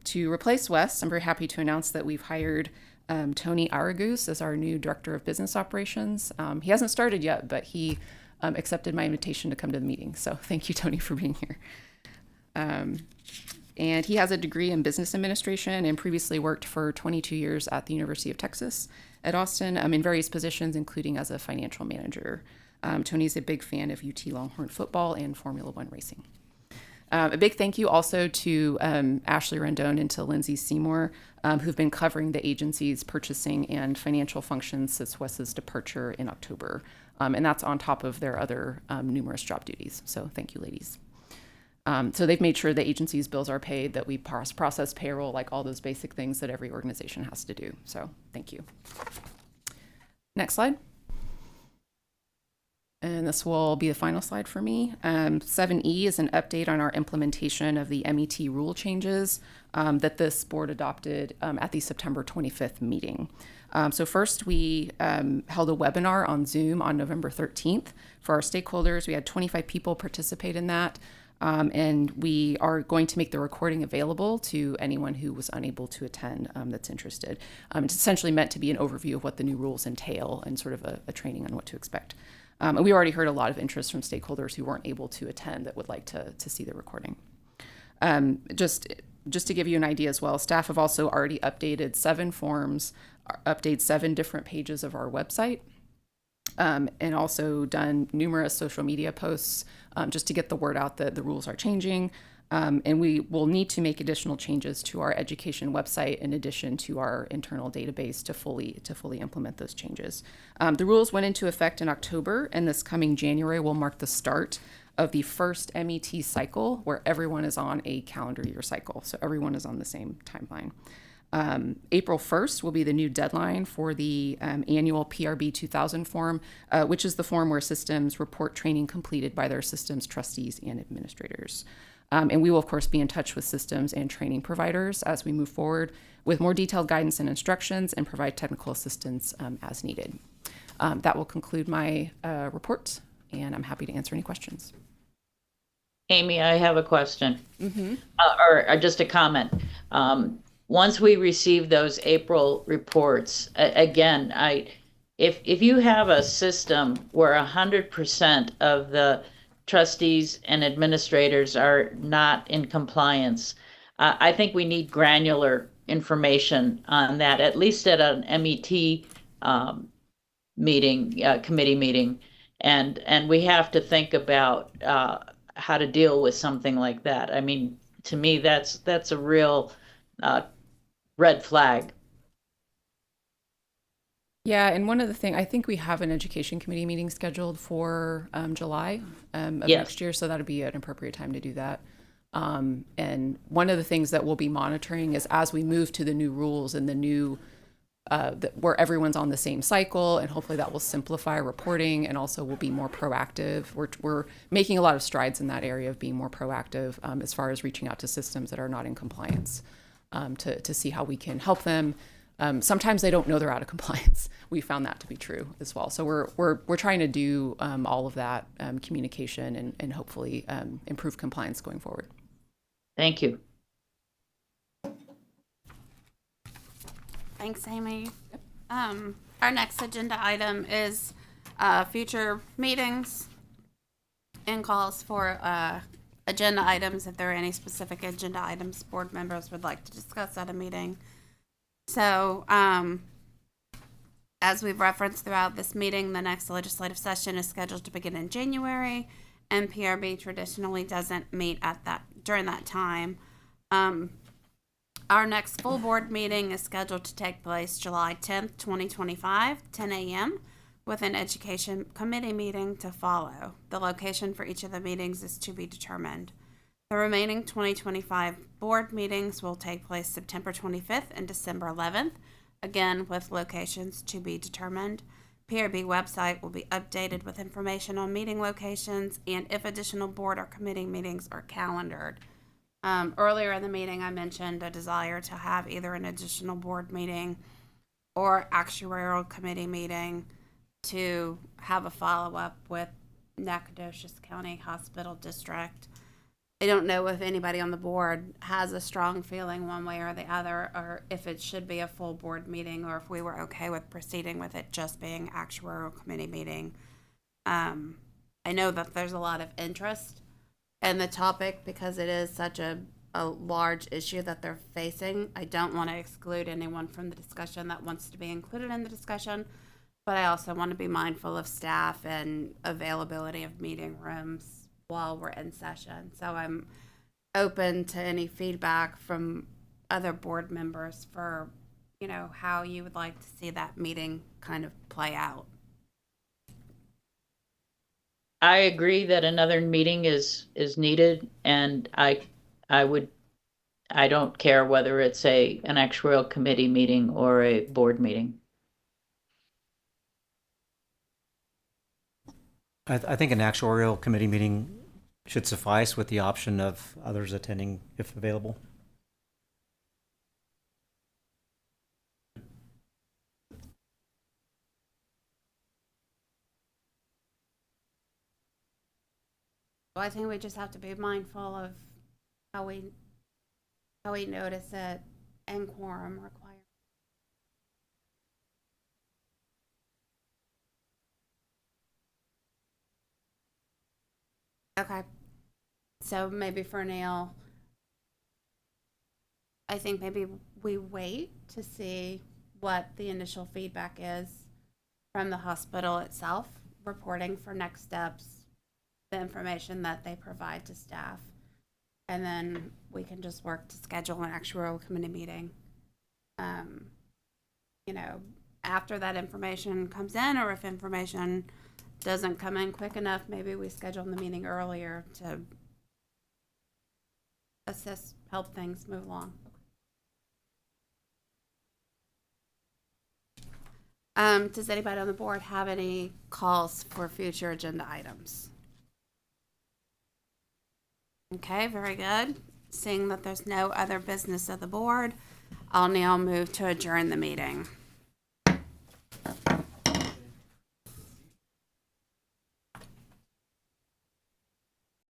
To replace Wes, I'm very happy to announce that we've hired Tony Aragus as our new Director of Business Operations. He hasn't started yet, but he accepted my invitation to come to the meeting. So thank you, Tony, for being here. And he has a degree in business administration and previously worked for 22 years at the University of Texas at Austin in various positions, including as a financial manager. Tony's a big fan of UT Longhorn football and Formula One racing. A big thank you also to Ashley Rendon and to Lindsay Seymour, who've been covering the agency's purchasing and financial functions since Wes's departure in October. And that's on top of their other numerous job duties. So thank you, ladies. So they've made sure the agency's bills are paid, that we process payroll, like all those basic things that every organization has to do. So thank you. Next slide. And this will be the final slide for me. 7E is an update on our implementation of the MET rule changes that this board adopted at the September 25th meeting. So first, we held a webinar on Zoom on November 13th for our stakeholders. We had 25 people participate in that. And we are going to make the recording available to anyone who was unable to attend that's interested. It's essentially meant to be an overview of what the new rules entail and sort of a training on what to expect. And we already heard a lot of interest from stakeholders who weren't able to attend that would like to see the recording. Just to give you an idea as well, staff have also already updated 7 forms, updated 7 different pages of our website, and also done numerous social media posts just to get the word out that the rules are changing. And we will need to make additional changes to our education website in addition to our internal database to fully implement those changes. The rules went into effect in October, and this coming January will mark the start of the first MET cycle where everyone is on a calendar year cycle. So everyone is on the same timeline. April 1st will be the new deadline for the annual PRB 2000 form, which is the form where systems report training completed by their systems trustees and administrators. And we will, of course, be in touch with systems and training providers as we move forward with more detailed guidance and instructions and provide technical assistance as needed. That will conclude my report, and I'm happy to answer any questions. Amy, I have a question, or just a comment. Once we receive those April reports, again, if you have a system where 100% of the trustees and administrators are not in compliance, I think we need granular information on that, at least at an MET meeting, committee meeting, and we have to think about how to deal with something like that. I mean, to me, that's a real red flag. Yeah, and one of the things, I think we have an education committee meeting scheduled for July of next year, so that'll be an appropriate time to do that. And one of the things that we'll be monitoring is as we move to the new rules and the new, where everyone's on the same cycle, and hopefully that will simplify reporting and also will be more proactive. We're making a lot of strides in that area of being more proactive as far as reaching out to systems that are not in compliance to see how we can help them. Sometimes they don't know they're out of compliance. We found that to be true as well. So we're trying to do all of that communication and hopefully improve compliance going forward. Thank you. Thanks, Amy. Our next agenda item is future meetings and calls for agenda items. If there are any specific agenda items board members would like to discuss at a meeting. So, as we've referenced throughout this meeting, the next legislative session is scheduled to begin in January, and PRB traditionally doesn't meet during that time. Our next full board meeting is scheduled to take place July 10th, 2025, 10 a.m., with an education committee meeting to follow. The location for each of the meetings is to be determined. The remaining 2025 board meetings will take place September 25th and December 11th, again with locations to be determined. PRB website will be updated with information on meeting locations and if additional board or committee meetings are calendared. Earlier in the meeting, I mentioned a desire to have either an additional board meeting or actuarial committee meeting to have a follow-up with Nacogdoches County Hospital District. I don't know if anybody on the board has a strong feeling one way or the other, or if it should be a full board meeting, or if we were okay with proceeding with it just being actuarial committee meeting. I know that there's a lot of interest in the topic because it is such a large issue that they're facing. I don't want to exclude anyone from the discussion that wants to be included in the discussion, but I also want to be mindful of staff and availability of meeting rooms while we're in session. So I'm open to any feedback from other board members for, how you would like to see that meeting kind of play out. I agree that another meeting is needed, and I don't care whether it's an actuarial committee meeting or a board meeting. I think an actuarial committee meeting should suffice with the option of others attending if available. I think we just have to be mindful of how we notice it and quorum requirement. Okay. So maybe for Neil, I think maybe we wait to see what the initial feedback is from the hospital itself, reporting for next steps, the information that they provide to staff. And then we can just work to schedule an actuarial committee meeting. You know, after that information comes in, or if information doesn't come in quick enough, maybe we schedule the meeting earlier to assist, help things move along. Does anybody on the board have any calls for future agenda items? Okay, very good. Seeing that there's no other business of the board, I'll now move to adjourn the meeting.